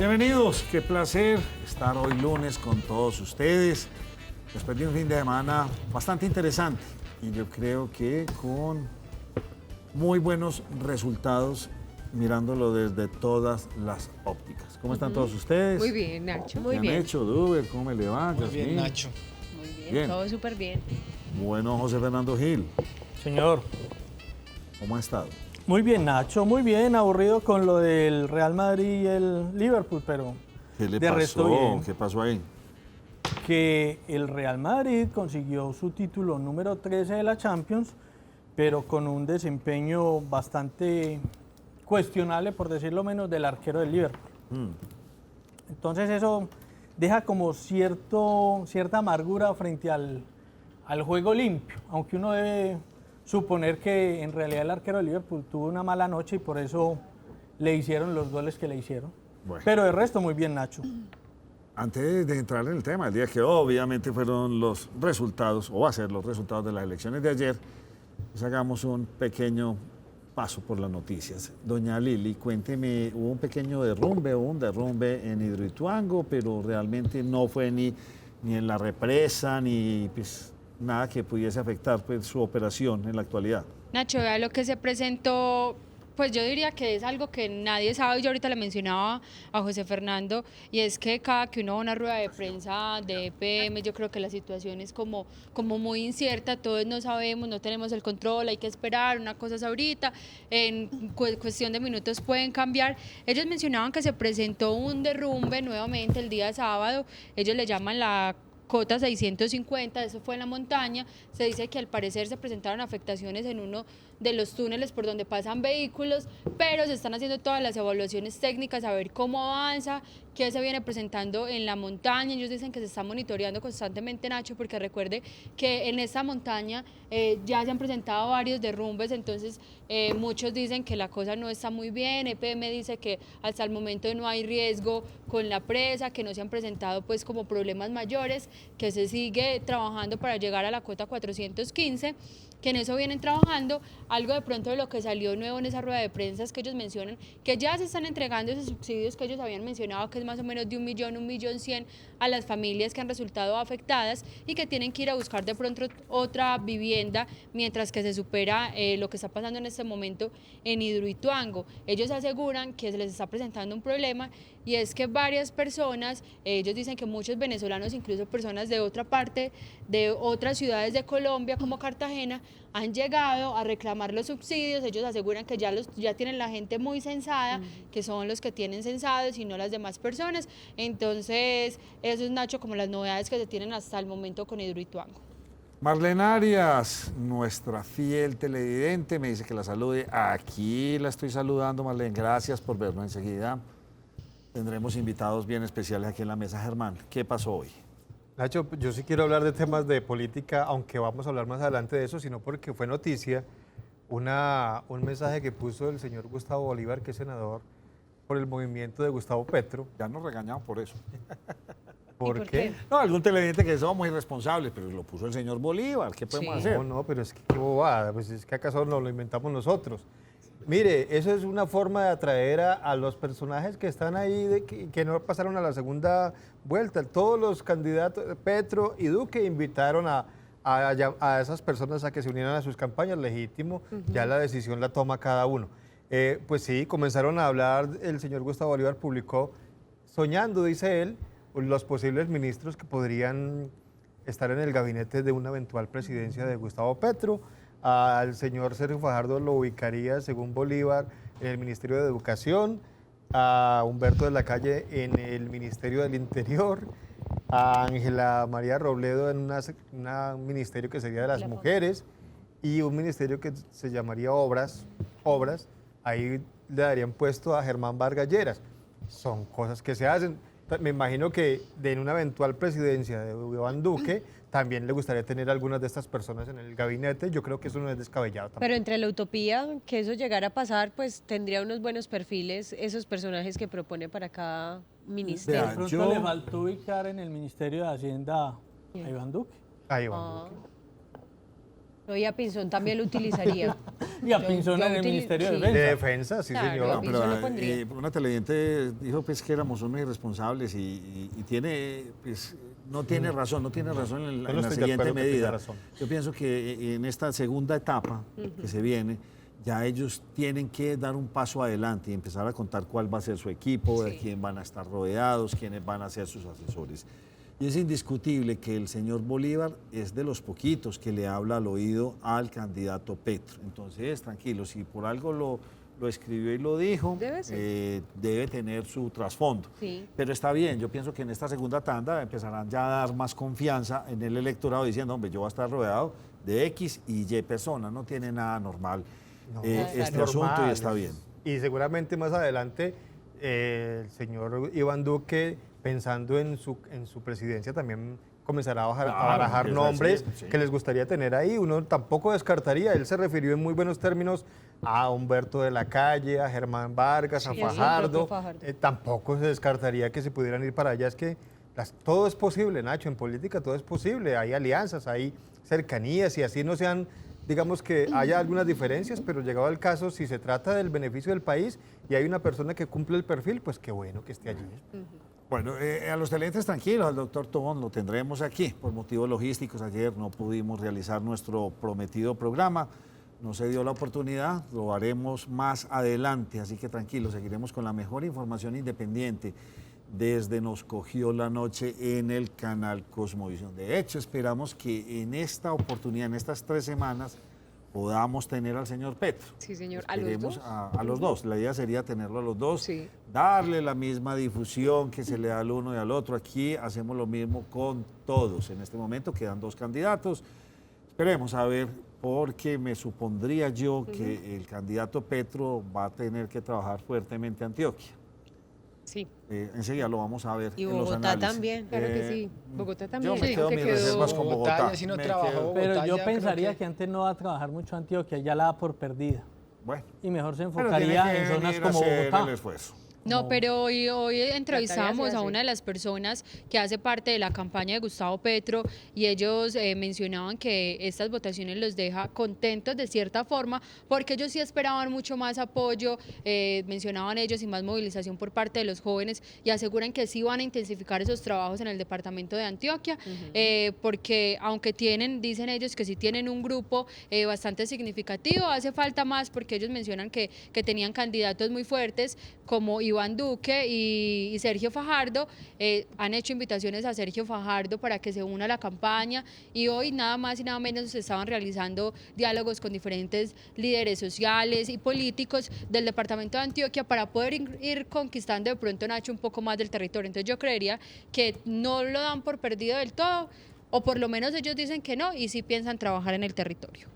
Bienvenidos, qué placer estar hoy lunes con todos ustedes, después de un fin de semana bastante interesante y yo creo que con muy buenos resultados mirándolo desde todas las ópticas. ¿Cómo están todos ustedes? Muy bien, Nacho. Muy bien. Hecho, Duber, ¿cómo me le va? Muy bien, Nacho. Muy bien, Bien. todo súper bien. Bueno, José Fernando Gil, Señor, ¿cómo ha estado? muy bien Nacho, muy bien, aburrido con lo del Real Madrid y el Liverpool, pero ¿Qué le de pasó? resto bien. ¿Qué pasó ahí? Que el Real Madrid consiguió su título número 13 de la Champions, pero con un desempeño bastante cuestionable, por decirlo menos, del arquero del Liverpool. Entonces eso deja como cierta amargura frente al juego limpio, aunque uno debe suponer que en realidad el arquero de Liverpool tuvo una mala noche y por eso le hicieron los goles que le hicieron. Bueno. Pero de resto muy bien, Nacho. Antes de entrar en el tema, el día que obviamente fueron los resultados, o va a ser los resultados de las elecciones de ayer, pues hagamos un pequeño paso por las noticias. Doña Lili, cuénteme, hubo un pequeño derrumbe, en Hidroituango, pero realmente no fue ni en la represa, ni pues, nada que pudiese afectar pues, su operación en la actualidad. Nacho, vea lo que se presentó, pues yo diría que es algo que nadie sabe, yo ahorita le mencionaba a José Fernando, y es que cada que uno va a una rueda de prensa de EPM, yo creo que la situación es como muy incierta, todos no sabemos, no tenemos el control, hay que esperar, una cosa es ahorita, en cuestión de minutos pueden cambiar. Ellos mencionaban que se presentó un derrumbe nuevamente el día sábado, ellos le llaman la cota 650, eso fue en la montaña. Se dice que al parecer se presentaron afectaciones en uno de los túneles por donde pasan vehículos, pero se están haciendo todas las evaluaciones técnicas a ver cómo avanza, qué se viene presentando en la montaña. Ellos dicen que se está monitoreando constantemente, Nacho, porque recuerde que en esta montaña ya se han presentado varios derrumbes, entonces muchos dicen que la cosa no está muy bien. EPM dice que hasta el momento no hay riesgo con la presa, que no se han presentado pues como problemas mayores, que se sigue trabajando para llegar a la cota 415, que en eso vienen trabajando. Algo de pronto de lo que salió nuevo en esa rueda de prensa es que ellos mencionan que ya se están entregando esos subsidios que ellos habían mencionado, que es más o menos de 1.100.000 a las familias que han resultado afectadas y que tienen que ir a buscar de pronto otra vivienda mientras que se supera lo que está pasando en este momento en Hidroituango. Ellos aseguran que se les está presentando un problema y es que varias personas, ellos dicen que muchos venezolanos, incluso personas de otra parte, de otras ciudades de Colombia como Cartagena, han llegado a reclamar los subsidios. Ellos aseguran que ya tienen la gente muy censada, que son los que tienen censados y no las demás personas. Entonces, eso es, Nacho, como las novedades que se tienen hasta el momento con Hidroituango. Marlene Arias, nuestra fiel televidente, me dice que la salude. Aquí la estoy saludando, Marlene. Gracias por vernos enseguida. Tendremos invitados bien especiales aquí en la mesa. Germán, ¿qué pasó hoy? Nacho, yo sí quiero hablar de temas de política, aunque vamos a hablar más adelante de eso, sino porque fue noticia un mensaje que puso el señor Gustavo Bolívar, que es senador por el movimiento de Gustavo Petro. Ya nos regañaron por eso. ¿Por qué? No, algún televidente que somos irresponsables, pero lo puso el señor Bolívar. ¿Qué podemos hacer? No, pero es que qué bobada, pues es que acaso nos lo inventamos nosotros. Mire, eso es una forma de atraer a los personajes que están ahí, que no pasaron a la segunda vuelta. Todos los candidatos, Petro y Duque, invitaron a esas personas a que se unieran a sus campañas, legítimo, ya la decisión la toma cada uno. Pues sí, comenzaron a hablar, el señor Gustavo Bolívar publicó, soñando, dice él, los posibles ministros que podrían estar en el gabinete de una eventual presidencia de Gustavo Petro. Al señor Sergio Fajardo lo ubicaría, según Bolívar, en el Ministerio de Educación, a Humberto de la Calle en el Ministerio del Interior, a Ángela María Robledo en un ministerio que sería de las mujeres y un ministerio que se llamaría Obras, ahí le darían puesto a Germán Vargas Lleras. Son cosas que se hacen. Me imagino que en una eventual presidencia de Iván Duque también le gustaría tener algunas de estas personas en el gabinete. Yo creo que eso no es descabellado tampoco. Pero entre la utopía, que eso llegara a pasar, pues tendría unos buenos perfiles esos personajes que propone para cada ministerio. De pronto le faltó ubicar en el Ministerio de Hacienda a Iván Duque. A Iván Duque. No, y a Pinzón también lo utilizaría. Y a Pinzón en el Ministerio de De Defensa. defensa, sí, Claro, señor. No, Pinzón pero lo pondría. una televidente dijo pues que éramos unos irresponsables y tiene, pues, no tiene razón en, Yo no en la estoy de siguiente acuerdo que tenga medida. razón. Yo pienso que en esta segunda etapa que se viene, ya ellos tienen que dar un paso adelante y empezar a contar cuál va a ser su equipo, de quién van a estar rodeados, quiénes van a ser sus asesores. Y es indiscutible que el señor Bolívar es de los poquitos que le habla al oído al candidato Petro. Entonces, tranquilo, si por algo lo escribió y lo dijo, Debe ser. debe tener su trasfondo. Sí. Pero está bien, yo pienso que en esta segunda tanda empezarán ya a dar más confianza en el electorado diciendo, hombre, yo voy a estar rodeado de X y Y personas, no tiene nada normal No, este normal. asunto y está bien. Y seguramente más adelante el señor Iván Duque, pensando en su presidencia, también comenzará a Claro, barajar empieza a nombres decir, sí. que les gustaría tener ahí. Uno tampoco descartaría, él se refirió en muy buenos términos a Humberto de la Calle, a Germán Vargas, a Sí, el Fajardo. propio Fajardo. Tampoco se descartaría que se pudieran ir para allá. Es que todo es posible, Nacho, en política todo es posible. Hay alianzas, hay cercanías y así no sean, digamos que haya algunas diferencias, pero llegado al caso, si se trata del beneficio del país y hay una persona que cumple el perfil, pues qué bueno que esté allí. Bueno, a los televidentes tranquilos, al doctor Tobón lo tendremos aquí por motivos logísticos. Ayer no pudimos realizar nuestro prometido programa, no se dio la oportunidad, lo haremos más adelante, así que tranquilos, seguiremos con la mejor información independiente desde Nos Cogió la Noche en el canal Cosmovisión. De hecho, esperamos que en esta oportunidad, en estas 3 semanas, podamos tener al señor Petro. Sí, señor. ¿A los Esperemos dos? a los dos. La idea sería tenerlo a los dos, Sí. darle la misma difusión que se le da al uno y al otro. Aquí hacemos lo mismo con todos. En este momento quedan 2 candidatos. Esperemos a ver, porque me supondría yo que el candidato Petro va a tener que trabajar fuertemente Antioquia. Sí. Enseguida lo vamos a ver Y en los Bogotá análisis. también. Claro que sí. Bogotá también. Yo me Sí, quedo que mis quedó- reservas con Bogotá, Bogotá. ya si no Me trabajó quedo- Bogotá. Pero yo ya creo pensaría que- que antes no va a trabajar mucho Antioquia, ya la da por perdida. Bueno, Y mejor se pero tiene enfocaría que en zonas venir a como hacer el Bogotá. esfuerzo. No, pero hoy entrevistamos se a hace. una de las personas que hace parte de la campaña de Gustavo Petro y ellos mencionaban que estas votaciones los deja contentos de cierta forma porque ellos sí esperaban mucho más apoyo, mencionaban ellos, y más movilización por parte de los jóvenes y aseguran que sí van a intensificar esos trabajos en el departamento de Antioquia porque aunque dicen ellos que sí tienen un grupo bastante significativo, hace falta más porque ellos mencionan que tenían candidatos muy fuertes como Iván Duque y Sergio Fajardo. Han hecho invitaciones a Sergio Fajardo para que se una a la campaña y hoy nada más y nada menos se estaban realizando diálogos con diferentes líderes sociales y políticos del departamento de Antioquia para poder ir conquistando de pronto, Nacho, un poco más del territorio. Entonces yo creería que no lo dan por perdido del todo, o por lo menos ellos dicen que no y sí piensan trabajar en el territorio.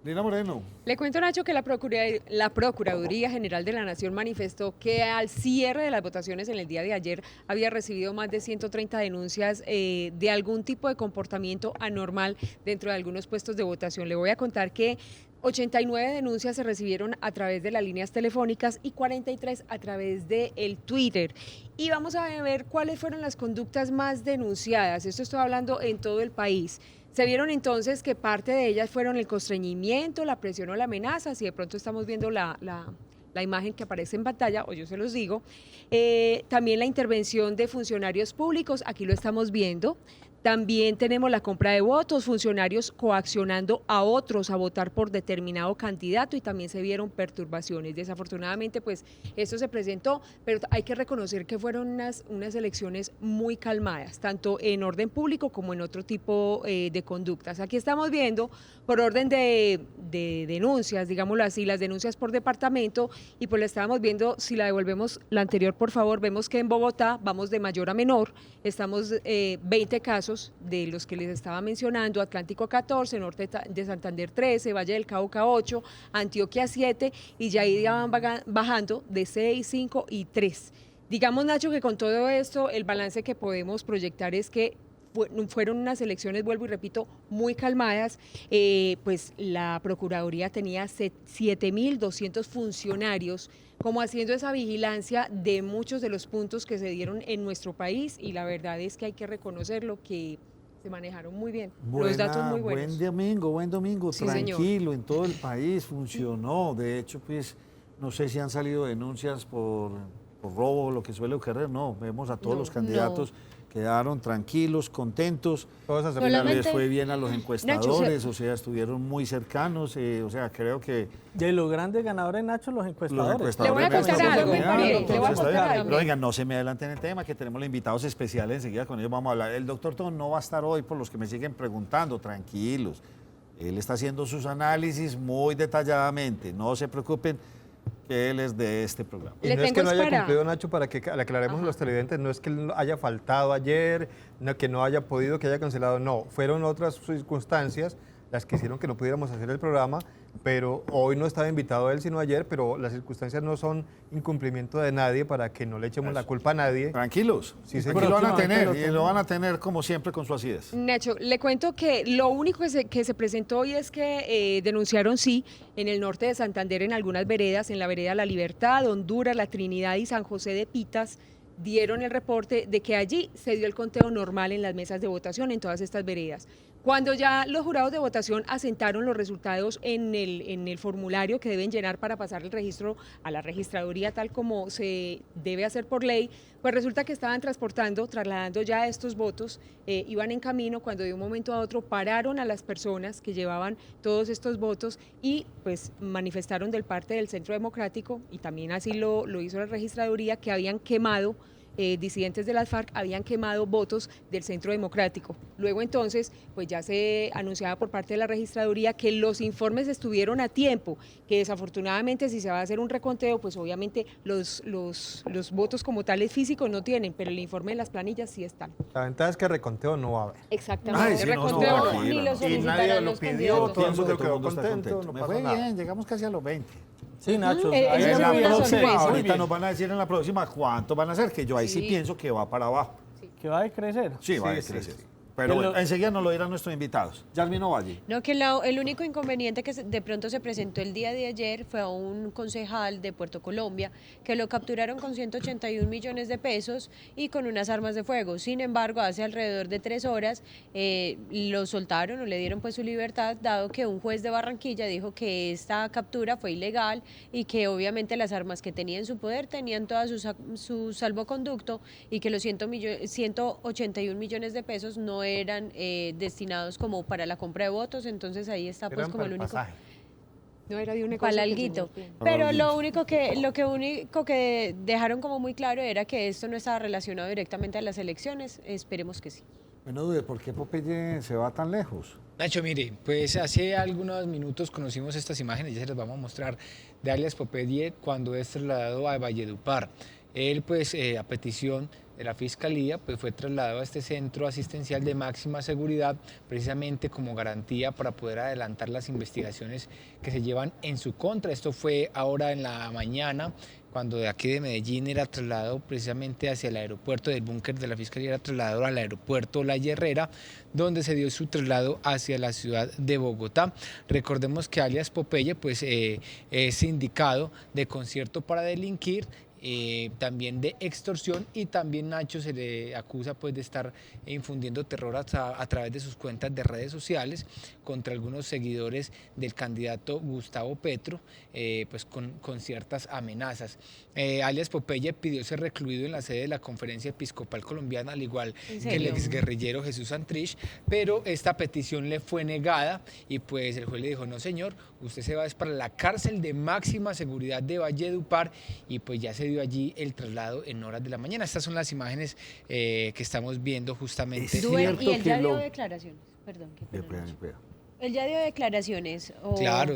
Lina Moreno. Le cuento, Nacho, que la Procuraduría General de la Nación manifestó que al cierre de las votaciones en el día de ayer había recibido más de 130 denuncias de algún tipo de comportamiento anormal dentro de algunos puestos de votación. Le voy a contar que 89 denuncias se recibieron a través de las líneas telefónicas y 43 a través de el Twitter. Y vamos a ver cuáles fueron las conductas más denunciadas. Esto estoy hablando en todo el país. Se vieron entonces que parte de ellas fueron el constreñimiento, la presión o la amenaza. Si de pronto estamos viendo la imagen que aparece en pantalla, o yo se los digo. También la intervención de funcionarios públicos, aquí lo estamos viendo. También tenemos la compra de votos, funcionarios coaccionando a otros a votar por determinado candidato y también se vieron perturbaciones. Desafortunadamente, pues esto se presentó, pero hay que reconocer que fueron unas elecciones muy calmadas, tanto en orden público como en otro tipo de conductas. Aquí estamos viendo, por orden de denuncias, digámoslo así, las denuncias por departamento, y pues la estábamos viendo, si la devolvemos la anterior, por favor, vemos que en Bogotá vamos de mayor a menor, estamos 20 casos de los que les estaba mencionando: Atlántico 14, Norte de Santander 13, Valle del Cauca 8, Antioquia 7, y ya ahí van bajando de 6, 5 y 3. Digamos, Nacho, que con todo esto el balance que podemos proyectar es que fueron unas elecciones, vuelvo y repito, muy calmadas. Pues la Procuraduría tenía 7.200 funcionarios como haciendo esa vigilancia de muchos de los puntos que se dieron en nuestro país, y la verdad es que hay que reconocerlo, que Se manejaron muy bien, los datos muy buenos. Buen domingo, Sí, señor. tranquilo, en todo el país funcionó. De hecho, pues, no sé si han salido denuncias por robo, lo que suele ocurrir, no. Vemos a todos No, los candidatos, quedaron tranquilos, contentos. Todos Les Solamente- fue bien a los encuestadores, o sea, estuvieron muy cercanos, o sea, creo que De los grandes ganadores, Nacho, los los encuestadores. encuestadores... Le voy a ven, contar están algo, premiando, mire, le voy a entonces, está contar bien. algo. Pero venga, no se me adelanten el tema, que tenemos los invitados especiales enseguida, con ellos vamos a hablar. El doctor Tom no va a estar hoy por los que me siguen preguntando, tranquilos. Él está haciendo sus análisis muy detalladamente, no se preocupen, que él es de este programa. Y Le no es que tengo no haya espera. cumplido, Nacho, para que le aclaremos a los televidentes, no es que él haya faltado ayer, no, que no haya podido, que haya cancelado, no, fueron otras circunstancias las que hicieron que no pudiéramos hacer el programa, pero hoy no estaba invitado él, sino ayer, pero las circunstancias no son incumplimiento de nadie para que no le echemos la culpa a nadie. Tranquilos, Sí, aquí señor. lo van a tener, Próximamente y lo van a tener como siempre con su acidez. Nacho, le cuento que lo único que se presentó hoy es que denunciaron, sí, en el norte de Santander, en algunas veredas, en la vereda La Libertad, Honduras, La Trinidad y San José de Pitas, dieron el reporte de que allí se dio el conteo normal en las mesas de votación en todas estas veredas. Cuando ya los jurados de votación asentaron los resultados en el formulario que deben llenar para pasar el registro a la registraduría tal como se debe hacer por ley, pues resulta que estaban trasladando ya estos votos, iban en camino cuando de un momento a otro pararon a las personas que llevaban todos estos votos y pues manifestaron del parte del Centro Democrático, y también así lo hizo la registraduría, que habían quemado disidentes de las FARC habían quemado votos del Centro Democrático. Luego entonces, pues ya se anunciaba por parte de la registraduría que los informes estuvieron a tiempo, que desafortunadamente si se va a hacer un reconteo, pues obviamente los votos como tales físicos no tienen, pero el informe de las planillas sí están. La ventaja es que reconteo no va a haber. Exactamente. Ay, sí, no, reconteo no, no, tranquilo, ni no. lo Y Y solicitarán nadie lo los pidió, candidatos. todo el Pienso mundo que quedó está contento, no Me pasó fue nada. bien, llegamos casi a los 20. Sí, Nacho. Eso ahí sí En fue la una próxima, sorpresa. ahorita nos van a decir en la próxima cuántos van a ser, que yo ahí sí Sí. pienso que va para abajo. Que va a decrecer. Sí, va a Sí, crecer. sí. Pero Que bueno, lo- enseguida nos lo dirán nuestros invitados. Yasmin Ovalle. No, que el único inconveniente que de pronto se presentó el día de ayer fue a un concejal de Puerto Colombia que lo capturaron con 181 millones de pesos y con unas armas de fuego. Sin embargo, hace alrededor de 3 horas lo soltaron o le dieron pues su libertad, dado que un juez de Barranquilla dijo que esta captura fue ilegal y que obviamente las armas que tenía en su poder tenían toda su salvoconducto y que los 181 millones de pesos no eran destinados como para la compra de votos, entonces ahí está pues Eran como para el el único pasaje. No era de un para negocio el que el alguito. señor tiene. Pero Para el lo único que dejaron como muy claro era que esto no estaba relacionado directamente a las elecciones. Esperemos que sí. Bueno, Dude, ¿por qué Popeye se va tan lejos? Nacho, mire, pues hace algunos minutos conocimos estas imágenes, ya se las vamos a mostrar, de alias Popeye cuando es trasladado a Valledupar. Él, pues, a petición de la Fiscalía, pues fue trasladado a este centro asistencial de máxima seguridad, precisamente como garantía para poder adelantar las investigaciones que se llevan en su contra. Esto fue ahora en la mañana, cuando de aquí de Medellín era trasladado precisamente hacia el aeropuerto del búnker de la Fiscalía, era trasladado al aeropuerto La Herrera, donde se dio su traslado hacia la ciudad de Bogotá. Recordemos que alias Popeye pues, es sindicado de concierto para delinquir, también de extorsión, y también Nacho se le acusa pues de estar infundiendo terror a través de sus cuentas de redes sociales contra algunos seguidores del candidato Gustavo Petro, pues con ciertas amenazas. Alias Popeye pidió ser recluido en la sede de la Conferencia Episcopal Colombiana, al igual ¿En que el serio? exguerrillero Jesús Santrich, pero esta petición le fue negada y pues el juez le dijo: no señor, usted se va para la cárcel de máxima seguridad de Valledupar, y pues ya se dio allí el traslado en horas de la mañana. Estas son las imágenes que estamos viendo justamente. Es Due- cierto y él ya que dio lo- declaraciones. Perdón, qué pena, Espera, Nacho. espera. Él ya dio declaraciones. Claro,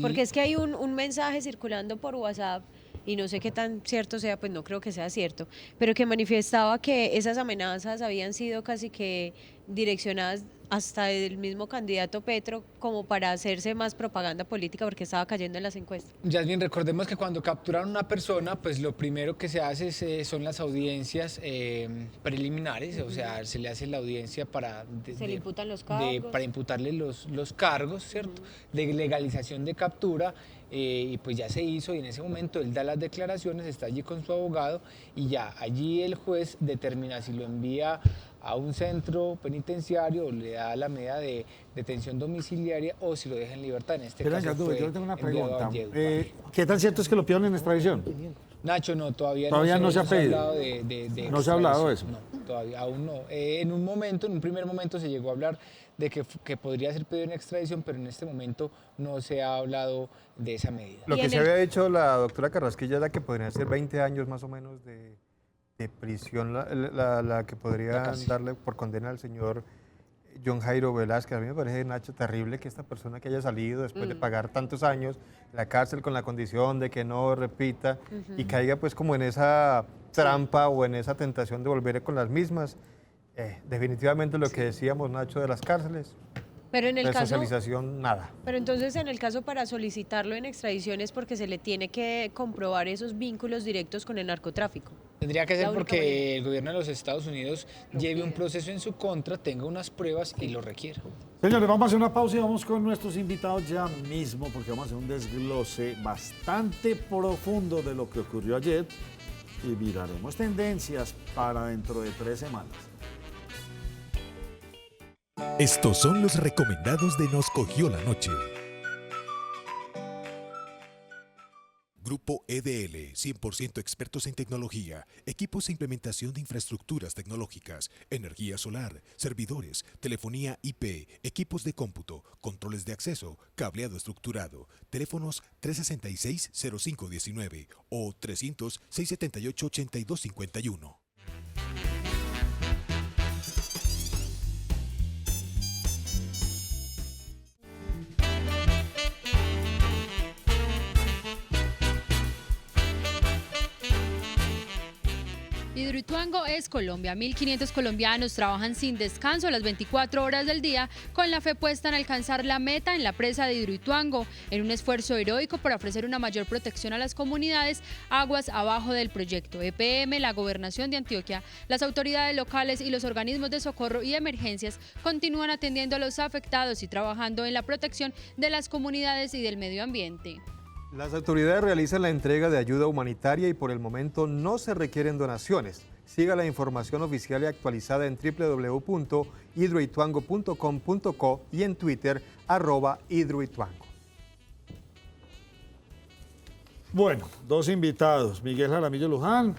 Porque es que hay un mensaje circulando por WhatsApp, y no sé qué tan cierto sea, pues no creo que sea cierto, pero que manifestaba que esas amenazas habían sido casi que direccionadas hasta el mismo candidato Petro como para hacerse más propaganda política porque estaba cayendo en las encuestas. Yasmin, recordemos que cuando capturan a una persona, pues lo primero que se hace son las audiencias preliminares, o sea, se le hace la audiencia para... Se le imputan los cargos. para imputarle los cargos, ¿cierto? De legalización de captura, y pues ya se hizo, y en ese momento él da las declaraciones, está allí con su abogado, y ya allí el juez determina si lo envía a un centro penitenciario, le da la medida de detención domiciliaria o si lo deja en libertad. En este caso Gandú, fue yo tengo una enviado a pregunta. Valledupar. ¿Qué tan cierto es que lo piden en extradición? Nacho, no, todavía no se ha pedido. hablado de No se ha hablado de eso. No, todavía, aún no. En un primer momento se llegó a hablar de que podría ser pedido en extradición, pero en este momento no se ha hablado de esa medida. Lo Y que en se el- había dicho la doctora Carrasquilla era que podrían ser 20 años más o menos de prisión la que La podría cárcel. darle por condena al señor John Jairo Velázquez. A mí me parece, Nacho, terrible que esta persona que haya salido después de pagar tantos años en la cárcel con la condición de que no repita y caiga pues como en esa trampa o en esa tentación de volver con las mismas. Definitivamente lo que decíamos, Nacho, de las cárceles, Pero en el caso, resocialización, nada. pero entonces en el caso para solicitarlo en extradición es porque se le tiene que comprobar esos vínculos directos con el narcotráfico. Tendría que La ser única porque manera. el gobierno de los Estados Unidos lleve un proceso en su contra, tenga unas pruebas y lo requiera. Señores, vamos a hacer una pausa y vamos con nuestros invitados ya mismo porque vamos a hacer un desglose bastante profundo de lo que ocurrió ayer y miraremos tendencias para dentro de 3 semanas. Estos son los recomendados de Nos Cogió la Noche. Grupo EDL, 100% expertos en tecnología, equipos e implementación de infraestructuras tecnológicas, energía solar, servidores, telefonía IP, equipos de cómputo, controles de acceso, cableado estructurado, teléfonos 366-0519 o 300-678-8251. Hidroituango es Colombia. 1.500 colombianos trabajan sin descanso las 24 horas del día con la fe puesta en alcanzar la meta en la presa de Hidroituango, en un esfuerzo heroico por ofrecer una mayor protección a las comunidades aguas abajo del proyecto. EPM, la Gobernación de Antioquia, las autoridades locales y los organismos de socorro y emergencias continúan atendiendo a los afectados y trabajando en la protección de las comunidades y del medio ambiente. Las autoridades realizan la entrega de ayuda humanitaria y por el momento no se requieren donaciones. Siga la información oficial y actualizada en www.hidroituango.com.co y en Twitter @hidroituango. Bueno, 2 invitados. Miguel Jaramillo Luján,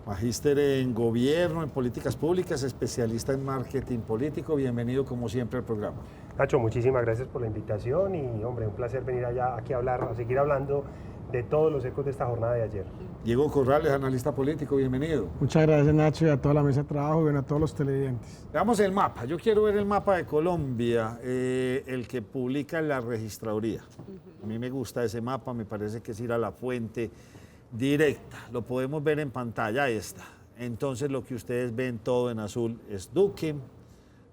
magíster en gobierno, en políticas públicas, especialista en marketing político. Bienvenido como siempre al programa. Nacho, muchísimas gracias por la invitación y, hombre, un placer venir allá aquí a hablar, a seguir hablando de todos los ecos de esta jornada de ayer. Diego Corrales, analista político, bienvenido. Muchas gracias, Nacho, y a toda la mesa de trabajo y a todos los televidentes. Veamos el mapa. Yo quiero ver el mapa de Colombia, el que publica la registraduría. A mí me gusta ese mapa, me parece que es ir a la fuente directa. Lo podemos ver en pantalla, ahí está. Entonces lo que ustedes ven todo en azul es Duque,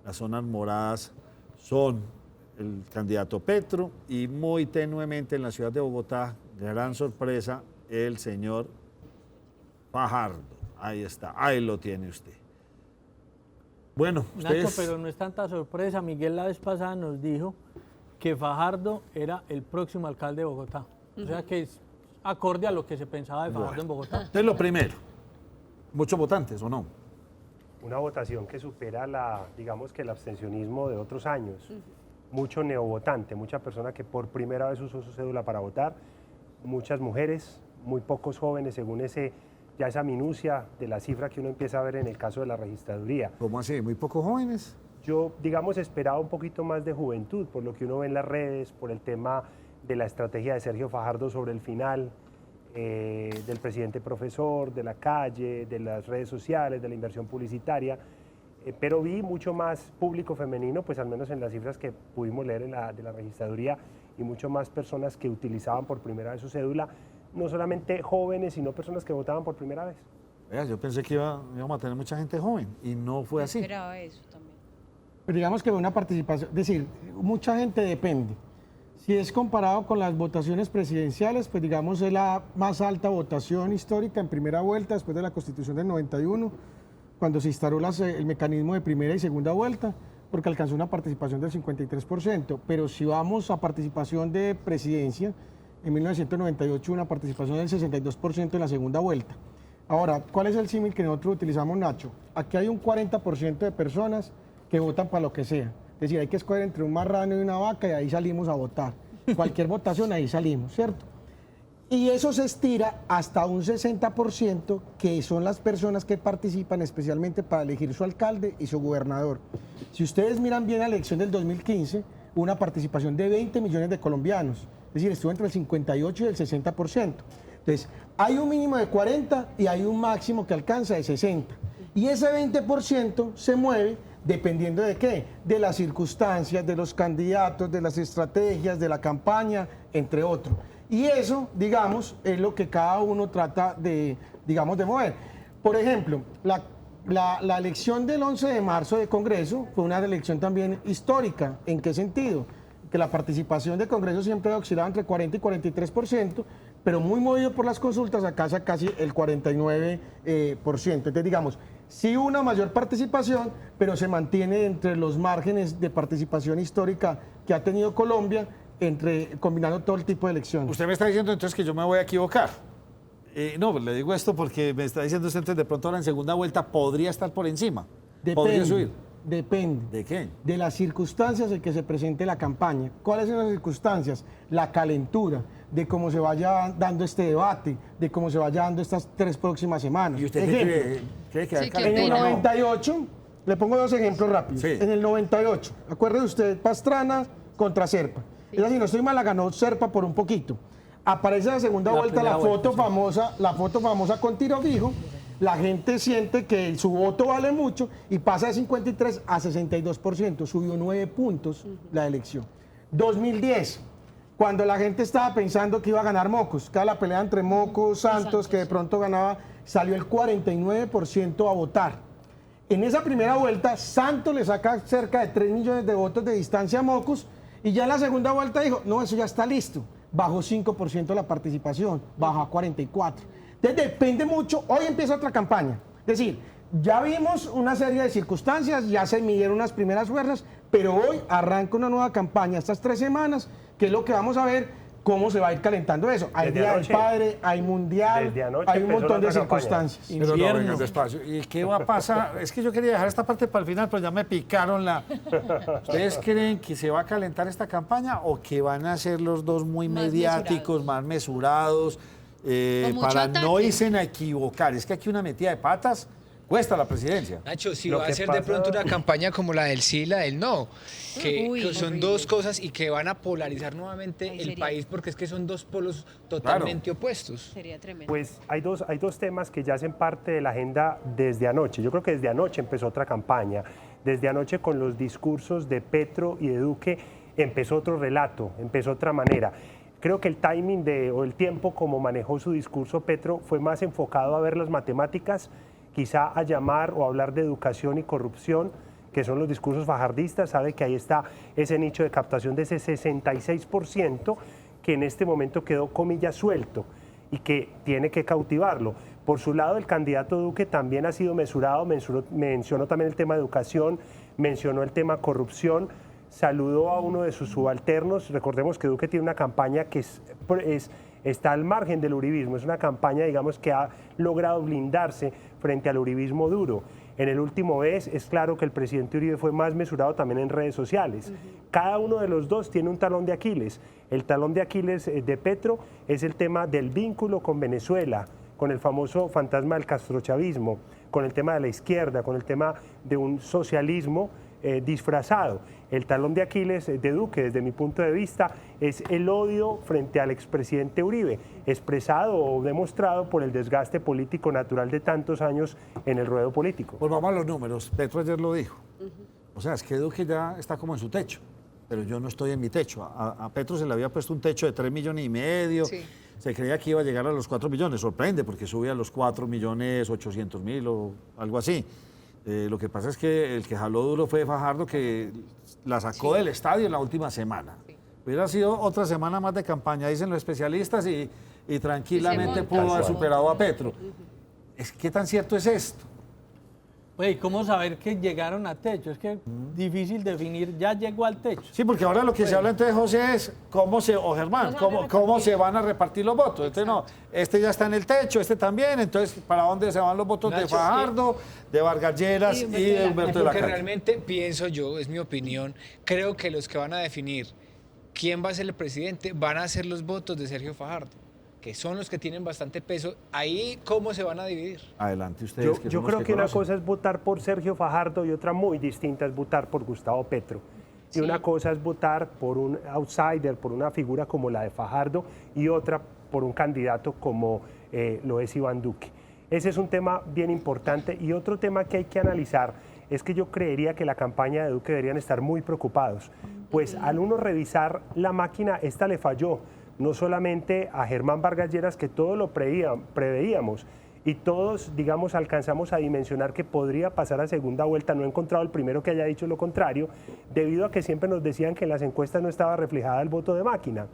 las zonas moradas son el candidato Petro y muy tenuemente en la ciudad de Bogotá, gran sorpresa, el señor Fajardo. Ahí está, ahí lo tiene usted. Bueno, ustedes... Nacho, pero no es tanta sorpresa. Miguel la vez pasada nos dijo que Fajardo era el próximo alcalde de Bogotá. O sea que es acorde a lo que se pensaba de Fajardo en Bogotá. Entonces lo primero, ¿muchos votantes o no? Una votación que supera digamos que el abstencionismo de otros años. Mucho neovotante, mucha persona que por primera vez usó su cédula para votar, muchas mujeres, muy pocos jóvenes, según esa minucia de la cifra que uno empieza a ver en el caso de la registraduría. ¿Cómo así? ¿Muy pocos jóvenes? Yo, digamos, esperaba un poquito más de juventud, por lo que uno ve en las redes, por el tema de la estrategia de Sergio Fajardo sobre el final, del presidente profesor, de la calle, de las redes sociales, de la inversión publicitaria, pero vi mucho más público femenino, pues al menos en las cifras que pudimos leer de la registraduría, y mucho más personas que utilizaban por primera vez su cédula, no solamente jóvenes, sino personas que votaban por primera vez. Vea, yo pensé que íbamos a tener mucha gente joven y no fue así. Esperaba eso también. Pero digamos que una participación, es decir, mucha gente depende. Si es comparado con las votaciones presidenciales, pues digamos es la más alta votación histórica en primera vuelta después de la Constitución del 91, cuando se instaló el mecanismo de primera y segunda vuelta, porque alcanzó una participación del 53%. Pero si vamos a participación de presidencia, en 1998 una participación del 62% en la segunda vuelta. Ahora, ¿cuál es el símil que nosotros utilizamos, Nacho? Aquí hay un 40% de personas que votan para lo que sea. Es decir, hay que escoger entre un marrano y una vaca y ahí salimos a votar. Cualquier votación, ahí salimos, ¿cierto? Y eso se estira hasta un 60%, que son las personas que participan especialmente para elegir su alcalde y su gobernador. Si ustedes miran bien la elección del 2015, hubo una participación de 20 millones de colombianos. Es decir, estuvo entre el 58 y el 60%. Entonces, hay un mínimo de 40 y hay un máximo que alcanza de 60. Y ese 20% se mueve dependiendo de qué, de las circunstancias, de los candidatos, de las estrategias, de la campaña, entre otros. Y eso, digamos, es lo que cada uno trata de, digamos, de mover. Por ejemplo, la elección del 11 de marzo de Congreso fue una elección también histórica. ¿En qué sentido? Que la participación de Congreso siempre ha oscilado entre 40 y 43%, pero muy movido por las consultas, acá casi el 49%. Entonces, digamos, sí una mayor participación, pero se mantiene entre los márgenes de participación histórica que ha tenido Colombia, combinando todo el tipo de elecciones. Usted me está diciendo entonces que yo me voy a equivocar. No, pues le digo esto porque me está diciendo usted entonces de pronto ahora en segunda vuelta podría estar por encima. Podría subir. Depende. ¿De qué? De las circunstancias en que se presente la campaña. ¿Cuáles son las circunstancias? La calentura, de cómo se vaya dando este debate, de cómo se vaya dando estas 3 próximas semanas. ¿Y usted cree que en el 98, le pongo 2 ejemplos rápidos. Sí. En el 98, acuérdese usted, Pastrana contra Serpa. Sí. Es así, no estoy mal, la ganó Serpa por un poquito. Aparece en la segunda vuelta la foto famosa con tiro fijo. La gente siente que su voto vale mucho y pasa de 53 a 62%, subió 9 puntos la elección. 2010, cuando la gente estaba pensando que iba a ganar Mocos, cada la pelea entre Mocos, Santos, que de pronto ganaba, salió el 49% a votar. En esa primera vuelta, Santos le saca cerca de 3 millones de votos de distancia a Mocos y ya en la segunda vuelta dijo, no, eso ya está listo. Bajó 5% la participación, bajó a 44%. Entonces depende mucho, hoy empieza otra campaña. Es decir, ya vimos una serie de circunstancias, ya se midieron unas primeras fuerzas, pero hoy arranca una nueva campaña, estas 3 semanas, que es lo que vamos a ver, cómo se va a ir calentando eso. Hay Día del Padre, hay Mundial, hay un montón de circunstancias. Pero no, venga, despacio. ¿Y qué va a pasar? Es que yo quería dejar esta parte para el final, pero ya me picaron la... ¿Ustedes creen que se va a calentar esta campaña o que van a ser los dos muy mediáticos, más mesurados, para no irse a equivocar? Es que aquí una metida de patas cuesta la presidencia. Nacho, si va a ser de pronto una campaña como la del sí y la del no, que son dos cosas y que van a polarizar nuevamente el país, porque es que son dos polos totalmente opuestos. Sería tremendo. Pues hay dos temas que ya hacen parte de la agenda desde anoche. Yo creo que desde anoche empezó otra campaña. Desde anoche con los discursos de Petro y de Duque empezó otro relato, empezó otra manera. Creo que el timing o el tiempo como manejó su discurso Petro fue más enfocado a ver las matemáticas, quizá a llamar o hablar de educación y corrupción, que son los discursos fajardistas. Sabe que ahí está ese nicho de captación de ese 66% que en este momento quedó, comillas, suelto y que tiene que cautivarlo. Por su lado, el candidato Duque también ha sido mesurado, mencionó también el tema de educación, mencionó el tema corrupción, saludó a uno de sus subalternos. Recordemos que Duque tiene una campaña que está al margen del uribismo, es una campaña, digamos, que ha logrado blindarse frente al uribismo duro. En el último mes es claro que el presidente Uribe fue más mesurado también en redes sociales. Cada uno de los dos tiene un talón de Aquiles. El talón de Aquiles de Petro es el tema del vínculo con Venezuela, con el famoso fantasma del castrochavismo, con el tema de la izquierda, con el tema de un socialismo disfrazado. El talón de Aquiles de Duque, desde mi punto de vista, es el odio frente al expresidente Uribe, expresado o demostrado por el desgaste político natural de tantos años en el ruedo político. Pues vamos a los números. Petro ayer lo dijo. O sea, es que Duque ya está como en su techo, pero yo no estoy en mi techo. A Petro se le había puesto un techo de 3,5 millones. Sí. Se creía que iba a llegar a los 4 millones. Sorprende, porque sube a los 4.800.000 o algo así. Lo que pasa es que el que jaló duro fue Fajardo, que la sacó del estadio en la última semana. Hubiera sido otra semana más de campaña, dicen los especialistas, y tranquilamente pudo haber superado a Petro. ¿Qué tan cierto es esto? Oye, ¿cómo saber que llegaron a techo? Es que difícil definir, ya llegó al techo. Sí, porque ahora lo que se habla entonces, José, es o Germán, cómo se van a repartir los votos. Entonces, no, este ya está en el techo, este también, entonces, ¿para dónde se van los votos de Fajardo, de Vargas Lleras y de Humberto de la Porque Calle? realmente pienso yo, es mi opinión, creo que los que van a definir quién va a ser el presidente van a ser los votos de Sergio Fajardo, que son los que tienen bastante peso. Ahí, ¿cómo se van a dividir? Adelante ustedes. Yo creo que una cosa es votar por Sergio Fajardo y otra muy distinta es votar por Gustavo Petro. Y una cosa es votar por un outsider, por una figura como la de Fajardo, y otra por un candidato como lo es Iván Duque. Ese es un tema bien importante. Y otro tema que hay que analizar es que yo creería que la campaña de Duque deberían estar muy preocupados, pues al uno revisar la máquina, esta le falló no solamente a Germán Vargas Lleras, que todo lo preveíamos, y todos, digamos, alcanzamos a dimensionar que podría pasar a segunda vuelta. No he encontrado el primero que haya dicho lo contrario, debido a que siempre nos decían que en las encuestas no estaba reflejada el voto de máquina.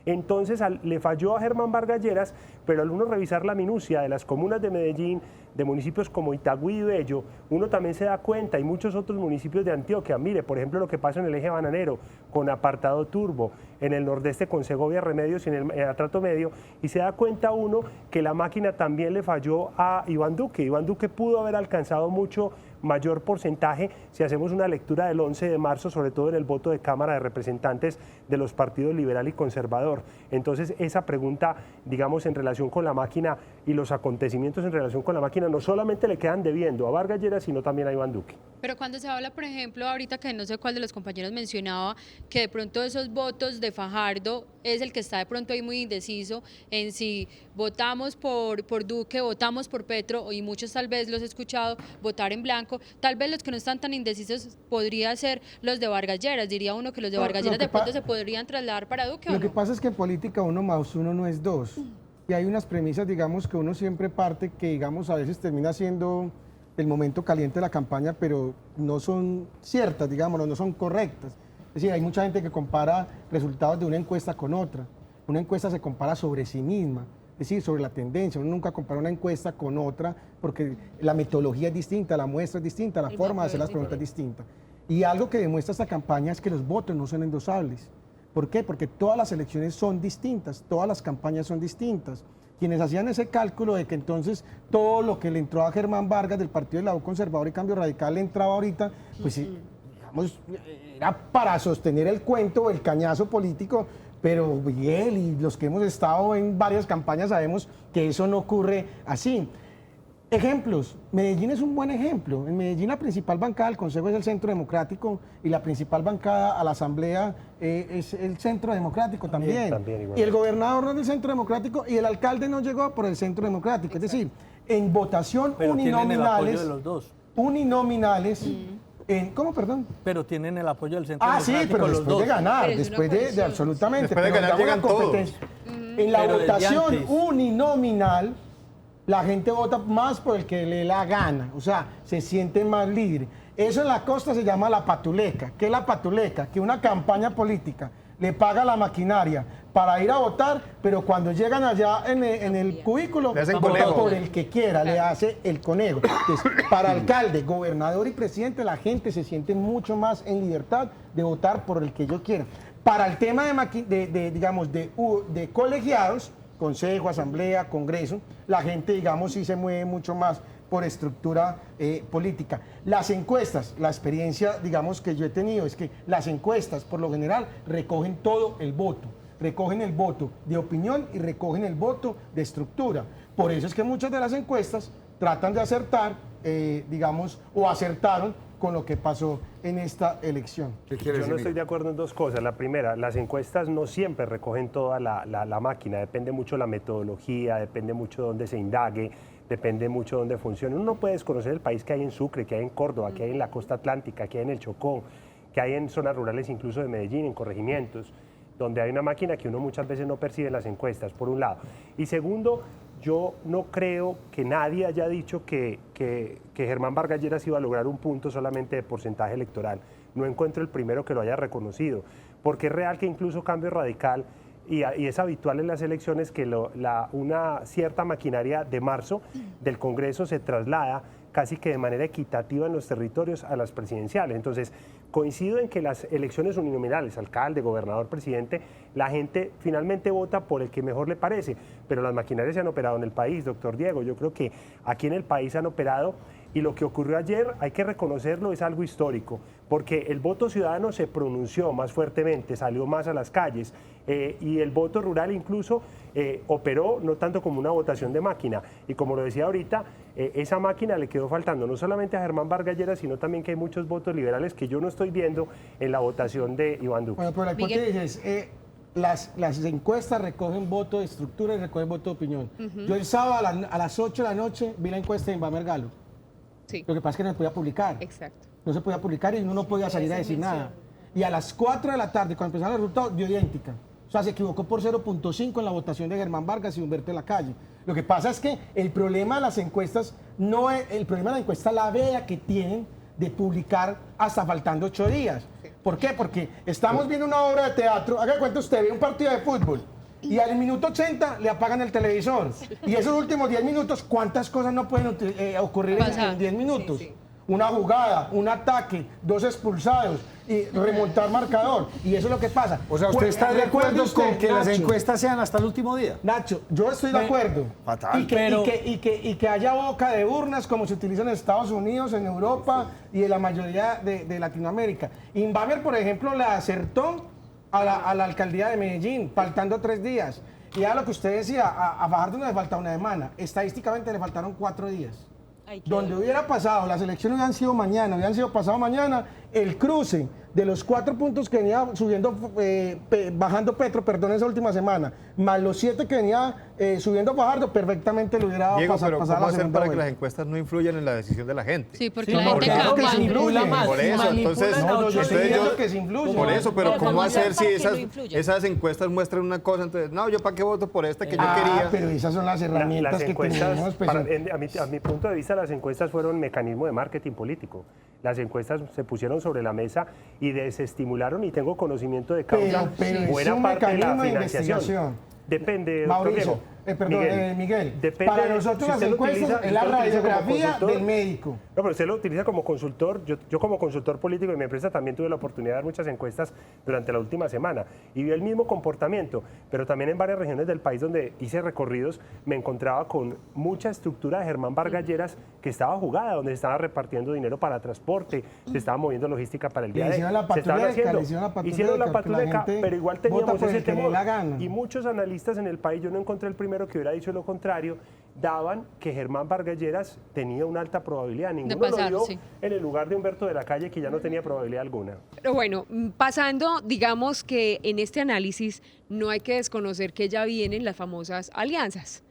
Entonces le falló a Germán Vargas Lleras, pero al uno revisar la minucia de las comunas de Medellín, de municipios como Itagüí y Bello, uno también se da cuenta, y muchos otros municipios de Antioquia, mire, por ejemplo, lo que pasa en el eje bananero, con Apartado Turbo, en el nordeste con Segovia Remedios y en el Atrato Medio, y se da cuenta uno que la máquina también le falló a Iván Duque. Iván Duque pudo haber alcanzado mucho mayor porcentaje si hacemos una lectura del 11 de marzo, sobre todo en el voto de Cámara de Representantes de los partidos liberal y conservador. Entonces, esa pregunta, digamos, en relación con la máquina y los acontecimientos en relación con la máquina, no solamente le quedan debiendo a Vargas Lleras, sino también a Iván Duque. Pero cuando se habla, por ejemplo, ahorita que no sé cuál de los compañeros mencionaba, que de pronto esos votos de Fajardo es el que está de pronto ahí muy indeciso en si votamos por Duque, votamos por Petro, y muchos tal vez los he escuchado votar en blanco. Tal vez los que no están tan indecisos podría ser los de Vargas Lleras. Diría uno que los de Vargas Lleras de pronto se podrían trasladar para Duque, ¿o no? Lo que pasa es que en política 1 más 1 no es 2. Y hay unas premisas, digamos, que uno siempre parte, que digamos a veces termina siendo el momento caliente de la campaña, pero no son ciertas, digamos, no son correctas. Es decir, hay mucha gente que compara resultados de una encuesta con otra. Una encuesta se compara sobre sí misma, es decir, sobre la tendencia. Uno nunca compara una encuesta con otra porque la metodología es distinta, la muestra es distinta, la forma de hacer las preguntas es distinta. Y algo que demuestra esta campaña es que los votos no son endosables. ¿Por qué? Porque todas las elecciones son distintas, todas las campañas son distintas. Quienes hacían ese cálculo de que entonces todo lo que le entró a Germán Vargas del Partido del Lado Conservador y Cambio Radical le entraba ahorita, pues digamos, era para sostener el cuento, el cañazo político, pero Miguel y los que hemos estado en varias campañas sabemos que eso no ocurre así. Ejemplos, Medellín es un buen ejemplo. En Medellín la principal bancada del Consejo es el Centro Democrático y la principal bancada a la Asamblea es el Centro Democrático también. Y el gobernador no es del Centro Democrático y el alcalde no llegó por el Centro Democrático. Es decir, en votación pero uninominales, tienen el apoyo de los dos. Uninominales, ¿cómo, perdón? Pero tienen el apoyo del Centro Democrático. Sí, pero después de ganar, después de absolutamente. Después de ganar llegan todos. En la votación uninominal, la gente vota más por el que le dé la gana, o sea, se siente más libre. Eso en la costa se llama la patuleca. ¿Qué es la patuleca? Que una campaña política le paga la maquinaria para ir a votar, pero cuando llegan allá en el cubículo, vota por el que quiera, le hace el conejo. Entonces, para alcalde, gobernador y presidente, la gente se siente mucho más en libertad de votar por el que ellos quieran. Para el tema de colegiados, Consejo, Asamblea, Congreso, la gente, digamos, sí se mueve mucho más por estructura política. Las encuestas, la experiencia, digamos, que yo he tenido es que las encuestas, por lo general, recogen todo el voto. Recogen el voto de opinión y recogen el voto de estructura. Por eso es que muchas de las encuestas tratan de acertar, digamos, o acertaron con lo que pasó en esta elección. Yo no estoy de acuerdo en dos cosas. La primera, las encuestas no siempre recogen toda la máquina, depende mucho la metodología, depende mucho de dónde se indague, depende mucho de dónde funcione. Uno no puede desconocer el país que hay en Sucre, que hay en Córdoba, que hay en la costa atlántica, que hay en el Chocó, que hay en zonas rurales incluso de Medellín, en corregimientos, donde hay una máquina que uno muchas veces no percibe en las encuestas, por un lado. Y segundo, yo no creo que nadie haya dicho que Germán Vargas Lleras iba a lograr un punto solamente de porcentaje electoral. No encuentro el primero que lo haya reconocido, porque es real que incluso Cambio Radical, y es habitual en las elecciones que una cierta maquinaria de marzo del Congreso se traslada casi que de manera equitativa en los territorios a las presidenciales. Entonces, coincido en que las elecciones uninominales, alcalde, gobernador, presidente, la gente finalmente vota por el que mejor le parece, pero las maquinarias se han operado en el país, doctor Diego. Yo creo que aquí en el país han operado, y lo que ocurrió ayer, hay que reconocerlo, es algo histórico, porque el voto ciudadano se pronunció más fuertemente, salió más a las calles, y el voto rural incluso operó no tanto como una votación de máquina. Y como lo decía ahorita, esa máquina le quedó faltando no solamente a Germán Vargas Lleras, sino también que hay muchos votos liberales que yo no estoy viendo en la votación de Iván Duque. Bueno, pero la hipótesis es, las encuestas recogen voto de estructura y recogen voto de opinión. Yo el sábado a las 8 de la noche vi la encuesta de Invamer Galo. Sí. Lo que pasa es que no se podía publicar. Exacto. No se podía publicar y uno no podía salir a decir nada. Y a las 4 de la tarde, cuando empezaron los resultados, dio idéntica. O sea, se equivocó por 0.5 en la votación de Germán Vargas y Humberto de la Calle. Lo que pasa es que el problema de las encuestas no es el problema de la encuesta, la vea que tienen de publicar hasta faltando 8 días. ¿Por qué? Porque estamos viendo una obra de teatro, haga de cuenta usted, ve un partido de fútbol y al minuto 80 le apagan el televisor. Y esos últimos 10 minutos, ¿cuántas cosas no pueden ocurrir en 10 minutos? Sí, sí. Una jugada, un ataque, 2 expulsados y remontar marcador. Y eso es lo que pasa. O sea, ¿usted está de acuerdo con que las Nacho, encuestas sean hasta el último día? Nacho, yo estoy de acuerdo. Fatal. Y que haya boca de urnas como se utiliza en Estados Unidos, en Europa y en la mayoría de Latinoamérica. Invamer, por ejemplo, le acertó a la alcaldía de Medellín, faltando 3 días. Y ya lo que usted decía, a Fajardo no le falta una semana. Estadísticamente le faltaron 4 días. Donde hubiera pasado, las elecciones hubieran sido mañana, hubieran sido pasado mañana, el cruce de los 4 puntos que venía subiendo, bajando Petro, perdón, esa última semana, más los 7 que venía subiendo Fajardo, perfectamente lo hubiera Diego, pasado. pero ¿cómo hacer para que las encuestas no influyan en la decisión de la gente? Sí, porque Sí, la gente porque manipula más. Por eso, entonces, No, yo estoy diciendo que se influye. por eso, pero ¿cómo hacer si para que no influya? esas encuestas muestran una cosa? Entonces, no, yo para qué voto por esta que yo quería. Pero esas son las herramientas Las que encuestas, tenemos. Pues, a mi punto de vista, las encuestas fueron un mecanismo de marketing político. Las encuestas se pusieron sobre la mesa y desestimularon, y tengo conocimiento de causa buena parte de la financiación. Depende, Mauricio, Miguel, para nosotros las encuestas es la radiografía del médico. No, pero usted lo utiliza como consultor. Yo como consultor político de mi empresa también tuve la oportunidad de dar muchas encuestas durante la última semana y vi el mismo comportamiento, pero también en varias regiones del país donde hice recorridos me encontraba con mucha estructura de Germán Vargas Lleras que estaba jugada, donde se estaba repartiendo dinero para transporte, se estaba moviendo logística para el día de hoy. Hicieron la patuleca, pero igual teníamos ese temor. Y muchos analistas en el país, yo no encontré el primero que hubiera dicho lo contrario, daban que Germán Vargas Lleras tenía una alta probabilidad. Ninguno lo dio en el lugar de Humberto de la Calle, que ya no tenía probabilidad alguna. Pero bueno, pasando, digamos que en este análisis no hay que desconocer que ya vienen las famosas alianzas.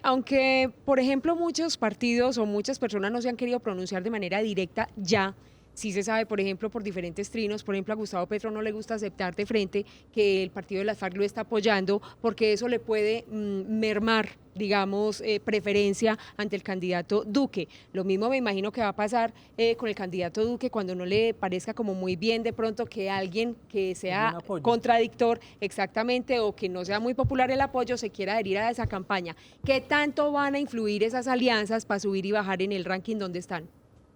Aunque, por ejemplo, muchos partidos o muchas personas no se han querido pronunciar de manera directa ya, sí se sabe, por ejemplo, por diferentes trinos, por ejemplo, a Gustavo Petro no le gusta aceptar de frente que el partido de las FARC lo está apoyando porque eso le puede mermar, digamos, preferencia ante el candidato Duque. Lo mismo me imagino que va a pasar con el candidato Duque cuando no le parezca como muy bien de pronto que alguien que sea contradictor exactamente o que no sea muy popular el apoyo se quiera adherir a esa campaña. ¿Qué tanto van a influir esas alianzas para subir y bajar en el ranking donde están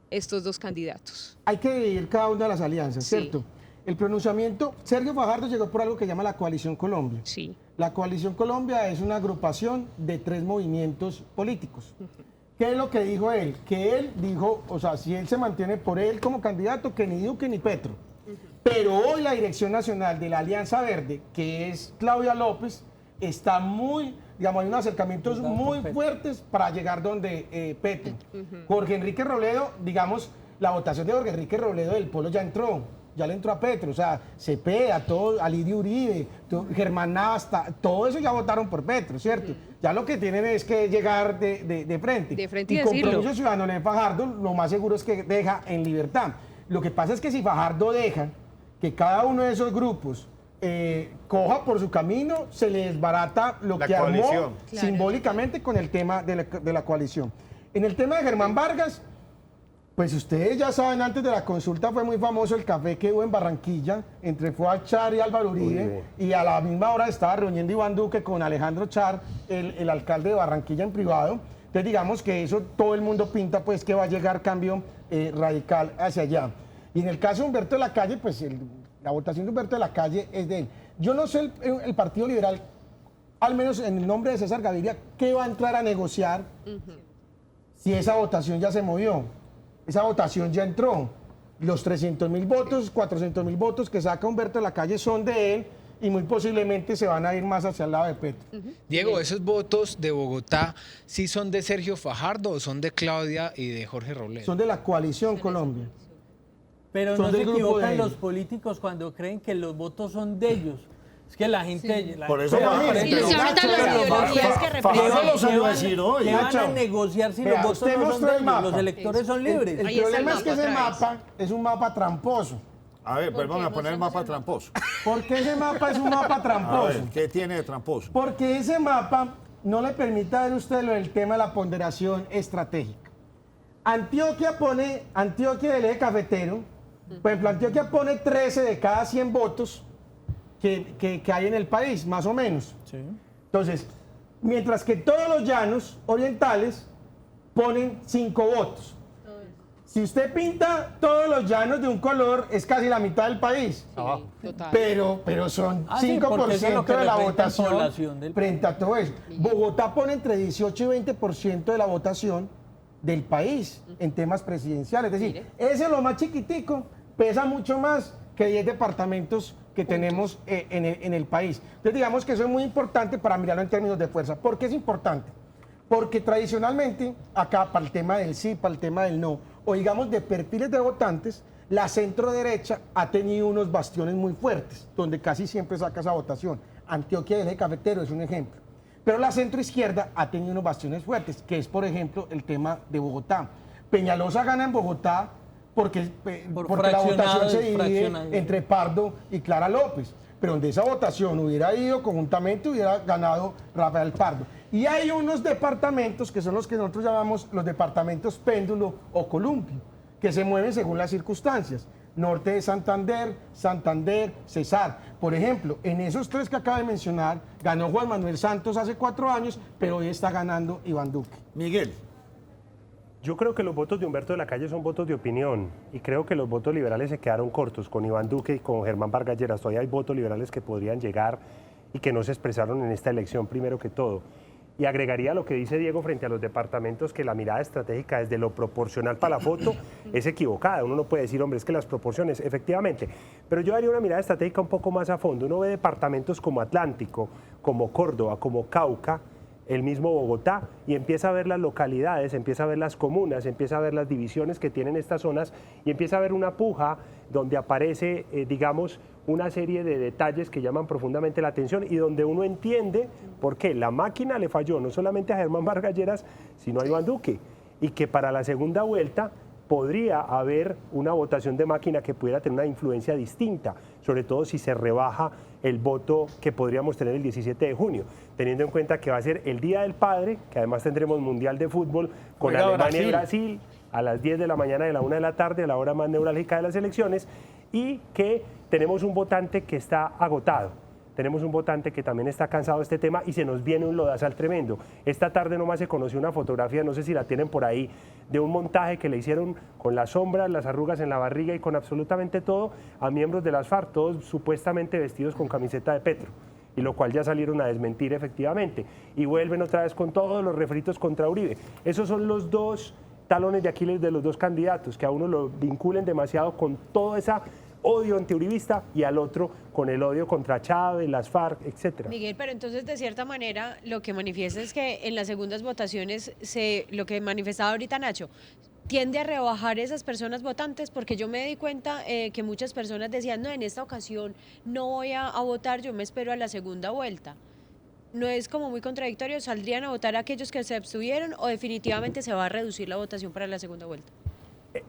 estos dos candidatos? Hay que dividir cada una de las alianzas, ¿cierto? El pronunciamiento, Sergio Fajardo llegó por algo que llama la Coalición Colombia. Sí. La Coalición Colombia es una agrupación de 3 movimientos políticos. ¿Qué es lo que dijo él? Que él dijo, o sea, si él se mantiene por él como candidato, que ni Duque ni Petro. Pero hoy la dirección nacional de la Alianza Verde, que es Claudia López, está muy, digamos, hay unos acercamientos muy fuertes para llegar donde Petro. Jorge Enrique Robledo, digamos, la votación de Jorge Enrique Robledo del Polo ya le entró a Petro, o sea, Cepeda, todo, Alirio Uribe, Germán Navas, todo eso ya votaron por Petro, ¿cierto? Ya lo que tienen es que llegar de frente. De frente y Compromiso Ciudadano de Fajardo, lo más seguro es que deja en libertad. Lo que pasa es que si Fajardo deja que cada uno de esos grupos coja por su camino, se le desbarata lo que armó simbólicamente con el tema de la coalición. En el tema de Germán Vargas, pues ustedes ya saben, antes de la consulta fue muy famoso el café que hubo en Barranquilla entre Fuad Char y Álvaro Uribe, y a la misma hora estaba reuniendo Iván Duque con Alejandro Char, el alcalde de Barranquilla, en privado. Entonces digamos que eso todo el mundo pinta pues que va a llegar cambio radical hacia allá. Y en el caso de Humberto de la Calle, pues la votación de Humberto de la Calle es de él. Yo no sé el Partido Liberal, al menos en el nombre de César Gaviria, qué va a entrar a negociar si esa votación ya se movió. Esa votación ya entró. Los 300.000 votos, 400.000 votos que saca Humberto de la Calle son de él y muy posiblemente se van a ir más hacia el lado de Petro. Diego, ¿esos votos de Bogotá sí son de Sergio Fajardo o son de Claudia y de Jorge Robledo? Son de la coalición Colombia. Pero Son no se del grupo de equivocan ellos. los políticos cuando creen que los votos son de ellos. Es que la gente... Por eso Pero va mire, a Y se ahorita las ideologías que Fajardo lo ¿Qué salió a van- decir hoy. ¿Qué van a Nacho, negociar si vea, los votos usted no son mostró de el ellos? mapa. Los electores son libres. El Ahí está el problema es que mapa ese otra vez. mapa es un mapa tramposo. A ver, pues ¿Por qué vamos a poner el mostramos mapa el mapa? tramposo. ¿Por qué ese mapa es un mapa A tramposo? ver, ¿qué tiene de tramposo? Porque ese mapa no le permite ver usted lo del tema de la ponderación estratégica. Antioquia del eje cafetero, por ejemplo, Antioquia pone 13 de cada 100 votos que hay en el país, más o menos. Sí. Entonces, mientras que todos los llanos orientales ponen 5 votos. Si usted pinta todos los llanos de un color, es casi la mitad del país. Total. Pero son Ah, sí, porque eso es lo 5% que de la representa en votación población del frente a todo eso. Bogotá pone entre 18 y 20% de la votación del país en temas presidenciales. Es decir, ese es lo más chiquitico, pesa mucho más que 10 departamentos que tenemos en el país. Entonces digamos que eso es muy importante para mirarlo en términos de fuerza. ¿Por qué es importante? Porque tradicionalmente, acá para el tema del sí, para el tema del no, o digamos de perfiles de votantes, la centro derecha ha tenido unos bastiones muy fuertes, donde casi siempre saca esa votación. Antioquia del eje cafetero es un ejemplo. Pero la centro izquierda ha tenido unos bastiones fuertes, que es por ejemplo el tema de Bogotá. Peñalosa gana en Bogotá porque la votación se divide entre Pardo y Clara López. Pero donde esa votación hubiera ido conjuntamente, hubiera ganado Rafael Pardo. Y hay unos departamentos que son los que nosotros llamamos los departamentos péndulo o columpio, que se mueven según las circunstancias. Norte de Santander, Santander, Cesar. Por ejemplo, en esos 3 que acabo de mencionar, ganó Juan Manuel Santos hace 4 años, pero hoy está ganando Iván Duque. Miguel. Yo creo que los votos de Humberto de la Calle son votos de opinión y creo que los votos liberales se quedaron cortos con Iván Duque y con Germán Vargas Lleras. Todavía hay votos liberales que podrían llegar y que no se expresaron en esta elección primero que todo. Y agregaría lo que dice Diego frente a los departamentos, que la mirada estratégica desde lo proporcional para la foto es equivocada. Uno no puede decir, hombre, es que las proporciones, efectivamente. Pero yo haría una mirada estratégica un poco más a fondo. Uno ve departamentos como Atlántico, como Córdoba, como Cauca, el mismo Bogotá, y empieza a ver las localidades, empieza a ver las comunas, empieza a ver las divisiones que tienen estas zonas y empieza a ver una puja donde aparece, digamos, una serie de detalles que llaman profundamente la atención y donde uno entiende por qué la máquina le falló no solamente a Germán Vargas Lleras, sino a Iván Duque, y que para la segunda vuelta podría haber una votación de máquina que pudiera tener una influencia distinta, sobre todo si se rebaja el voto que podríamos tener el 17 de junio, teniendo en cuenta que va a ser el Día del Padre, que además tendremos Mundial de Fútbol con Juega Alemania y Brasil. Brasil a las 10 de la mañana de la 1 de la tarde, a la hora más neurálgica de las elecciones, y que tenemos un votante que está agotado. Tenemos un votante que también está cansado de este tema y se nos viene un lodazal tremendo. Esta tarde nomás se conoció una fotografía, no sé si la tienen por ahí, de un montaje que le hicieron con las sombras, las arrugas en la barriga y con absolutamente todo a miembros de las FARC, todos supuestamente vestidos con camiseta de Petro, y lo cual ya salieron a desmentir efectivamente. Y vuelven otra vez con todos los refritos contra Uribe. Esos son los dos talones de Aquiles de los dos candidatos, que a uno lo vinculen demasiado con toda esa odio antiuribista y al otro con el odio contra Chávez, las FARC, etcétera. Miguel, pero entonces de cierta manera lo que manifiesta es que en las segundas votaciones, lo que manifestaba ahorita Nacho, tiende a rebajar esas personas votantes, porque yo me di cuenta que muchas personas decían, no, en esta ocasión no voy a votar, yo me espero a la segunda vuelta. ¿No es como muy contradictorio? ¿Saldrían a votar aquellos que se abstuvieron o definitivamente se va a reducir la votación para la segunda vuelta?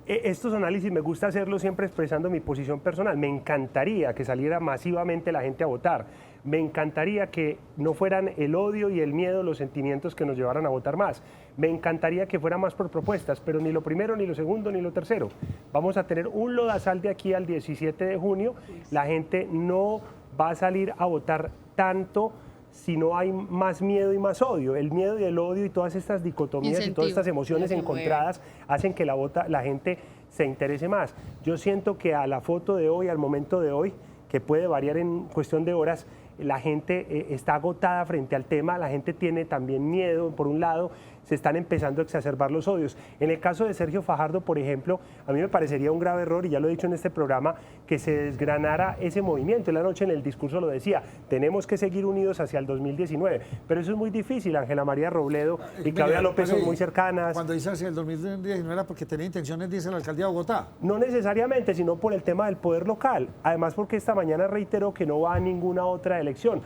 Estos análisis me gusta hacerlos siempre expresando mi posición personal. Me encantaría que saliera masivamente la gente a votar. Me encantaría que no fueran el odio y el miedo los sentimientos que nos llevaran a votar más. Me encantaría que fuera más por propuestas, pero ni lo primero, ni lo segundo, ni lo tercero. Vamos a tener un lodazal de aquí al 17 de junio. La gente no va a salir a votar tanto si no hay más miedo y más odio. El miedo y el odio y todas estas dicotomías y todas estas emociones encontradas hacen que la gente se interese más. Yo siento que a la foto de hoy, al momento de hoy, que puede variar en cuestión de horas, la gente está agotada frente al tema, la gente tiene también miedo, por un lado, se están empezando a exacerbar los odios. En el caso de Sergio Fajardo, por ejemplo, a mí me parecería un grave error, y ya lo he dicho en este programa, que se desgranara ese movimiento. En la noche en el discurso lo decía, tenemos que seguir unidos hacia el 2019, pero eso es muy difícil. Ángela María Robledo y Claudia López son muy cercanas. Cuando dice hacia el 2019 era porque tenía intenciones, dice la alcaldía de Bogotá. No necesariamente, sino por el tema del poder local. Además, porque esta mañana reiteró que no va a ninguna otra elección.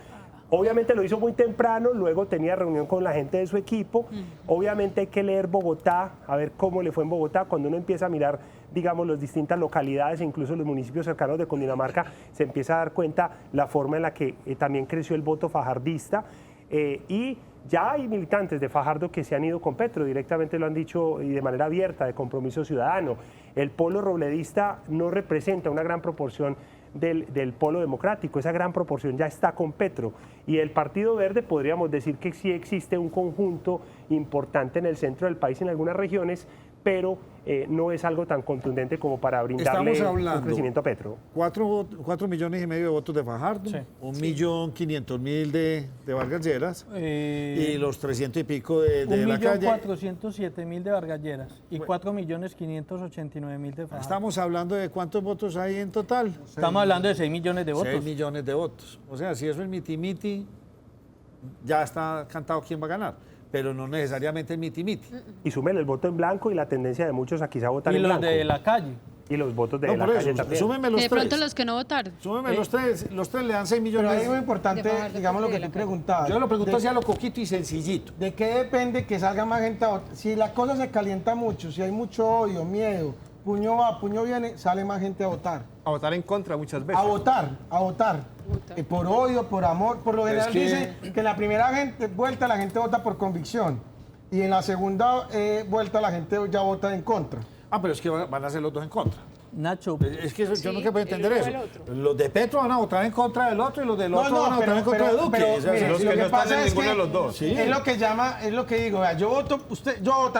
Obviamente lo hizo muy temprano, luego tenía reunión con la gente de su equipo. Obviamente hay que leer Bogotá, a ver cómo le fue en Bogotá. Cuando uno empieza a mirar, digamos, las distintas localidades e incluso los municipios cercanos de Cundinamarca, se empieza a dar cuenta la forma en la que también creció el voto fajardista. Y ya hay militantes de Fajardo que se han ido con Petro, directamente lo han dicho y de manera abierta, de Compromiso Ciudadano. El polo robledista no representa una gran proporción del polo democrático, esa gran proporción ya está con Petro. Y el Partido Verde podríamos decir que sí existe un conjunto importante en el centro del país, en algunas regiones, pero no es algo tan contundente como para brindarle un crecimiento a Petro. 4,5 millones de votos de Fajardo, Sí. 1.500.000 de Vargas Lleras y los 300 y pico de la calle. 1.407.000 de Vargas Lleras y 4.589.000 de Fajardo. Estamos hablando de cuántos votos hay en total. Estamos hablando de 6 millones de votos. 6 millones de votos. O sea, si eso es miti-miti, ya está cantado quién va a ganar, pero no necesariamente el miti-miti. Y súmele el voto en blanco y la tendencia de muchos a quizá votar en blanco. Y los de la calle. Y los votos de No, la por calle eso, también. súmeme los De tres. pronto los que no votaron. Súmeme los tres le dan 6 millones. Pero ahí es muy importante, De Fajardo, digamos lo porque que de tú la calle. preguntabas. Yo lo pregunto de, hacia lo coquito y sencillito. ¿De qué depende que salga más gente a votar? Si la cosa se calienta mucho, si hay mucho odio, miedo, puño va, puño viene, sale más gente a votar. A votar en contra muchas veces. A votar. Por odio, por amor. Por lo general dice que en la primera vuelta la gente vota por convicción y en la segunda vuelta la gente ya vota en contra. Ah, pero es que van a ser los dos en contra. Nacho, Es que yo nunca puedo entender el eso. uno del otro. Los de Petro van a votar en contra del otro y los del otro van a votar en contra de Duque. O sea, mire, los lo que no están pasa en es ninguno que de los dos. Sí. Es lo que llama, es lo que digo, vea, yo voy a votar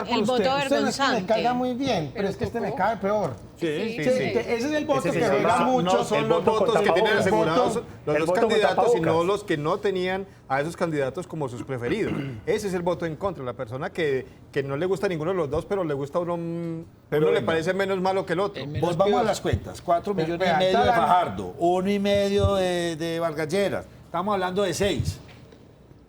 por El usted. voto Usted no es que me vergonzante. caiga muy bien, pero es que este me cae peor. Sí. Ese es el voto Ese que se juega llama- mucho. No son el los voto con votos que tienen tapabocas. asegurados El los dos voto con candidatos, sino tapabocas. los que no tenían a esos candidatos como sus preferidos. Ese es el voto en contra, la persona que no le gusta a ninguno de los dos, pero le gusta a uno, Pero le venga. parece menos malo que el otro. Vos vamos a las cuentas. 4 millones vea, y medio está de la- Fajardo, 1,5 de Vargas Lleras. Estamos hablando de 6.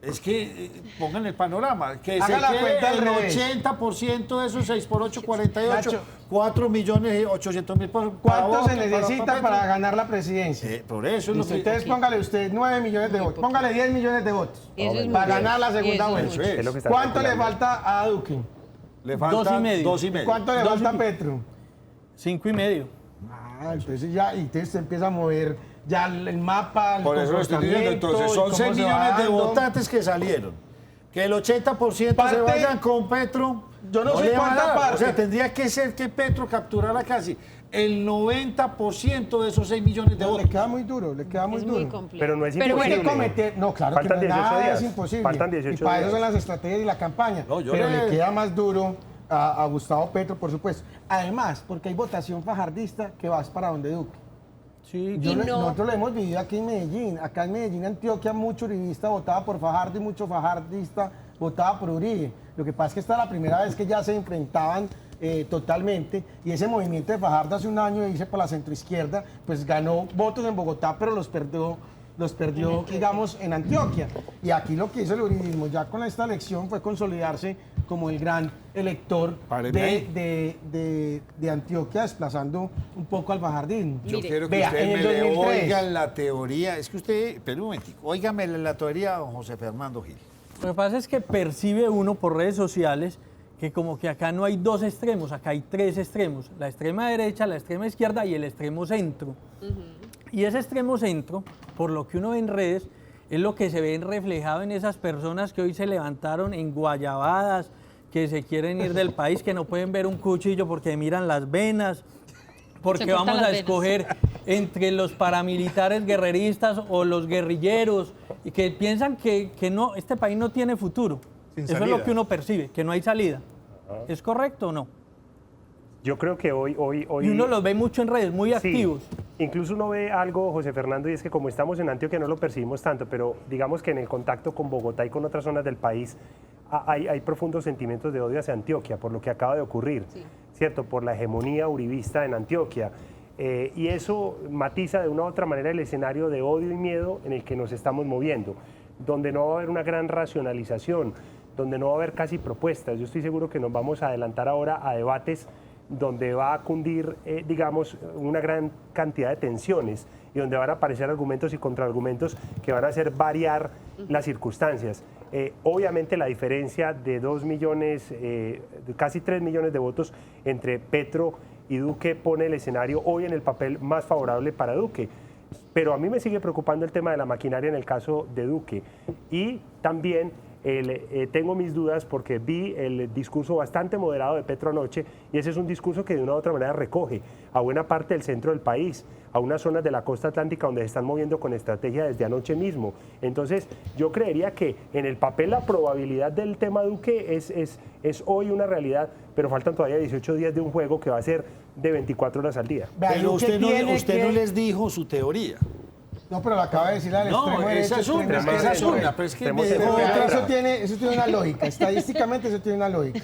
Es que pongan el panorama. Que Haga la se cuenta al quede el revés. 80% de esos 6 por 8, 48. Nacho. 4.800.000 para ¿Cuánto Boca, se necesita Petro. para ganar la presidencia? Por eso es lo que... Entonces póngale usted 9 millones de votos, póngale 10 millones de votos Eso es para mucho. ganar la Y segunda eso es vuelta. Eso mucho. es. lo que está ¿Cuánto le calculando. falta a Duque? Le falta 2,5. 2,5. ¿Cuánto le falta a Petro? 5,5. Entonces usted empieza a mover ya el mapa, el Por eso lo estoy diciendo. Entonces, comportamiento, son y cómo 6 se va millones de dando. votantes que salieron. Que el 80% se Parte- vayan con Petro. Yo no sé le va a cuánta dar. parte. O sea, tendría que ser que Petro capturara casi el 90% de esos 6 millones de Le votos. queda muy duro, le queda muy Es duro. muy complejo. Pero no es Pero imposible. hay que cometer, no, claro Faltan que no, 18 nada días. es imposible. Faltan y 18 para eso días. son las estrategias y la campaña. No, yo pero le- le queda más duro a Gustavo Petro, por supuesto. Además, porque hay votación fajardista que vas para donde Duque. Sí, Nosotros lo hemos vivido aquí en Medellín. Acá en Medellín, Antioquia, mucho uribista votaba por Fajardo y mucho fajardista votaba por Uribe. Lo que pasa es que esta es la primera vez que ya se enfrentaban totalmente, y ese movimiento de Fajardo hace un año, hice por la centroizquierda, pues ganó votos en Bogotá, pero los perdió, digamos, en Antioquia. Y aquí lo que hizo el uribismo ya con esta elección fue consolidarse como el gran elector Páreme ahí. de Antioquia, desplazando un poco al fajardismo. Yo Mire, quiero que vea, ustedes en me el le 2003. oigan la teoría. Es que usted, espera un momentico, óigame la teoría a don José Fernando Gil. Lo que pasa es que percibe uno por redes sociales que como que acá no hay dos extremos, acá hay tres extremos, la extrema derecha, la extrema izquierda y el extremo centro. Y ese extremo centro, por lo que uno ve en redes, es lo que se ve reflejado en esas personas que hoy se levantaron en guayabadas, que se quieren ir del país, que no pueden ver un cuchillo porque miran las venas, porque Se cortan vamos las a venas. escoger entre los paramilitares guerreristas o los guerrilleros y que piensan que no, este país no tiene futuro. Sin Eso salida. es lo que uno percibe, que no hay salida. ¿Es correcto o no? Yo creo que hoy Y uno los ve mucho en redes, muy sí, activos. Incluso uno ve algo, José Fernando, y es que como estamos en Antioquia no lo percibimos tanto, pero digamos que en el contacto con Bogotá y con otras zonas del país hay profundos sentimientos de odio hacia Antioquia por lo que acaba de ocurrir, ¿cierto? Por la hegemonía uribista en Antioquia. Y eso matiza de una u otra manera el escenario de odio y miedo en el que nos estamos moviendo, donde no va a haber una gran racionalización, donde no va a haber casi propuestas. Yo estoy seguro que nos vamos a adelantar ahora a debates donde va a cundir, digamos, una gran cantidad de tensiones y donde van a aparecer argumentos y contraargumentos que van a hacer variar las circunstancias. Obviamente la diferencia de 2 millones, casi 3 millones de votos entre Petro y Duque pone el escenario hoy en el papel más favorable para Duque. Pero a mí me sigue preocupando el tema de la maquinaria en el caso de Duque. Y también tengo mis dudas porque vi el discurso bastante moderado de Petro anoche y ese es un discurso que de una u otra manera recoge a buena parte del centro del país, a unas zonas de la costa atlántica donde se están moviendo con estrategia desde anoche mismo. Entonces yo creería que en el papel la probabilidad del tema Duque es hoy una realidad, pero faltan todavía 18 días de un juego que va a ser de 24 horas al día. Pero usted no les dijo su teoría. No, pero lo acaba de decir al No, extremo derecho. esa es una, extremo esa es izquierdo. una, pero es que Tenemos me dejó que- otra. Eso tiene una lógica, estadísticamente eso tiene una lógica.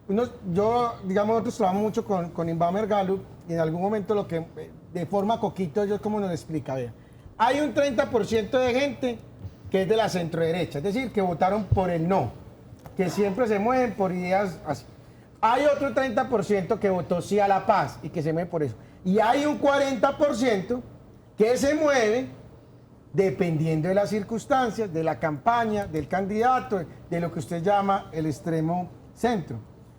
Nosotros trabajamos mucho con Inbamer Gallup y en algún momento lo que, de forma coquito, ellos como nos explica, vea, hay un 30% de gente que es de la centroderecha, es decir, que votaron por el no, que siempre se mueven por ideas así. Hay otro 30% que votó sí a la paz y que se mueve por eso. Y hay un 40% que se mueve dependiendo de las circunstancias, de la campaña, del candidato, de lo que usted llama el extremo centro.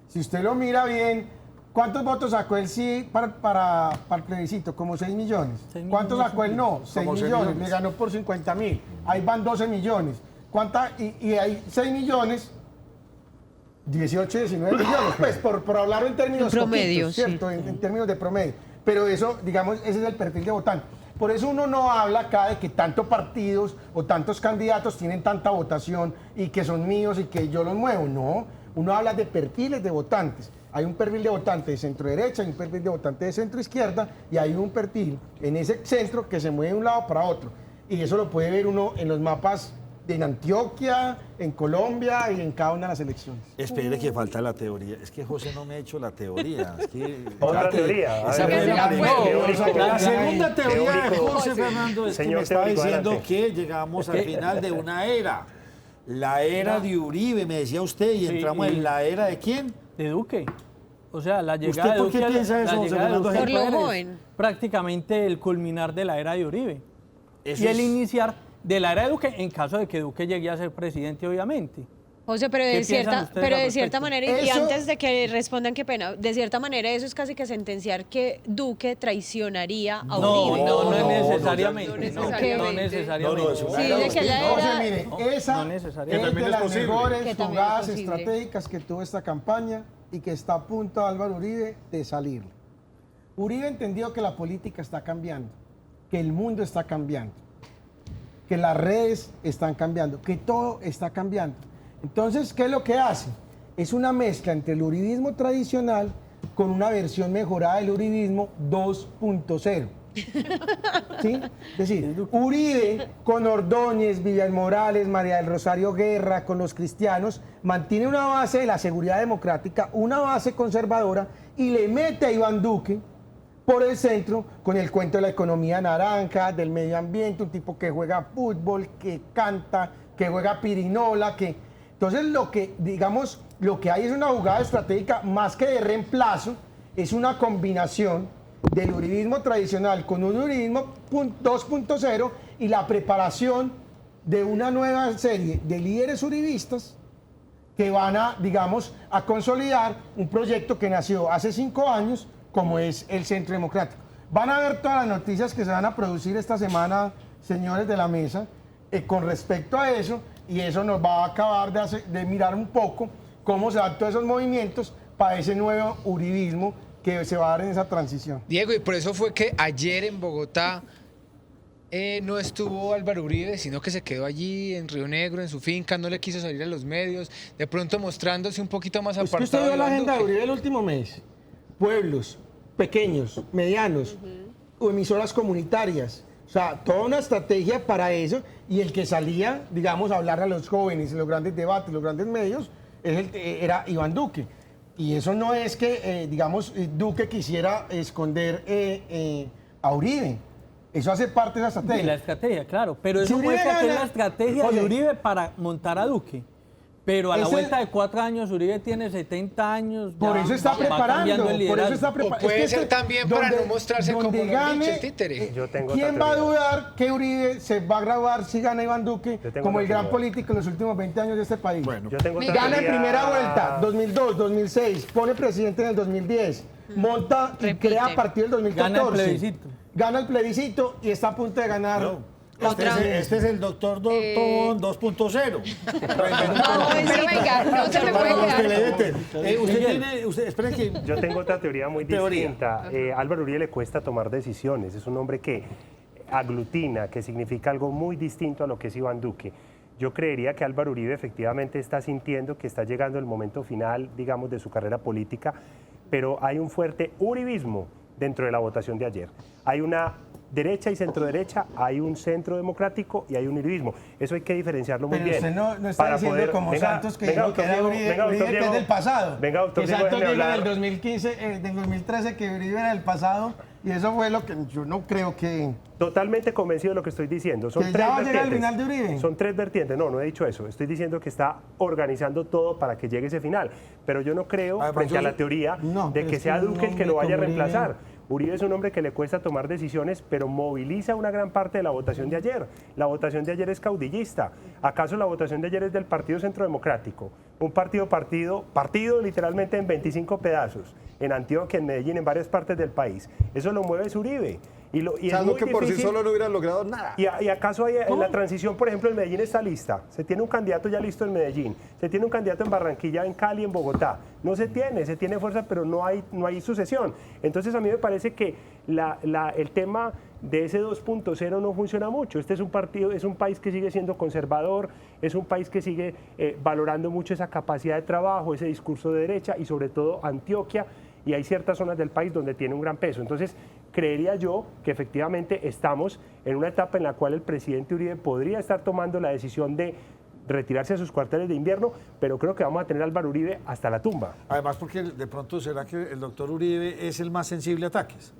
Si usted lo mira bien, ¿cuántos votos sacó el sí para el plebiscito? Como 6 millones. 6 ¿Cuántos millones. sacó el no? 6 Como 6 millones. millones. Le ganó por 50.000. Ahí van 12 millones. Y hay 6 millones, 18, 19 millones. Pues por hablarlo en términos En promedio, coquitos, ¿cierto? sí. En términos de promedio. Pero eso, digamos, ese es el perfil de votante. Por eso uno no habla acá de que tantos partidos o tantos candidatos tienen tanta votación y que son míos y que yo los muevo. No, uno habla de perfiles de votantes. Hay un perfil de votante de centro derecha, hay un perfil de votante de centro izquierda y hay un perfil en ese centro que se mueve de un lado para otro. Y eso lo puede ver uno en los mapas en Antioquia, en Colombia y en cada una de las elecciones. Espere que falta la teoría. Es que José no me ha hecho la teoría. Es que, Otra teoría. A Esa ver, fue la teórico, primera. teórico. La segunda teoría de Teórico. José Fernando es que Señor me está teórico, diciendo adelante. que llegamos al final de una era. La era de Uribe, me decía usted, y Sí, entramos y- en la era de quién. De Duque. O sea, la llegada ¿Usted de por Duque qué al- piensa eso, la José llegada de Fernando Duque al Por lo poder es joven. prácticamente el culminar de la era de Uribe. Eso Y el es- iniciar de la era de Duque en caso de que Duque llegue a ser presidente, obviamente. José, pero ¿Qué de piensan cierta, ustedes pero al de cierta respecto? manera, y Eso- antes de que respondan, qué pena, de cierta manera eso es casi que sentenciar que Duque traicionaría a No, Uribe. no, no, es necesariamente. no No, necesariamente. no necesariamente. No, no, es una Sí, era dice que hostil. ya O sea, era... mire, No, esa no necesariamente. es de las posible. mejores Que también es jugadas posible. estratégicas que tuvo esta campaña y que está a punto Álvaro Uribe de salir. Uribe entendió que la política está cambiando, que el mundo está cambiando, que las redes están cambiando, que todo está cambiando. Entonces, ¿qué es lo que hace? Es una mezcla entre el uribismo tradicional con una versión mejorada del uribismo 2.0. ¿Sí? Es decir, Uribe con Ordóñez, Vivian Morales, María del Rosario Guerra, con los cristianos, mantiene una base de la seguridad democrática, una base conservadora, y le mete a Iván Duque por el centro con el cuento de la economía naranja, del medio ambiente, un tipo que juega fútbol, que canta, que juega pirinola, que... Entonces lo que hay es una jugada estratégica más que de reemplazo, es una combinación del uribismo tradicional con un uribismo 2.0 y la preparación de una nueva serie de líderes uribistas que van a, a consolidar un proyecto que nació hace 5 años, como es el Centro Democrático. Van a ver todas las noticias que se van a producir esta semana, señores de la mesa, con respecto a eso, y eso nos va a acabar de mirar un poco cómo se dan todos esos movimientos para ese nuevo uribismo que se va a dar en esa transición. Diego, y por eso fue que ayer en Bogotá no estuvo Álvaro Uribe, sino que se quedó allí en Río Negro, en su finca, no le quiso salir a los medios, de pronto mostrándose un poquito más Es que apartado. usted vio la Iván agenda de Duque. Uribe el último mes. Pueblos pequeños, medianos, o emisoras comunitarias. O sea, toda una estrategia para eso. Y el que salía, digamos, a hablar a los jóvenes en los grandes debates, los grandes medios, era Iván Duque. Y eso no es que, digamos, Duque quisiera esconder a Uribe. Eso hace parte de la estrategia. De la estrategia, claro. Pero Si eso Uribe muestra que es gana- la estrategia Oye, de Uribe para montar a Duque. Pero a la ese- vuelta de 4 años, Uribe tiene 70 años. Por ya eso está va cambiando preparando, el por eso liderazgo. está O preparando. puede ser también para no mostrarse como donde lo han dicho, gane, el títere. Yo tengo ¿quién otra va a teoría. dudar que Uribe se va a graduar si gana Iván Duque Yo tengo como otra el gran teoría. político en los últimos 20 años de este país? Bueno, Yo tengo otra Gana en teoría. primera vuelta, 2002, 2006, pone presidente en el 2010, monta y Repite. crea a partir del 2014. Gana el plebiscito. Gana el plebiscito y está a punto de ganar. no. Otra vez. Este es el doctor Don 2.0. No, pero venga, no se me puede quedar. Esperen que... Yo tengo otra teoría muy Teoría. distinta. Álvaro Uribe le cuesta tomar decisiones. Es un hombre que aglutina, que significa algo muy distinto a lo que es Iván Duque. Yo creería que Álvaro Uribe efectivamente está sintiendo que está llegando el momento final, digamos, de su carrera política, pero hay un fuerte uribismo dentro de la votación de ayer. Hay una derecha y centro-derecha, hay un centro democrático y hay un uribismo. Eso hay que diferenciarlo muy Pero bien. usted no está para diciendo poder- como Venga, Santos que venga, dijo que doctor era Diego, Uribe, venga, Uribe doctor que es Diego. del pasado. Venga, doctor Que Diego, Santos déjeme dijo en hablar. el 2015, del 2013 que Uribe era del pasado y eso fue lo que yo no creo que... Totalmente convencido de lo que estoy diciendo. Son ¿Que tres ya va a llegar el vertientes. final de Uribe? Son tres vertientes. No, no he dicho eso. Estoy diciendo que está organizando todo para que llegue ese final. Pero yo no creo, Además, frente a yo- la teoría, No, de pero que es sea que un Duque el que hombre lo vaya a como Uribe- reemplazar. Uribe es un hombre que le cuesta tomar decisiones, pero moviliza una gran parte de la votación de ayer. La votación de ayer es caudillista. ¿Acaso la votación de ayer es del Partido Centro Democrático? Un partido literalmente en 25 pedazos, en Antioquia, en Medellín, en varias partes del país. Eso lo mueve es Uribe. Y O es sea, muy no que por sí difícil- solo no hubieran logrado nada. ¿Y acaso hay, en la transición, por ejemplo, en Medellín está lista? Se tiene un candidato ya listo en Medellín, se tiene un candidato en Barranquilla, en Cali, en Bogotá. No se tiene fuerza, pero no hay sucesión. Entonces a mí me parece que el tema de ese 2.0 no funciona mucho. Este es un país que sigue siendo conservador, es un país que sigue valorando mucho esa capacidad de trabajo, ese discurso de derecha y sobre todo Antioquia, y hay ciertas zonas del país donde tiene un gran peso. Entonces, creería yo que efectivamente estamos en una etapa en la cual el presidente Uribe podría estar tomando la decisión de retirarse a sus cuarteles de invierno, pero creo que vamos a tener a Álvaro Uribe hasta la tumba. Además, porque de pronto será que el doctor Uribe es el más sensible a ataques.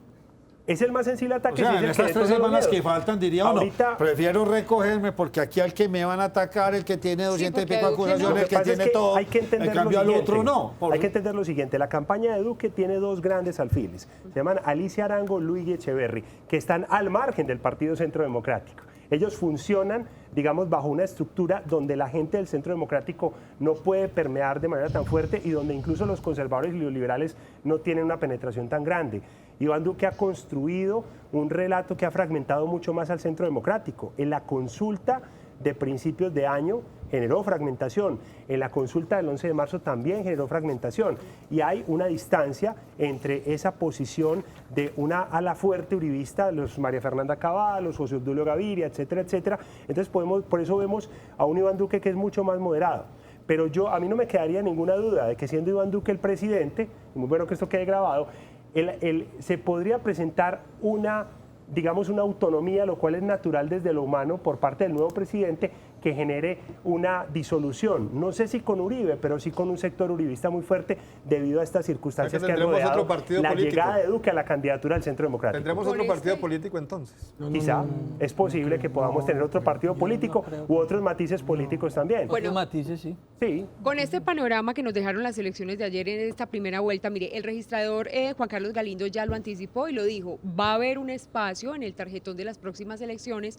Es el más sensible a O ataques. sea, es en el estas de 3 todos los semanas que miedos. faltan diría uno, Ahorita- prefiero recogerme porque aquí al que me van a atacar, el que tiene 200 y porque pico Duque no. Lo acusaciones, que el que pasa es tiene que todo, hay que entender en cambio lo al siguiente. otro no. Hay que entender lo siguiente. La campaña de Duque tiene dos grandes alfiles. Se llaman Alicia Arango, Luigi Echeverry, que están al margen del Partido Centro Democrático. Ellos funcionan, digamos, bajo una estructura donde la gente del Centro Democrático no puede permear de manera tan fuerte y donde incluso los conservadores y los liberales no tienen una penetración tan grande. Iván Duque ha construido un relato que ha fragmentado mucho más al Centro Democrático. En la consulta de principios de año generó fragmentación. En la consulta del 11 de marzo también generó fragmentación. Y hay una distancia entre esa posición de una ala fuerte uribista, los María Fernanda Cabal, los José Obdulio Gaviria, etcétera, etcétera. Entonces por eso vemos a un Iván Duque que es mucho más moderado. Pero a mí no me quedaría ninguna duda de que siendo Iván Duque el presidente, y muy bueno que esto quede grabado, se podría presentar una autonomía, lo cual es natural desde lo humano por parte del nuevo presidente, que genere una disolución. No sé si con Uribe, pero sí con un sector uribista muy fuerte debido a estas circunstancias que han tendremos rodeado otro partido la político. llegada de Duque a la candidatura del Centro Democrático. Tendremos otro partido político entonces. Quizá es posible que podamos tener otro partido político u otros matices políticos también. Bueno. Otros matices, sí. Sí. Con este panorama que nos dejaron las elecciones de ayer en esta primera vuelta, mire, el registrador Juan Carlos Galindo ya lo anticipó y lo dijo, va a haber un espacio en el tarjetón de las próximas elecciones,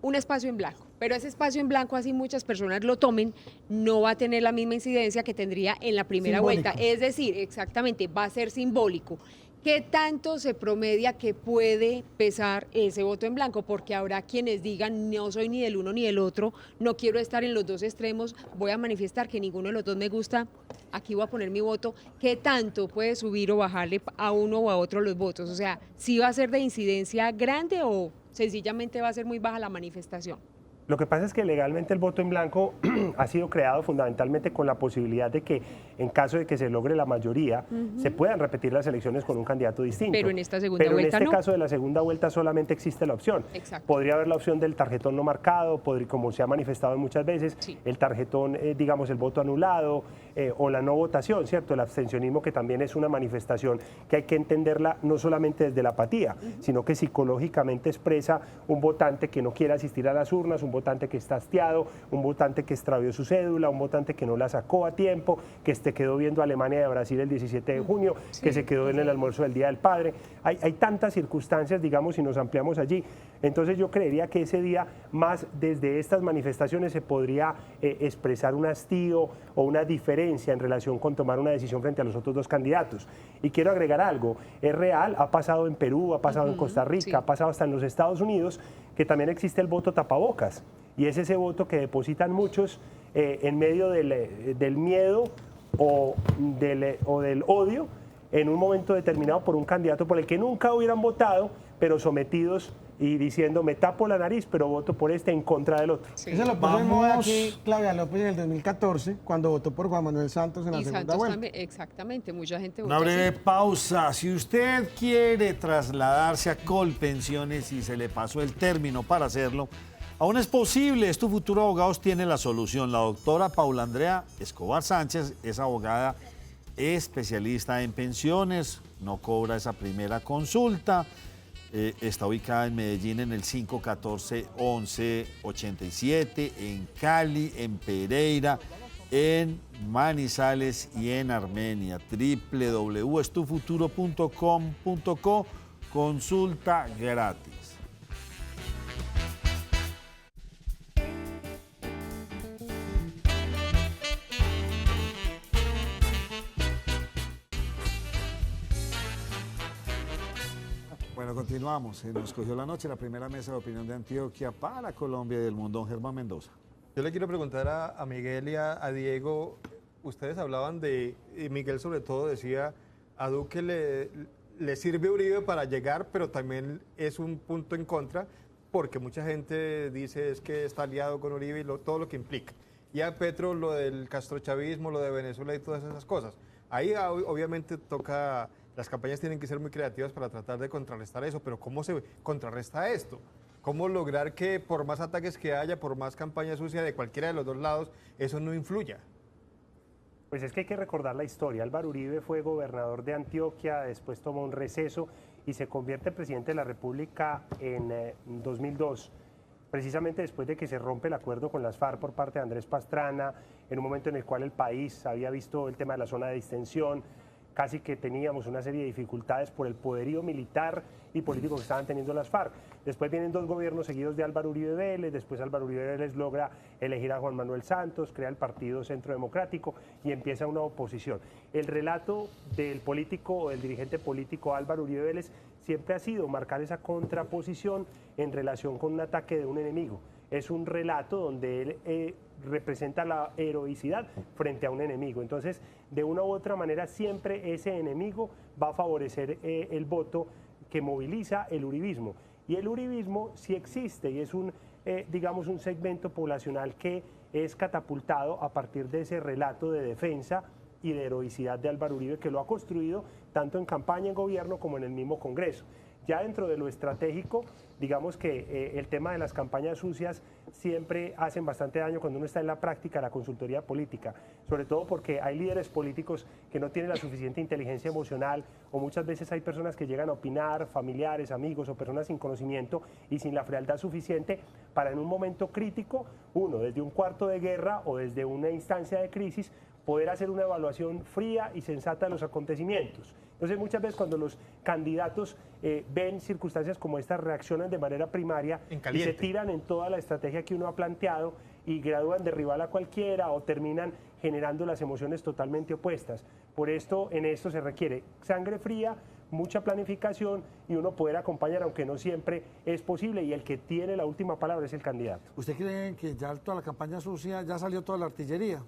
un espacio en blanco, pero ese espacio en blanco, así muchas personas lo tomen, no va a tener la misma incidencia que tendría en la primera Simbólico. vuelta, es decir, exactamente, va a ser simbólico. ¿Qué tanto se promedia que puede pesar ese voto en blanco? Porque habrá quienes digan, no soy ni del uno ni del otro, no quiero estar en los dos extremos, voy a manifestar que ninguno de los dos me gusta, aquí voy a poner mi voto. ¿Qué tanto puede subir o bajarle a uno o a otro los votos? O sea, ¿sí va a ser de incidencia grande o sencillamente va a ser muy baja la manifestación? Lo que pasa es que legalmente el voto en blanco ha sido creado fundamentalmente con la posibilidad de que en caso de que se logre la mayoría, se puedan repetir las elecciones con un candidato distinto. Pero en esta segunda Pero vuelta en este no. caso de la segunda vuelta solamente existe la opción. Exacto. Podría haber la opción del tarjetón no marcado, como se ha manifestado muchas veces, Sí. el tarjetón, digamos, el voto anulado o la no votación, ¿cierto? El abstencionismo, que también es una manifestación que hay que entenderla no solamente desde la apatía, sino que psicológicamente expresa un votante que no quiere asistir a las urnas, un votante que está hastiado, un votante que extravió su cédula, un votante que no la sacó a tiempo, que se quedó viendo Alemania de Brasil el 17 de junio, que se quedó en el almuerzo del Día del Padre. Hay tantas circunstancias, digamos, si nos ampliamos allí. Entonces yo creería que ese día, más desde estas manifestaciones, se podría expresar un hastío o una diferencia en relación con tomar una decisión frente a los otros dos candidatos. Y quiero agregar algo, es real, ha pasado en Perú, ha pasado en Costa Rica, sí. ha pasado hasta en los Estados Unidos, que también existe el voto tapabocas. Y es ese voto que depositan muchos en medio del miedo o del odio en un momento determinado por un candidato por el que nunca hubieran votado, pero sometidos y diciendo, me tapo la nariz, pero voto por este en contra del otro. Sí. Eso lo puso en moda Vamos. aquí Claudia López en el 2014, cuando votó por Juan Manuel Santos en la Y segunda Santos vuelta. también, exactamente, mucha gente Una votó así. breve pausa. Si usted quiere trasladarse a Colpensiones y se le pasó el término para hacerlo, aún es posible. Tu Futuro Abogados tiene la solución. La doctora Paula Andrea Escobar Sánchez es abogada especialista en pensiones, no cobra esa primera consulta. Está ubicada en Medellín en el 514-1187, en Cali, en Pereira, en Manizales y en Armenia. www.estufuturo.com.co, consulta gratis. Bueno, continuamos. Se nos cogió la noche la primera mesa de opinión de Antioquia para Colombia y del mundo. Don Germán Mendoza. Yo le quiero preguntar a Miguel y a Diego, ustedes hablaban de, y Miguel sobre todo decía, a Duque le sirve Uribe para llegar, pero también es un punto en contra, porque mucha gente dice es que está aliado con Uribe y todo lo que implica. Y a Petro lo del castrochavismo, lo de Venezuela y todas esas cosas. Ahí obviamente toca, las campañas tienen que ser muy creativas para tratar de contrarrestar eso, pero ¿cómo se contrarresta esto? ¿Cómo lograr que por más ataques que haya, por más campaña sucia de cualquiera de los dos lados, eso no influya? Pues es que hay que recordar la historia. Álvaro Uribe fue gobernador de Antioquia, después tomó un receso y se convierte en presidente de la República en 2002, precisamente después de que se rompe el acuerdo con las FARC por parte de Andrés Pastrana, en un momento en el cual el país había visto el tema de la zona de distensión, casi que teníamos una serie de dificultades por el poderío militar y político que estaban teniendo las FARC. Después vienen dos gobiernos seguidos de Álvaro Uribe Vélez, después Álvaro Uribe Vélez logra elegir a Juan Manuel Santos, crea el Partido Centro Democrático y empieza una oposición. El relato del político o del dirigente político Álvaro Uribe Vélez siempre ha sido marcar esa contraposición en relación con un ataque de un enemigo. Es un relato donde él representa la heroicidad frente a un enemigo. Entonces, de una u otra manera, siempre ese enemigo va a favorecer el voto que moviliza el uribismo. Y el uribismo sí existe y es digamos, un segmento poblacional que es catapultado a partir de ese relato de defensa y de heroicidad de Álvaro Uribe, que lo ha construido tanto en campaña, en gobierno, como en el mismo Congreso. Ya dentro de lo estratégico, digamos que el tema de las campañas sucias siempre hacen bastante daño cuando uno está en la práctica de la consultoría política, sobre todo porque hay líderes políticos que no tienen la suficiente inteligencia emocional o muchas veces hay personas que llegan a opinar, familiares, amigos o personas sin conocimiento y sin la frialdad suficiente para en un momento crítico, uno, desde un cuarto de guerra o desde una instancia de crisis, poder hacer una evaluación fría y sensata de los acontecimientos. Entonces, muchas veces cuando los candidatos ven circunstancias como estas, reaccionan de manera primaria y se tiran en toda la estrategia que uno ha planteado y gradúan de rival a cualquiera o terminan generando las emociones totalmente opuestas. Por esto, en esto se requiere sangre fría, mucha planificación y uno poder acompañar, aunque no siempre es posible, y el que tiene la última palabra es el candidato. ¿Usted cree que ya toda la campaña sucia ya salió toda la artillería?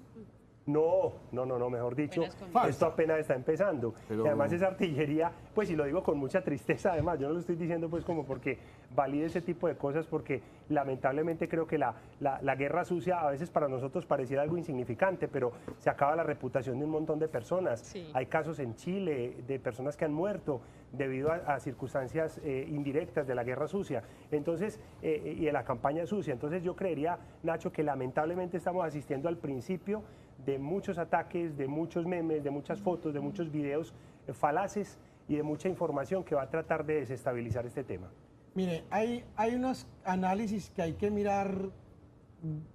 No, mejor dicho, esto apenas está empezando. Pero... Y además esa artillería, pues y lo digo con mucha tristeza además, yo no lo estoy diciendo pues como porque valide ese tipo de cosas, porque lamentablemente creo que la guerra sucia a veces para nosotros pareciera algo insignificante, pero se acaba la reputación de un montón de personas. Sí. Hay casos en Chile de personas que han muerto debido a circunstancias indirectas de la guerra sucia, entonces, y de la campaña sucia. Entonces yo creería, Nacho, que lamentablemente estamos asistiendo al principio de muchos ataques, de muchos memes, de muchas fotos, de muchos videos falaces y de mucha información que va a tratar de desestabilizar este tema. Mire, hay unos análisis que hay que mirar,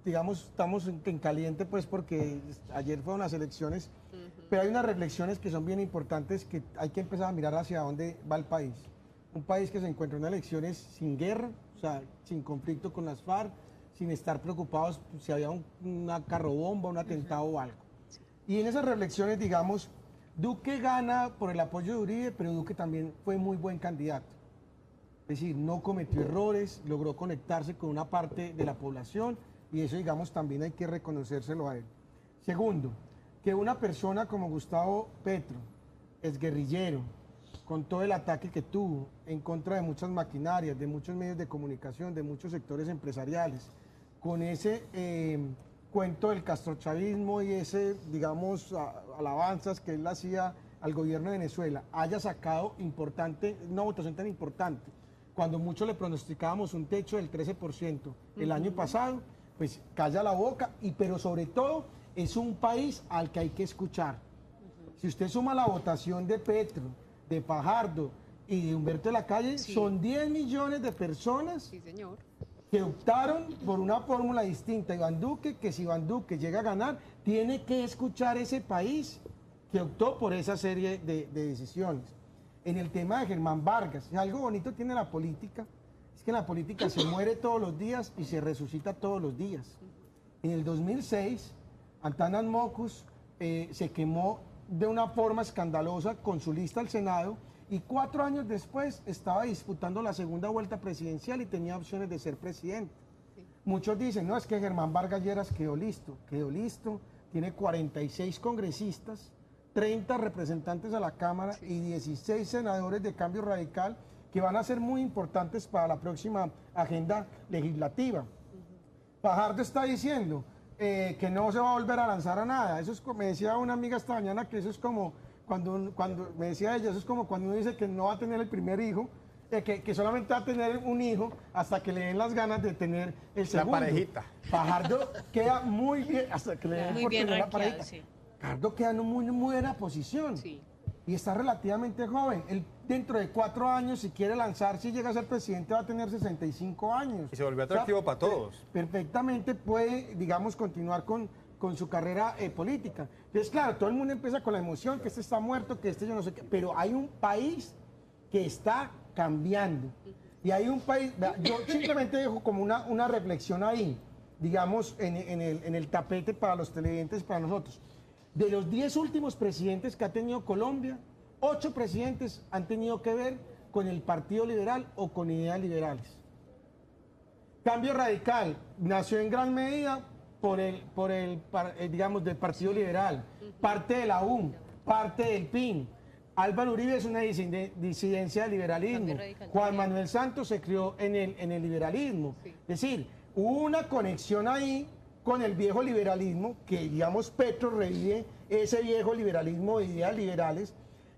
digamos, estamos en caliente pues porque ayer fueron las elecciones, pero hay unas reflexiones que son bien importantes que hay que empezar a mirar hacia dónde va el país. Un país que se encuentra en elecciones sin guerra, o sea, sin conflicto con las FARC, sin estar preocupados si había una carrobomba, un atentado o algo. Y en esas reflexiones, digamos, Duque gana por el apoyo de Uribe, pero Duque también fue muy buen candidato. Es decir, no cometió errores, logró conectarse con una parte de la población y eso, digamos, también hay que reconocérselo a él. Segundo, que una persona como Gustavo Petro, exguerrillero, con todo el ataque que tuvo en contra de muchas maquinarias, de muchos medios de comunicación, de muchos sectores empresariales, con ese cuento del castrochavismo y ese, digamos, alabanzas que él hacía al gobierno de Venezuela, haya sacado una votación tan importante, cuando muchos le pronosticábamos un techo del 13% el año pasado, pues calla la boca, pero sobre todo es un país al que hay que escuchar. Si usted suma la votación de Petro, de Fajardo y de Humberto de la Calle, son 10 millones de personas. Sí, señor. Que optaron por una fórmula distinta. Iván Duque, que si Iván Duque llega a ganar, tiene que escuchar ese país que optó por esa serie de decisiones. En el tema de Germán Vargas, algo bonito tiene la política, es que en la política se muere todos los días y se resucita todos los días. En el 2006, Antanas Mockus se quemó de una forma escandalosa con su lista al Senado, y 4 años después estaba disputando la segunda vuelta presidencial y tenía opciones de ser presidente. Sí. Muchos dicen, no, es que Germán Vargas Lleras quedó listo, tiene 46 congresistas, 30 representantes a la Cámara y 16 senadores de Cambio Radical que van a ser muy importantes para la próxima agenda legislativa. Fajardo está diciendo que no se va a volver a lanzar a nada. Eso es, me decía una amiga esta mañana, que eso es como cuando me decía ella, eso es como cuando uno dice que no va a tener el primer hijo, que solamente va a tener un hijo hasta que le den las ganas de tener el segundo. La parejita. Fajardo queda muy bien, hasta que le den muy por bien tener la rankeado, parejita. sí. Fajardo queda en muy buena posición. Sí. Y está relativamente joven. Él dentro de 4 años, si quiere lanzarse y llega a ser presidente, va a tener 65 años. Y se volvió atractivo para todos. Perfectamente puede, digamos, continuar con su carrera política. Entonces, claro, todo el mundo empieza con la emoción, que este está muerto, que este yo no sé qué, pero hay un país que está cambiando. Y hay un país, yo simplemente dejo como una reflexión ahí, digamos, en el tapete para los televidentes, para nosotros. De los 10 últimos presidentes que ha tenido Colombia, 8 presidentes han tenido que ver con el Partido Liberal o con ideas liberales. Cambio Radical nació en gran medida digamos, del Partido Liberal, parte de la UM, parte del PIN. Álvaro Uribe es una disidencia del liberalismo. Juan Manuel Santos se crió en el liberalismo. Sí. Es decir, hubo una conexión ahí con el viejo liberalismo, que digamos Petro revive ese viejo liberalismo de ideas liberales,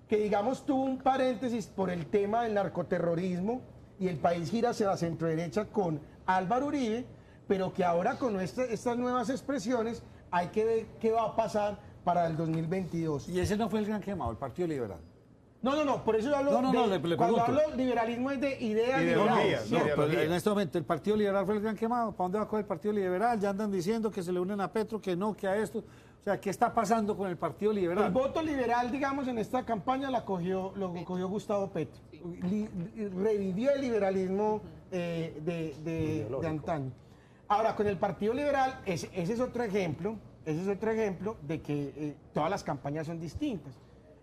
que digamos tuvo un paréntesis por el tema del narcoterrorismo y el país gira hacia la centroderecha con Álvaro Uribe, pero que ahora con estas nuevas expresiones hay que ver qué va a pasar para el 2022. Y ese no fue el gran quemado, el Partido Liberal. No, por eso yo hablo cuando hablo liberalismo es de ideas. Pero en este momento el Partido Liberal fue el gran quemado. ¿Para dónde va a coger el Partido Liberal? Ya andan diciendo que se le unen a Petro, que no, que a esto. O sea, ¿qué está pasando con el Partido Liberal? El voto liberal, digamos, en esta campaña lo cogió Gustavo Petro. Revivió el liberalismo de antaño. Ahora, con el Partido Liberal, ese es otro ejemplo de que todas las campañas son distintas.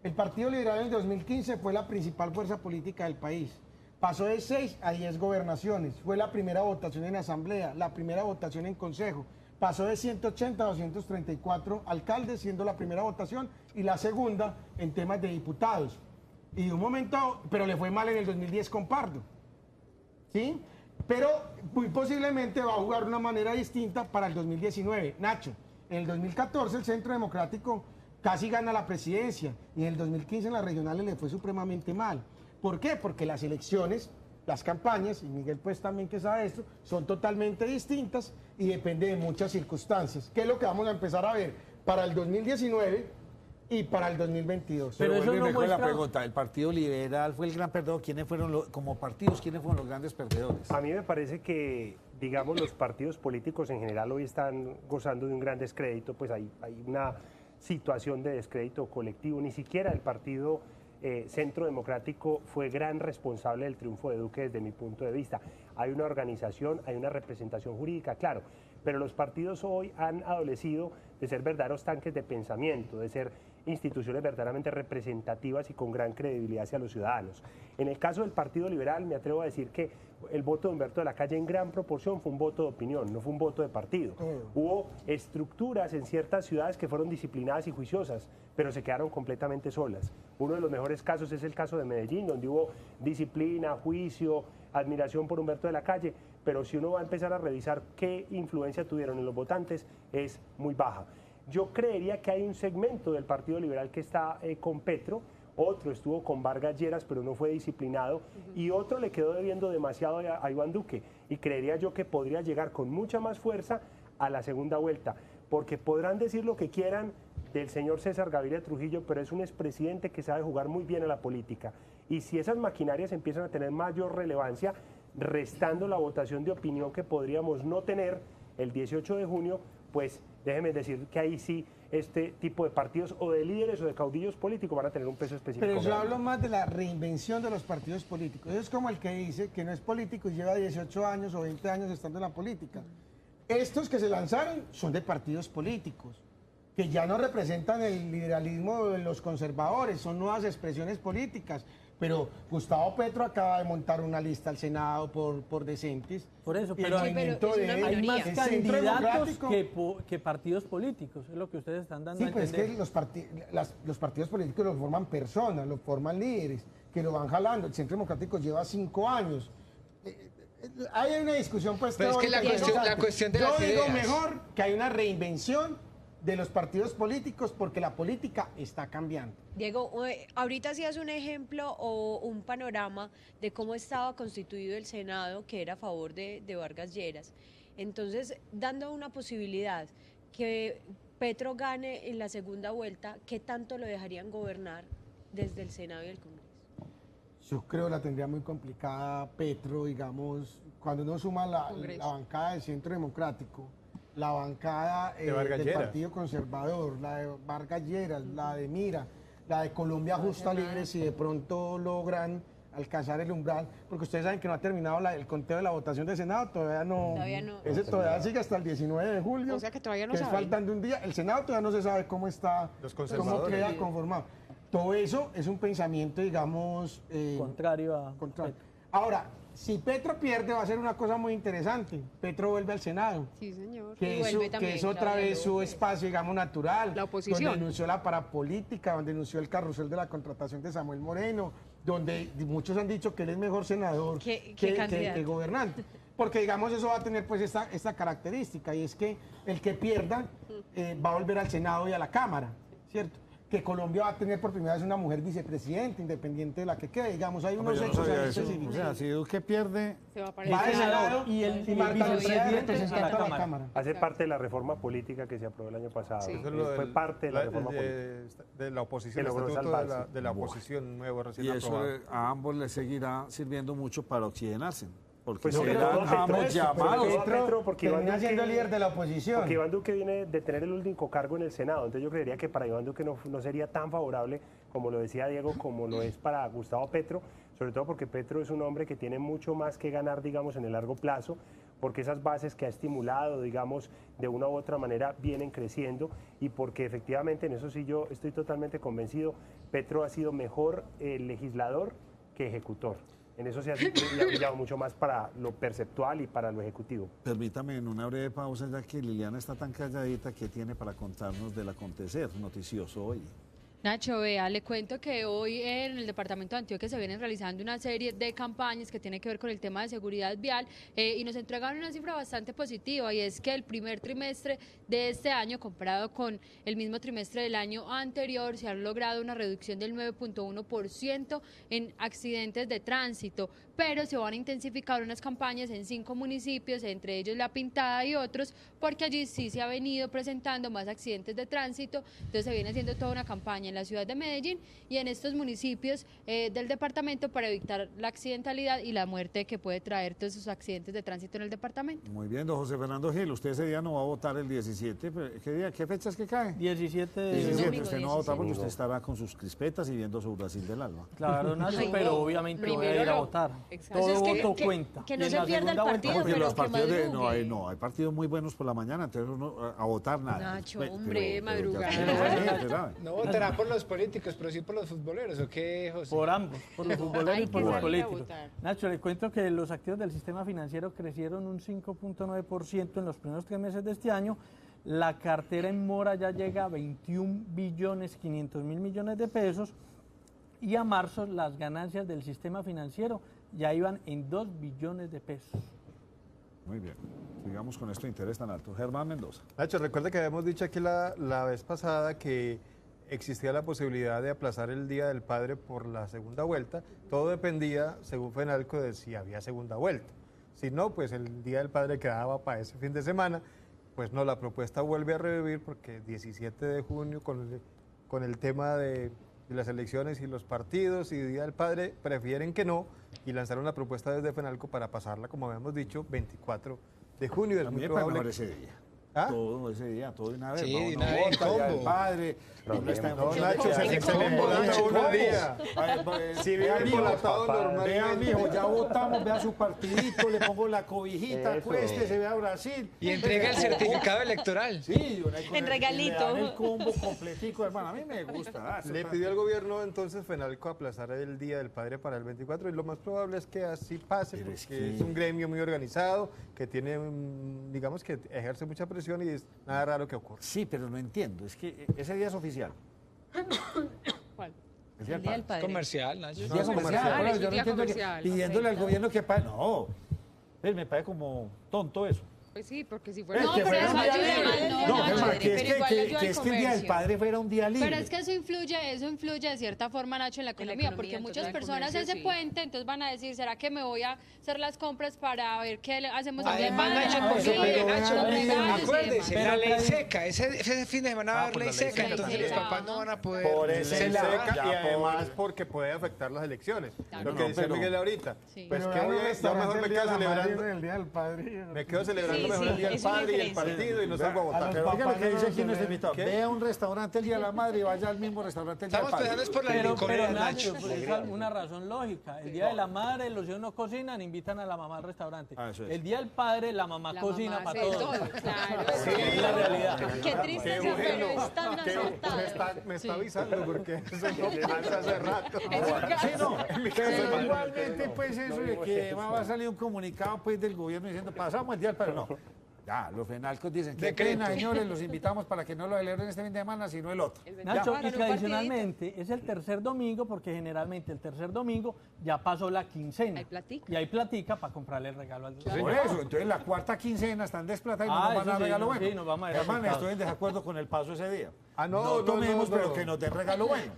El Partido Liberal en el 2015 fue la principal fuerza política del país. Pasó de 6 a 10 gobernaciones. Fue la primera votación en asamblea, la primera votación en consejo. Pasó de 180 a 234 alcaldes, siendo la primera votación, y la segunda en temas de diputados. Y de un momento, pero le fue mal en el 2010 con Pardo. ¿Sí? Pero muy posiblemente va a jugar de una manera distinta para el 2019. Nacho, en el 2014 el Centro Democrático casi gana la presidencia y en el 2015 en las regionales le fue supremamente mal. ¿Por qué? Porque las elecciones, las campañas, y Miguel pues también que sabe esto, son totalmente distintas y depende de muchas circunstancias. ¿Qué es lo que vamos a empezar a ver para el 2019 y para el 2022? Pero eso no vuelve muestra- la pregunta, ¿el Partido Liberal fue el gran perdedor? ¿Quiénes fueron, como partidos, quiénes fueron los grandes perdedores? A mí me parece que, digamos, los partidos políticos en general hoy están gozando de un gran descrédito, pues hay una situación de descrédito colectivo. Ni siquiera el Partido Centro Democrático fue gran responsable del triunfo de Duque desde mi punto de vista. Hay una organización, hay una representación jurídica, claro, pero los partidos hoy han adolecido de ser verdaderos tanques de pensamiento, de ser instituciones verdaderamente representativas y con gran credibilidad hacia los ciudadanos. En el caso del Partido Liberal, me atrevo a decir que el voto de Humberto de la Calle en gran proporción fue un voto de opinión, no fue un voto de partido. Hubo estructuras en ciertas ciudades que fueron disciplinadas y juiciosas, pero se quedaron completamente solas. Uno de los mejores casos es el caso de Medellín, donde hubo disciplina, juicio, admiración por Humberto de la Calle, pero si uno va a empezar a revisar qué influencia tuvieron en los votantes, es muy baja. Yo creería que hay un segmento del Partido Liberal que está con Petro, otro estuvo con Vargas Lleras, pero no fue disciplinado, y otro le quedó debiendo demasiado a Iván Duque, y creería yo que podría llegar con mucha más fuerza a la segunda vuelta, porque podrán decir lo que quieran del señor César Gaviria Trujillo, pero es un expresidente que sabe jugar muy bien a la política, y si esas maquinarias empiezan a tener mayor relevancia, restando la votación de opinión que podríamos no tener el 18 de junio, pues déjeme decir que ahí sí este tipo de partidos o de líderes o de caudillos políticos van a tener un peso específico. Pero yo grande. hablo más de la reinvención de los partidos políticos. Eso es como el que dice que no es político y lleva 18 años o 20 años estando en la política. Estos que se lanzaron son de partidos políticos, que ya no representan el liberalismo de los conservadores, son nuevas expresiones políticas. Pero Gustavo Petro acaba de montar una lista al Senado por decentes. Por eso, Y el pero movimiento es una de él, hay más el Centro candidatos Democrático. que partidos políticos, es lo que ustedes están dando Sí, a pues es entender. que los partidos políticos los forman personas, los forman líderes, que lo van jalando. El Centro Democrático lleva 5 años. Hay una discusión, pues, Pero es que teórica la interesante. cuestión de Yo las digo ideas. mejor que hay una reinvención de los partidos políticos porque la política está cambiando. Diego, ahorita hacías un ejemplo o un panorama de cómo estaba constituido el Senado, que era a favor de Vargas Lleras. Entonces, dando una posibilidad que Petro gane en la segunda vuelta, ¿qué tanto lo dejarían gobernar desde el Senado y el Congreso? Yo creo que la tendría muy complicada Petro, digamos, cuando uno suma la bancada del Centro Democrático, la bancada Vargas del Lleras. Partido Conservador, la de Vargas Lleras, la de Mira, la de Colombia Justa Libre, si de pronto logran alcanzar el umbral, porque ustedes saben que no ha terminado el conteo de la votación del Senado, todavía no. Ese todavía sigue hasta el 19 de julio. O sea que todavía no que es saben. faltando un día. El Senado todavía no se sabe cómo está, Los cómo conservadores. queda conformado. Todo eso es un pensamiento, digamos, Contrario a contrario. Petro. Ahora, si Petro pierde, va a ser una cosa muy interesante. Petro vuelve al Senado. Sí, señor. Que, Y eso- vuelve que también es otra Claudia vez su López. espacio, digamos, natural. La oposición. Donde denunció la parapolítica, donde denunció el carrusel de la contratación de Samuel Moreno, donde muchos han dicho que él es mejor senador ¿Qué que candidato? gobernante. Porque, digamos, eso va a tener pues esta característica, y es que el que pierda va a volver al Senado y a la Cámara, ¿cierto? Que Colombia va a tener por primera vez una mujer vicepresidenta, independiente de la que quede. Digamos, hay unos Yo no hechos sabía ahí eso. específicos. O sea, si Duque pierde, Se va a Va aparecer. al Senado y el Marta Lucía vicepresidente representante a la a la Cámara. Cámara. Hace parte de la reforma política que se aprobó el año pasado. Sí. Eso es lo Fue del- parte de la reforma política. de la oposición, Que el logró estatuto salvarse. de la oposición nuevo recién y eso aprobado. a ambos les seguirá sirviendo mucho para oxigenarse, porque Pues no, pero serán todo Petro ambos es, llamados. pero Petro, porque Iván termina Duque- siendo líder de la oposición. Porque Iván Duque viene de tener el único cargo en el Senado, entonces yo creería que para Iván Duque no sería tan favorable, como lo decía Diego, como lo es para Gustavo Petro, sobre todo porque Petro es un hombre que tiene mucho más que ganar, digamos, en el largo plazo, porque esas bases que ha estimulado, digamos, de una u otra manera vienen creciendo y porque efectivamente, en eso sí yo estoy totalmente convencido, Petro ha sido mejor legislador que ejecutor. En eso se ha brillado mucho más para lo perceptual y para lo ejecutivo. Permítame en una breve pausa, ya que Liliana está tan calladita, ¿qué tiene para contarnos del acontecer noticioso hoy? Nacho, vea, le cuento que hoy en el departamento de Antioquia se vienen realizando una serie de campañas que tienen que ver con el tema de seguridad vial y nos entregaron una cifra bastante positiva y es que el primer trimestre de este año comparado con el mismo trimestre del año anterior se ha logrado una reducción del 9.1% en accidentes de tránsito, pero se van a intensificar unas campañas en 5 municipios, entre ellos La Pintada y otros, porque allí sí se ha venido presentando más accidentes de tránsito, entonces se viene haciendo toda una campaña en la ciudad de Medellín y en estos municipios del departamento para evitar la accidentalidad y la muerte que puede traer todos esos accidentes de tránsito en el departamento. Muy bien, don José Fernando Gil, usted ese día no va a votar el 17, ¿qué día, qué fecha es que cae? 17 de 17, domingo, usted no va a votar porque 17. usted estará con sus crispetas y viendo su Brasil del alma. Claro, Nacho, Ay, pero no. obviamente voy a Primero ir a no. votar. Exacto. Todo Eso es voto cuenta. que no Y en se la pierda el segunda vuelta, partido, Porque pero los que partidos madrugue. no, hay partidos muy buenos por la mañana, entonces uno a votar nada. Nacho, Pero- hombre, pero madrugar. ya tiene gente, ¿sabe? No votará por los políticos, pero sí por los futboleros, ¿o qué, José? Por ambos, por los futboleros Hay y por que los salir a políticos. votar. Nacho, le cuento que los activos del sistema financiero crecieron un 5.9% en los primeros 3 meses de este año. La cartera en mora ya llega a 21.500.000.000.000 de pesos y a marzo las ganancias del sistema financiero ya iban en 2 billones de pesos. Muy bien, sigamos con esto de interés tan alto. Germán Mendoza. Nacho, recuerda que habíamos dicho aquí la vez pasada que existía la posibilidad de aplazar el Día del Padre por la segunda vuelta. Todo dependía, según Fenalco, de si había segunda vuelta. Si no, pues el Día del Padre quedaba para ese fin de semana. Pues no, la propuesta vuelve a revivir porque 17 de junio, con el tema de las elecciones y los partidos y Día del Padre, prefieren que no y lanzaron la propuesta desde Fenalco para pasarla, como habíamos dicho, 24 de junio. Es A mí muy me parece probable. mejor ese día. ¿Ah? Todo ese día, todo de una vez. Sí, ¿no? de Uno una vez, vota, ya combo. el padre, uno está en No, función de Nacho, que se hay le combo, embolata Nacho, uno el combo. día. Si vive Vea, mijo, embolatado normal. Vea, mijo, ya votamos, vea su partidito, le pongo la cobijita, Eso. acuéstese, vea Brasil. Y entrega el certificado electoral. Sí, una En regalito. le dan el combo completico, hermano, a mí me gusta. Eso Le está- pidió al gobierno entonces Fenalco aplazar el Día del Padre para el 24 y lo más probable es que así pase Pero porque es que- es un gremio muy organizado que tiene, digamos que ejerce mucha presión y es nada raro que ocurra. Sí, pero no entiendo, es que ese día es oficial. ¿Cuál? El Día El Día del del Padre. Padre. Comercial, Nacho. Día es comercial, comercial. bueno, Es un yo no día entiendo que- comercial, pidiéndole al perfecto. gobierno que pague. No, me parece como tonto eso. Pues sí, porque si fuera... No, Que pero fuera eso un día ayuda libre. más, No, no, Germán, Nacho, que es pero igual ayuda al que el Día del comercio. Padre fuera un día libre. Pero es que eso influye de cierta forma, Nacho, en la economía, economía, porque en muchas total personas comercio, ese sí. puente, entonces van a decir, ¿será que me voy a hacer las compras para ver qué hacemos el día del Además, padre, Nacho, la pero comida, Nacho, los regalos y acuérdese, demás? la ley seca, ese fin de semana va a haber por ley la ley seca, seca, entonces sí. los papás no van a poder Por ese Se lado, celebrar. seca ya y además por- porque puede afectar las elecciones. Claro. Lo que No, dice pero- Miguel ahorita. Sí. Pues Pero que vean un yo restaurante mejor me el día quedo de la madre, celebrando. el Día del Padre. Me quedo celebrando Sí, mejor el sí, Día del es una Padre y el diferencia. partido y no salgo a A votar. los Pero oiga lo que papás dice no aquí se nuestro le- invitado. ¿Qué? Ve a un restaurante el Día de la Madre y vaya al mismo restaurante el Día del Estamos Padre. pensando es por la Pero licorera, Nacho, Nacho. pues, es una razón lógica. El día de la madre, los hijos no cocinan, invitan a la mamá al restaurante. Ah, eso es. El día del padre, la mamá La cocina mamá para hace todos. todo, claro. Es la realidad. Qué tristeza, Qué pero bueno. están Me acertados. está avisando porque eso no pasa hace rato. Sí, no, mi pero casa. igualmente pues eso de que va a salir un comunicado pues del gobierno diciendo pasamos el día del padre, no. Ya, los fenalcos dicen que Decreto. pena, señores, los invitamos para que no lo celebren este fin de semana, sino el otro. Nacho, Hagan y un tradicionalmente es el tercer domingo, porque generalmente el tercer domingo ya pasó la quincena. Hay platica. Y hay platica para comprarle el regalo al Por eso, entonces la cuarta quincena están desplatados y no Ah, nos van a eso dar sí, regalo no, bueno. sí, nos vamos a ver Hermano, afectados. estoy en desacuerdo con el paso ese día. Ah, no, no no, tomemos, no, no. pero que nos den regalo bueno.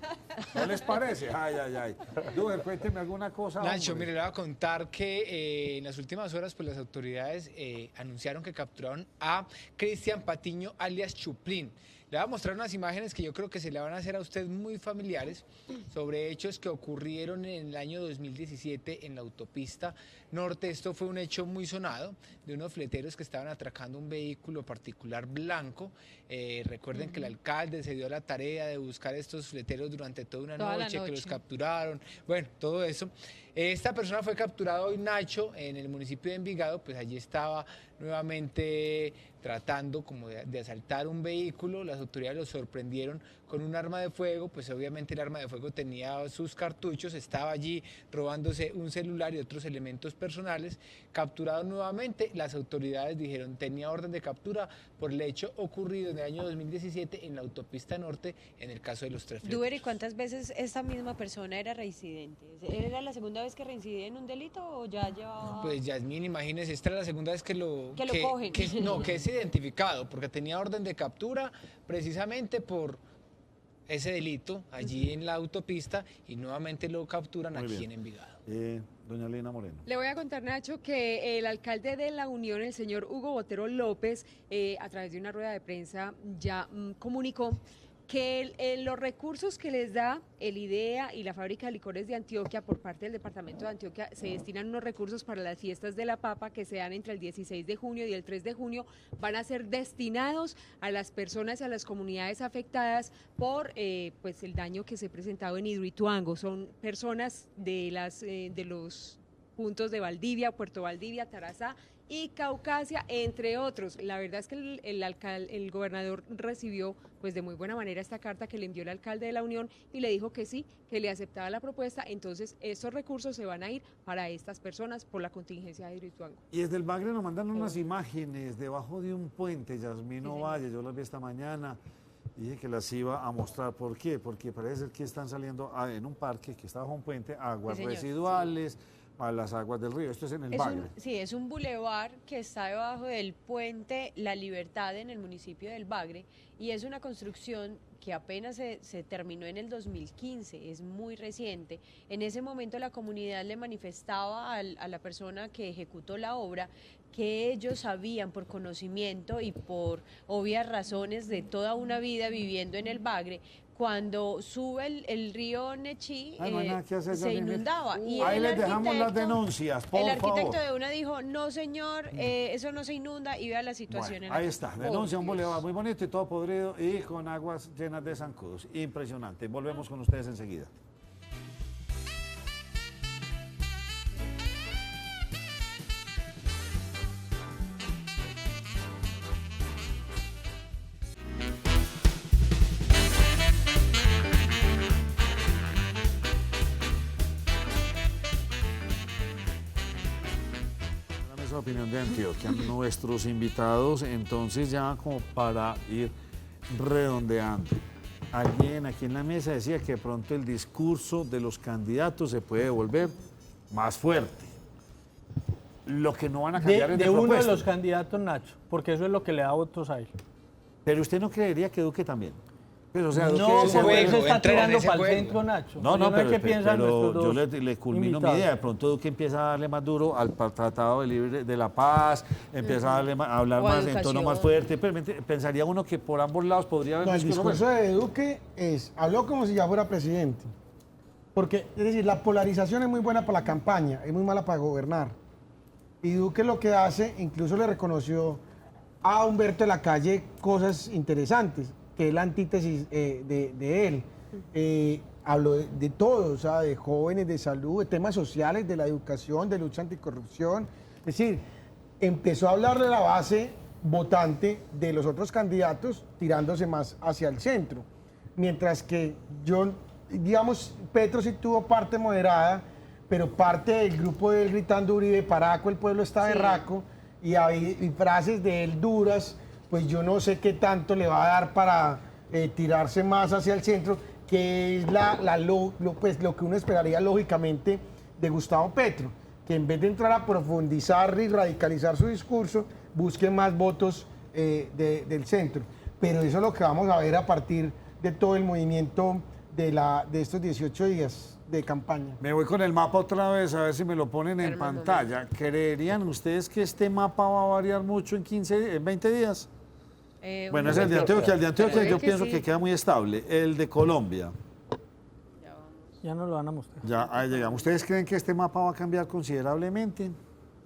¿No les parece? Ay, ay, ay. Duber, cuénteme alguna cosa. Nacho, hombre. mire, le voy a contar que en las últimas horas pues las autoridades anunciaron que capturaron a Cristian Patiño alias Chuplín, Le voy a mostrar unas imágenes que yo creo que se le van a hacer a usted muy familiares sobre hechos que ocurrieron en el año 2017 en la autopista norte. Esto fue un hecho muy sonado de unos fleteros que estaban atracando un vehículo particular blanco. Recuerden que el alcalde se dio la tarea de buscar a estos fleteros durante toda Toda la noche, que los noche. capturaron, bueno, todo eso. Esta persona fue capturada hoy, Nacho, en el municipio de Envigado, pues allí estaba nuevamente tratando como de asaltar un vehículo. Las autoridades lo sorprendieron con un arma de fuego, pues obviamente el arma de fuego tenía sus cartuchos, estaba allí robándose un celular y otros elementos personales. Capturado nuevamente, las autoridades dijeron tenía orden de captura por el hecho ocurrido en el año 2017 en la autopista norte, en el caso de los 3 fleteros. Duber, ¿y cuántas veces esta misma persona era reincidente? ¿Era la segunda vez que reincidía en un delito o ya llevaba...? Pues Yasmín, imagínese, esta es la segunda vez que lo cogen. que es identificado, porque tenía orden de captura precisamente por ese delito allí en la autopista y nuevamente lo capturan Muy aquí bien. en Envigado. Doña Lina Moreno. Le voy a contar, Nacho, que el alcalde de La Unión, el señor Hugo Botero López, a través de una rueda de prensa ya comunicó que los recursos que les da el IDEA y la fábrica de licores de Antioquia por parte del departamento de Antioquia se destinan unos recursos para las fiestas de la papa que se dan entre el 16 de junio y el 3 de junio, van a ser destinados a las personas y a las comunidades afectadas por pues el daño que se ha presentado en Hidroituango. Son personas de los puntos de Valdivia, Puerto Valdivia, Tarazá y Caucasia, entre otros. La verdad es que el gobernador recibió pues de muy buena manera esta carta que le envió el alcalde de La Unión y le dijo que sí, que le aceptaba la propuesta. Entonces estos recursos se van a ir para estas personas por la contingencia de Hidroituango. Y desde el Bagre nos mandan unas imágenes debajo de un puente, Yasmín Ovalle, yo las vi esta mañana, dije que las iba a mostrar. ¿Por qué? Porque parece ser que están saliendo en un parque que está bajo un puente, aguas Sí, señor, residuales a las aguas del río. Esto es en el Bagre. Sí, es un bulevar que está debajo del puente La Libertad en el municipio del Bagre y es una construcción que apenas se terminó en el 2015, es muy reciente. En ese momento la comunidad le manifestaba a la persona que ejecutó la obra que ellos sabían por conocimiento y por obvias razones de toda una vida viviendo en el Bagre, cuando sube el río Nechí, No hay nada que hacer, se Yasmín. inundaba. Y Ahí el les dejamos las arquitecto- denuncias, por El arquitecto favor. de una dijo, no señor, eso no se inunda y vea la situación Bueno, en la ahí que está, está. denuncia un Por Dios. bulevar muy bonito y todo podrido y con aguas llenas de zancudos. Impresionante. Volvemos con ustedes enseguida. Dame esa opinión de Antioquia. Nuestros invitados, entonces ya como para ir redondeando. Alguien aquí en la mesa decía que de pronto el discurso de los candidatos se puede volver más fuerte. Lo que no van a cambiar es De de uno de propuesta. los candidatos, Nacho, porque eso es lo que le da votos a él. Pero usted no creería que Duque también. Pero, o sea, Duque No, se porque vuelve- él se está entra en tirando ese para el juego. centro, Nacho. No, Yo no, sé qué piensan pero nuestros yo dos le culmino mi invitados. idea. De pronto Duque empieza a darle más duro al Tratado de Libre de la Paz, empieza a, darle a hablar O a más en tono más educación. fuerte. Pero pensaría uno que por ambos lados podría haber No, un el discurso discurso fuerte. de Duque habló como si ya fuera presidente. Porque, es decir, la polarización es muy buena para la campaña, es muy mala para gobernar. Y Duque lo que hace, incluso le reconoció a Humberto de la Calle cosas interesantes, que es la antítesis de él. Habló de todo, o sea, de jóvenes, de salud, de temas sociales, de la educación, de lucha anticorrupción. Es decir, empezó a hablar de la base votante de los otros candidatos, tirándose más hacia el centro. Mientras que digamos, Petro sí tuvo parte moderada, pero parte del grupo de él gritando Uribe, Paraco, el pueblo está berraco, y frases de él duras, pues yo no sé qué tanto le va a dar para tirarse más hacia el centro, que es lo que uno esperaría lógicamente de Gustavo Petro, que en vez de entrar a profundizar y radicalizar su discurso, busque más votos del centro. Pero eso es lo que vamos a ver a partir de todo el movimiento de estos 18 días de campaña. Me voy con el mapa otra vez, a ver si me lo ponen en Hermano, pantalla. ¿Creerían ustedes que este mapa va a variar mucho en 20 días? Bueno, es el de Antioquia. El de Antioquia Puede yo que pienso sí. que queda muy estable. El de Colombia, Ya nos lo van a mostrar. ya ahí llegamos. ¿Ustedes creen que este mapa va a cambiar considerablemente?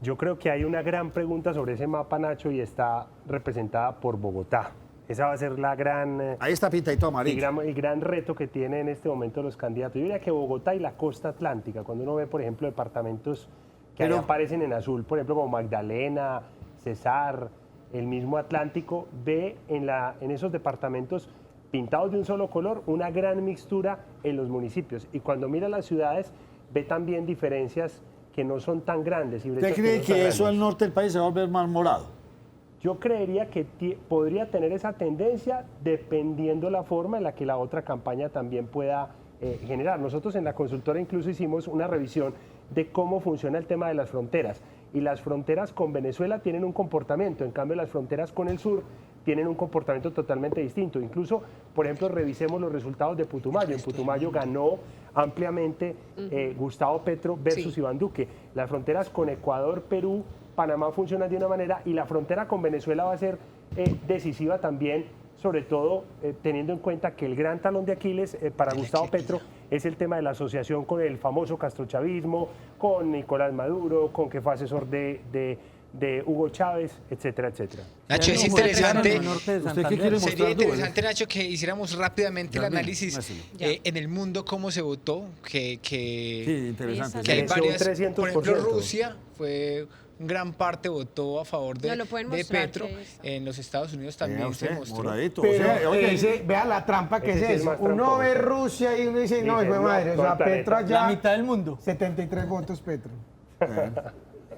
Yo creo que hay una gran pregunta sobre ese mapa, Nacho, y está representada por Bogotá. Esa va a ser la gran... Ahí está pintadito amarillo. El gran reto que tienen en este momento los candidatos. Yo diría que Bogotá y la costa atlántica, cuando uno ve, por ejemplo, departamentos que ahí Pero- aparecen en azul, por ejemplo, como Magdalena, Cesar, el mismo Atlántico, ve en esos departamentos pintados de un solo color una gran mixtura en los municipios. Y cuando mira las ciudades, ve también diferencias que no son tan grandes. Y ¿Usted brechas cree no son tan que eso al grandes. norte del país se va a volver más morado? Yo creería que podría tener esa tendencia dependiendo la forma en la que la otra campaña también pueda generar. Nosotros en la consultora incluso hicimos una revisión de cómo funciona el tema de las fronteras. Y las fronteras con Venezuela tienen un comportamiento, en cambio las fronteras con el sur tienen un comportamiento totalmente distinto. Incluso, por ejemplo, revisemos los resultados de Putumayo. En Putumayo ganó ampliamente Gustavo Petro versus Sí. Iván Duque. Las fronteras con Ecuador, Perú, Panamá funcionan de una manera y la frontera con Venezuela va a ser decisiva también, sobre todo teniendo en cuenta que el gran talón de Aquiles para Gustavo Petro es el tema de la asociación con el famoso castrochavismo, con Nicolás Maduro, con que fue asesor de Hugo Chávez, etcétera, etcétera. Nacho, es Como interesante. el norte de ¿Usted qué Santander. quiere mostrar? Sería dudas? interesante, Nacho, que hiciéramos rápidamente el Ya, bien, análisis muéstralo. en el mundo cómo se votó, Sí, interesante. que hay Creció un varias, 300%. por ejemplo, Rusia fue gran parte votó a favor No, lo pueden de mostrar, Petro. que es- En los Estados Unidos Vea también se usted, mostró. moradito. Pero o sea, oye, vea la trampa que Ese es sí es eso. más Uno tramposo. ve Rusia y uno dice, no, Dice, hijo de no, madre, o todo sea, el planeta. Petro allá, La mitad del mundo. 73 votos Petro.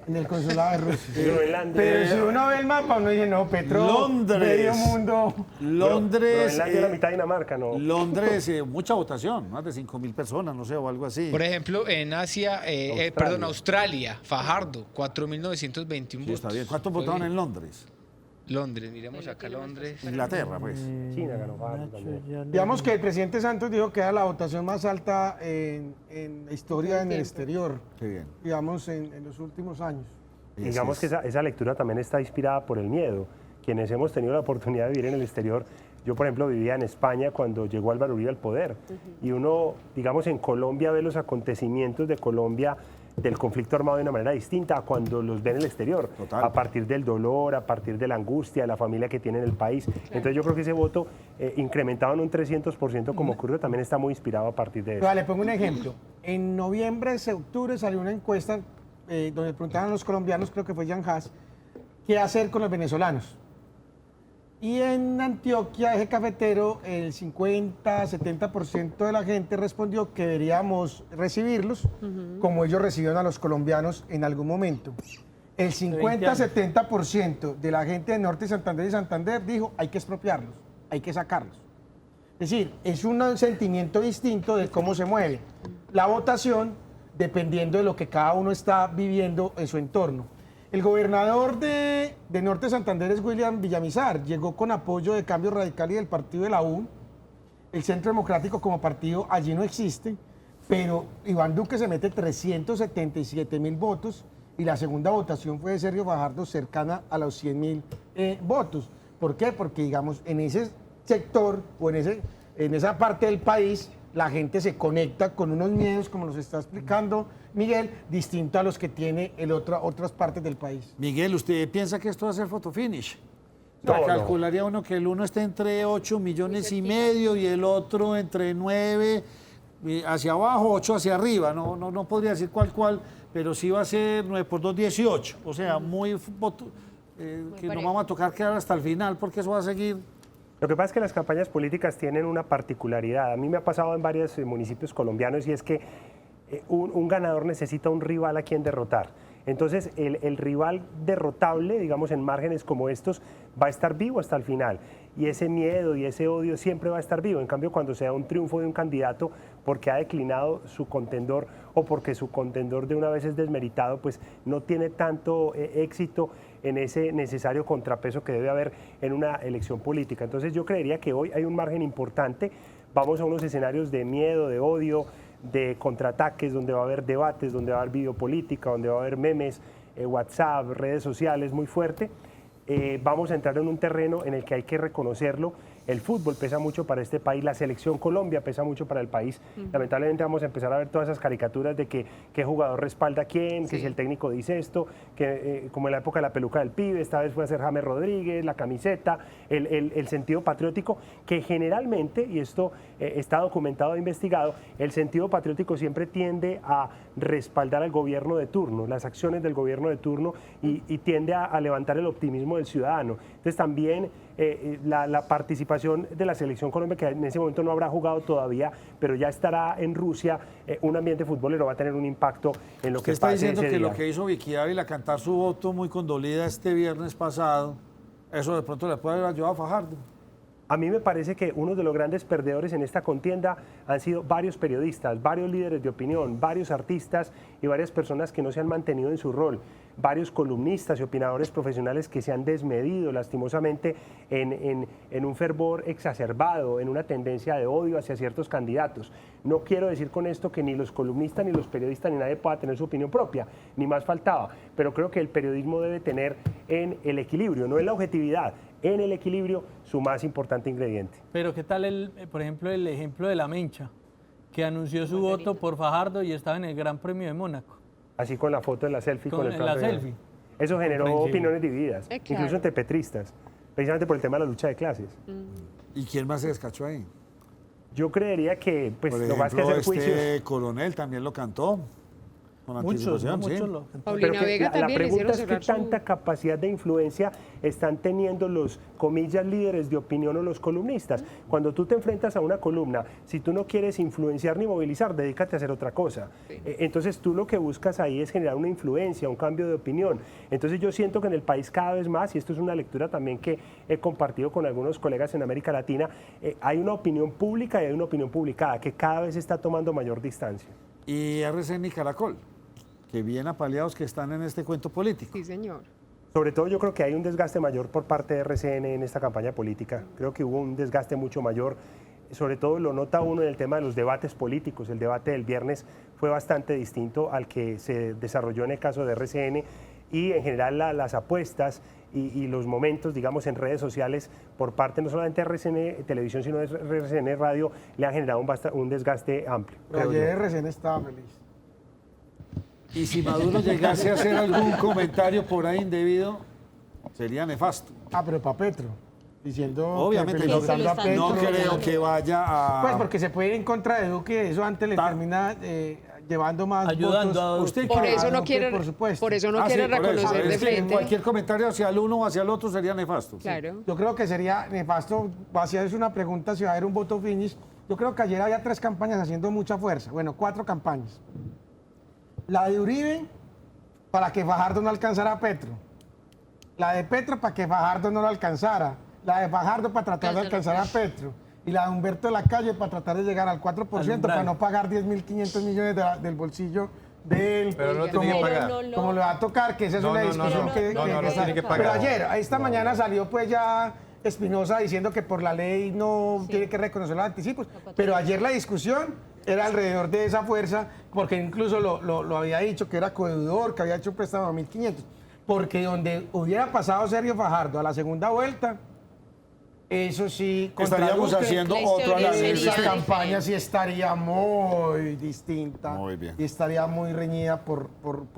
En el consulado de Rusia. Groenlandia. Pero si uno ve el mapa, uno dice, no, Petro, Londres. medio mundo. Londres, Groenlandia, la mitad de Dinamarca, ¿no? Londres, mucha votación, más de 5.000 personas, no sé, o algo así. Por ejemplo, en Asia, Australia, Fajardo, 4.921 Sí, votos. está bien. ¿Cuántos Fue votaron bien. en Londres? Londres, miremos acá Londres. Inglaterra, pues. China ganó Fajardo también. Digamos que el presidente Santos dijo que era la votación más alta en la historia en el exterior, Qué bien. digamos, en los últimos años. Digamos que esa lectura también está inspirada por el miedo. Quienes hemos tenido la oportunidad de vivir en el exterior, yo por ejemplo vivía en España cuando llegó Álvaro Uribe al poder y uno, digamos, en Colombia ve los acontecimientos de Colombia del conflicto armado de una manera distinta a cuando los ve en el exterior, Total. a partir del dolor, a partir de la angustia, de la familia que tiene en el país. Entonces yo creo que ese voto incrementado en un 300% como ocurrió también está muy inspirado a partir de eso. Vale, pongo un ejemplo. En noviembre, octubre salió una encuesta donde preguntaban a los colombianos, creo que fue Jan Haas, qué hacer con los venezolanos. Y en Antioquia, eje cafetero, el 50-70% de la gente respondió que deberíamos recibirlos como ellos recibieron a los colombianos en algún momento. El 50-70% de la gente de Norte de Santander y Santander dijo hay que expropiarlos, hay que sacarlos. Es decir, es un sentimiento distinto de cómo se mueve la votación dependiendo de lo que cada uno está viviendo en su entorno. El gobernador de Norte de Santander es William Villamizar, llegó con apoyo de Cambio Radical y del partido de la U. El Centro Democrático como partido allí no existe, pero Iván Duque se mete 377.000 votos y la segunda votación fue de Sergio Fajardo cercana a los 100.000 votos. ¿Por qué? Porque, digamos, en ese sector o en esa parte del país la gente se conecta con unos miedos, como nos está explicando Miguel, distinto a los que tiene otras partes del país. Miguel, ¿usted piensa que esto va a ser fotofinish? O sea, No, no. calcularía uno que el uno esté entre 8 millones y medio y el otro entre 9 hacia abajo, 8 hacia arriba. No podría decir cuál, pero sí va a ser 9 por 2, 18. O sea, muy que nos vamos a tocar quedar hasta el final porque eso va a seguir. Lo que pasa es que las campañas políticas tienen una particularidad. A mí me ha pasado en varios municipios colombianos y es que un ganador necesita un rival a quien derrotar. Entonces, el rival derrotable, digamos, en márgenes como estos, va a estar vivo hasta el final. Y ese miedo y ese odio siempre va a estar vivo. En cambio, cuando se da un triunfo de un candidato porque ha declinado su contendor o porque su contendor de una vez es desmeritado, pues no tiene tanto éxito en ese necesario contrapeso que debe haber en una elección política. Entonces, yo creería que hoy hay un margen importante. Vamos a unos escenarios de miedo, de odio, de contraataques, donde va a haber debates, donde va a haber videopolítica, donde va a haber memes, WhatsApp, redes sociales muy fuerte. vamos a entrar en un terreno en el que hay que reconocerlo. El fútbol pesa mucho para este país, la selección Colombia pesa mucho para el país. Lamentablemente vamos a empezar a ver todas esas caricaturas de que qué jugador respalda a quién, que si el técnico dice esto, que como en la época de la peluca del pibe, esta vez fue a ser James Rodríguez, la camiseta, el sentido patriótico, que generalmente, y esto está documentado e investigado, el sentido patriótico siempre tiende a respaldar al gobierno de turno, las acciones del gobierno de turno y tiende a levantar el optimismo del ciudadano. Entonces también la participación de la selección Colombia, que en ese momento no habrá jugado todavía, pero ya estará en Rusia, un ambiente futbolero va a tener un impacto en lo que está pase diciendo ese que día. lo que hizo Vicky Ávila, cantar su voto muy condolida este viernes pasado, eso de pronto le puede haber ayudado a Fajardo. A mí me parece que uno de los grandes perdedores en esta contienda han sido varios periodistas, varios líderes de opinión, varios artistas y varias personas que no se han mantenido en su rol, varios columnistas y opinadores profesionales que se han desmedido lastimosamente en un fervor exacerbado, en una tendencia de odio hacia ciertos candidatos. No quiero decir con esto que ni los columnistas, ni los periodistas, ni nadie pueda tener su opinión propia, ni más faltaba, pero creo que el periodismo debe tener en el equilibrio, no en la objetividad, en el equilibrio, su más importante ingrediente. Pero ¿qué tal, por ejemplo, el ejemplo de la Mencha, que anunció su voto por Fajardo y estaba en el Gran Premio de Mónaco? Así con la foto de la selfie. Con el la trofeo. selfie. Eso generó opiniones divididas, Claro. incluso entre petristas, precisamente por el tema de la lucha de clases. ¿Y quién más se descachó ahí? Yo creería que, pues, Por lo más que ejemplo, hacer juicios. Coronel también lo cantó. Con Muchos, ¿no? anticipación, sí. Muchos lo Paulina Pero que Vega la también le pregunta hicieron es qué cerrar su... tanta capacidad de influencia están teniendo los, comillas, líderes de opinión o los columnistas. Cuando tú te enfrentas a una columna, si tú no quieres influenciar ni movilizar, dedícate a hacer otra cosa. Entonces tú lo que buscas ahí es generar una influencia, un cambio de opinión. Entonces yo siento que en el país cada vez más, y esto es una lectura también que he compartido con algunos colegas en América Latina, hay una opinión pública y hay una opinión publicada que cada vez está tomando mayor distancia. Y RCN y Caracol, que bien apaleados que están en este cuento político. Sí, señor. Sobre todo yo creo que hay un desgaste mayor por parte de RCN en esta campaña política. Creo que hubo un desgaste mucho mayor. Sobre todo lo nota uno en el tema de los debates políticos. El debate del viernes fue bastante distinto al que se desarrolló en el caso de RCN y en general las apuestas y los momentos, digamos, en redes sociales por parte no solamente de RCN Televisión, sino de RCN Radio, le han generado un desgaste amplio. Pero creo yo. ayer recién estaba feliz. Y si Maduro llegase a hacer algún comentario por ahí indebido, sería nefasto. Ah, pero para Petro. Diciendo Obviamente que no, felicitando a Petro. no creo que vaya a... Pues porque se puede ir en contra de Duque y eso antes le termina llevando más Ayudando votos. a Duque. Usted Por que- eso no Duque, quiere, por supuesto. por eso no Ah, quiere sí, por eso. reconocer de Es que frente. cualquier comentario hacia el uno o hacia el otro sería nefasto. sí. Claro. Yo creo que sería nefasto, si es una pregunta, si va a haber un voto finish. Yo creo que ayer había 3 campañas haciendo mucha fuerza. Bueno, 4 campañas. La de Uribe, para que Fajardo no alcanzara a Petro. La de Petro, para que Fajardo no lo alcanzara. La de Fajardo, para tratar de alcanzar a Petro. Y la de Humberto de la Calle, para tratar de llegar al 4%, para no pagar 10.500 millones del bolsillo de él. Pero no como, tiene que pagar. como le va a tocar, que esa es una discusión que tiene que pagar. Pero ayer, esta mañana salió pues ya Espinosa diciendo que por la ley no tiene que reconocer los anticipos, pero ayer la discusión era alrededor de esa fuerza, porque incluso lo había dicho que era codeudor, que había hecho un préstamo a 1.500, porque donde hubiera pasado Sergio Fajardo a la segunda vuelta, eso sí, contra Estaríamos Duque, haciendo la otro historia análisis. sería esa diferente. campaña sí estaría muy distinta Muy bien. y estaría muy reñida por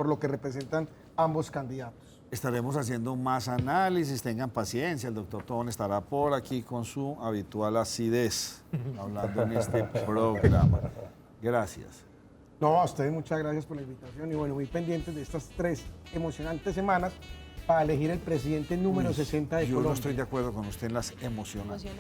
lo que representan ambos candidatos. Estaremos haciendo más análisis, tengan paciencia, el doctor Tobón estará por aquí con su habitual acidez, hablando en este programa. Gracias. No, a ustedes muchas gracias por la invitación y bueno, muy pendientes de estas 3 emocionantes semanas para elegir el presidente número 60 de Yo Colombia. no estoy de acuerdo con usted en las emocionantes,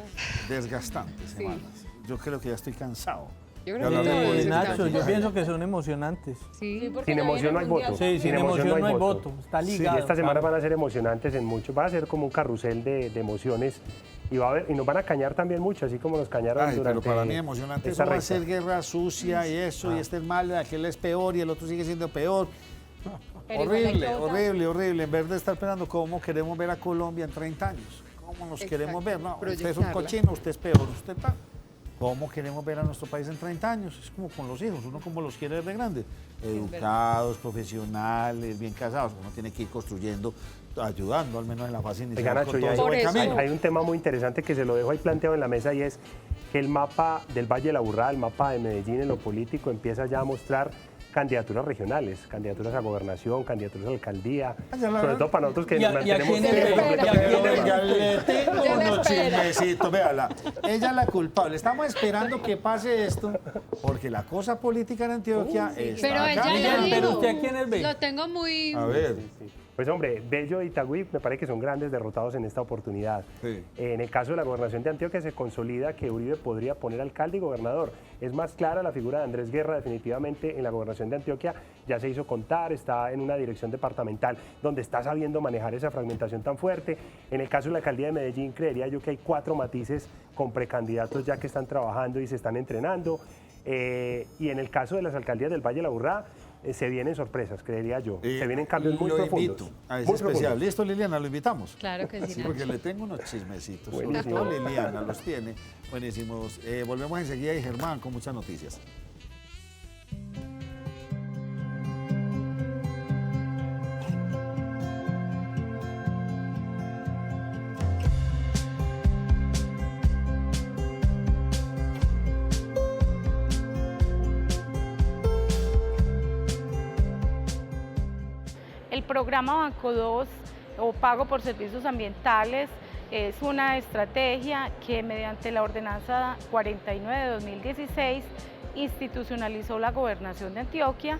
desgastantes semanas. Yo creo que ya estoy cansado. Yo de creo que hablar de todos política. Nacho, yo estamos. pienso que son emocionantes. Sí, Sin emoción no hay voto. Sí, sin emoción no hay voto. Está Sí, ligado. estas semanas van a ser emocionantes en mucho, va a ser como un carrusel de emociones y va a haber, y nos van a cañar también mucho, así como nos cañaron Ay, durante pero para mí emocionante esta eso va a recta. ser guerra sucia y eso, y este es malo, y aquel es peor y el otro sigue siendo peor. Pero igual hay Horrible, que votar. horrible, horrible. En vez de estar pensando cómo queremos ver a Colombia en 30 años, cómo nos queremos ver. No, usted es un proyectarla. cochino, usted es peor, usted está. ¿Cómo queremos ver a nuestro país en 30 años? Es como con los hijos, uno como los quiere ver de grande. Educados, profesionales, bien casados. Uno tiene que ir construyendo, ayudando al menos en la fase inicial. Nacho, con todo ese buen camino. hay un tema muy interesante que se lo dejo ahí planteado en la mesa y es que el mapa del Valle de la Aburrá, el mapa de Medellín en lo político empieza ya a mostrar candidaturas regionales, candidaturas a gobernación, candidaturas a alcaldía, sobre todo para nosotros que mantenemos Le tengo unos chismecitos, véala. Ella es la culpable. Estamos esperando que pase esto, porque la cosa política en Antioquia está Pero ella cambiando. ya Pero dijo, usted a quién es ve. lo tengo muy... A ver. Pues hombre, Bello y Itagüí me parece que son grandes derrotados en esta oportunidad. Sí. En el caso de la gobernación de Antioquia se consolida que Uribe podría poner alcalde y gobernador. Es más clara la figura de Andrés Guerra definitivamente en la gobernación de Antioquia. Ya se hizo contar, está en una dirección departamental donde está sabiendo manejar esa fragmentación tan fuerte. En el caso de la alcaldía de Medellín creería yo que hay 4 matices con precandidatos ya que están trabajando y se están entrenando. Y en el caso de las alcaldías del Valle de la Aburrá, se vienen sorpresas, creería yo. Se vienen cambios muy profundos. Lo invito a ese especial. ¿Listo, Liliana? ¿Lo invitamos? Claro que sí, Porque le tengo unos chismecitos. Sobre Buenísimo. todo Liliana los tiene. Buenísimos. Volvemos enseguida y Germán con muchas noticias. El programa Banco 2 o Pago por Servicios Ambientales es una estrategia que mediante la ordenanza 49 de 2016 institucionalizó la gobernación de Antioquia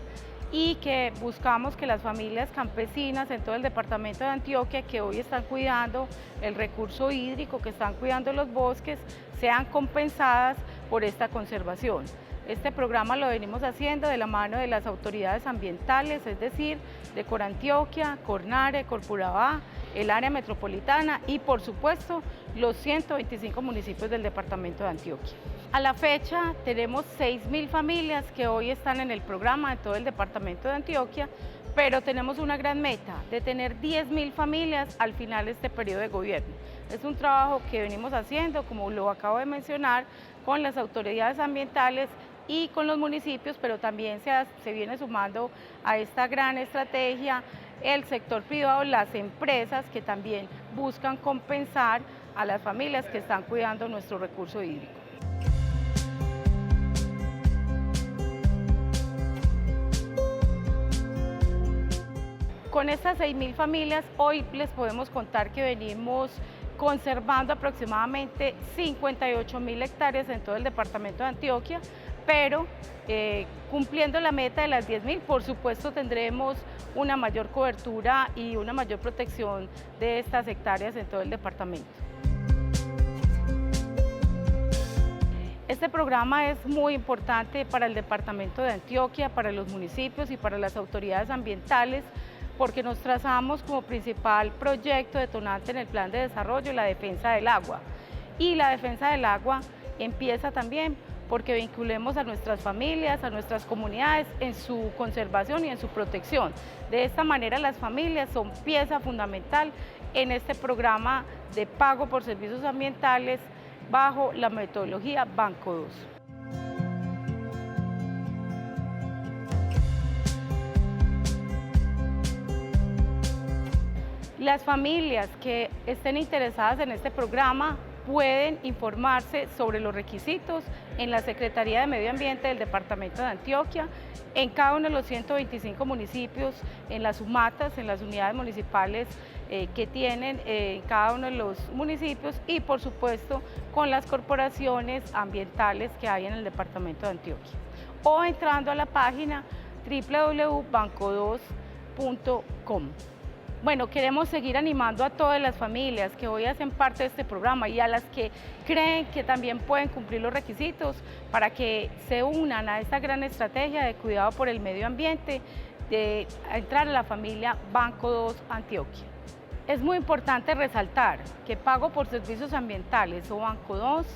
y que buscamos que las familias campesinas en todo el departamento de Antioquia que hoy están cuidando el recurso hídrico, que están cuidando los bosques, sean compensadas por esta conservación. Este programa lo venimos haciendo de la mano de las autoridades ambientales, es decir, de Corantioquia, Cornare, Corpurabá, el área metropolitana y, por supuesto, los 125 municipios del departamento de Antioquia. A la fecha tenemos 6.000 familias que hoy están en el programa en todo el departamento de Antioquia, pero tenemos una gran meta de tener 10.000 familias al final de este periodo de gobierno. Es un trabajo que venimos haciendo, como lo acabo de mencionar, con las autoridades ambientales y con los municipios, pero también se viene sumando a esta gran estrategia el sector privado, las empresas que también buscan compensar a las familias que están cuidando nuestro recurso hídrico. Con estas 6.000 familias, hoy les podemos contar que venimos conservando aproximadamente 58.000 hectáreas en todo el departamento de Antioquia, pero cumpliendo la meta de las 10.000, por supuesto tendremos una mayor cobertura y una mayor protección de estas hectáreas en todo el departamento. Este programa es muy importante para el departamento de Antioquia, para los municipios y para las autoridades ambientales, porque nos trazamos como principal proyecto detonante en el plan de desarrollo la defensa del agua. Y la defensa del agua empieza también porque vinculemos a nuestras familias, a nuestras comunidades en su conservación y en su protección. De esta manera las familias son pieza fundamental en este programa de pago por servicios ambientales bajo la metodología Banco 2. Las familias que estén interesadas en este programa pueden informarse sobre los requisitos en la Secretaría de Medio Ambiente del Departamento de Antioquia, en cada uno de los 125 municipios, en las UMATAS, en las unidades municipales que tienen en cada uno de los municipios y, por supuesto, con las corporaciones ambientales que hay en el Departamento de Antioquia. O entrando a la página www.banco2.com. Bueno, queremos seguir animando a todas las familias que hoy hacen parte de este programa y a las que creen que también pueden cumplir los requisitos para que se unan a esta gran estrategia de cuidado por el medio ambiente, de entrar a la familia Banco 2 Antioquia. Es muy importante resaltar que Pago por Servicios Ambientales o Banco 2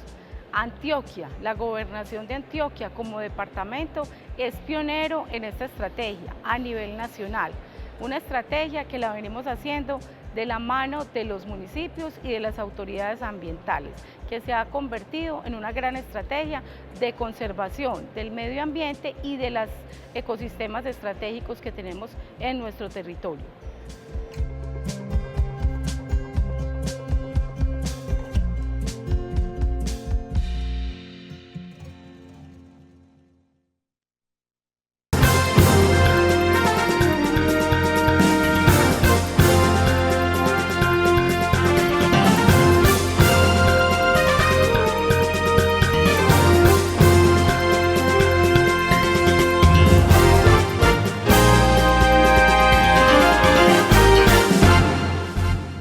Antioquia, la gobernación de Antioquia como departamento es pionero en esta estrategia a nivel nacional. Una estrategia que la venimos haciendo de la mano de los municipios y de las autoridades ambientales, que se ha convertido en una gran estrategia de conservación del medio ambiente y de los ecosistemas estratégicos que tenemos en nuestro territorio.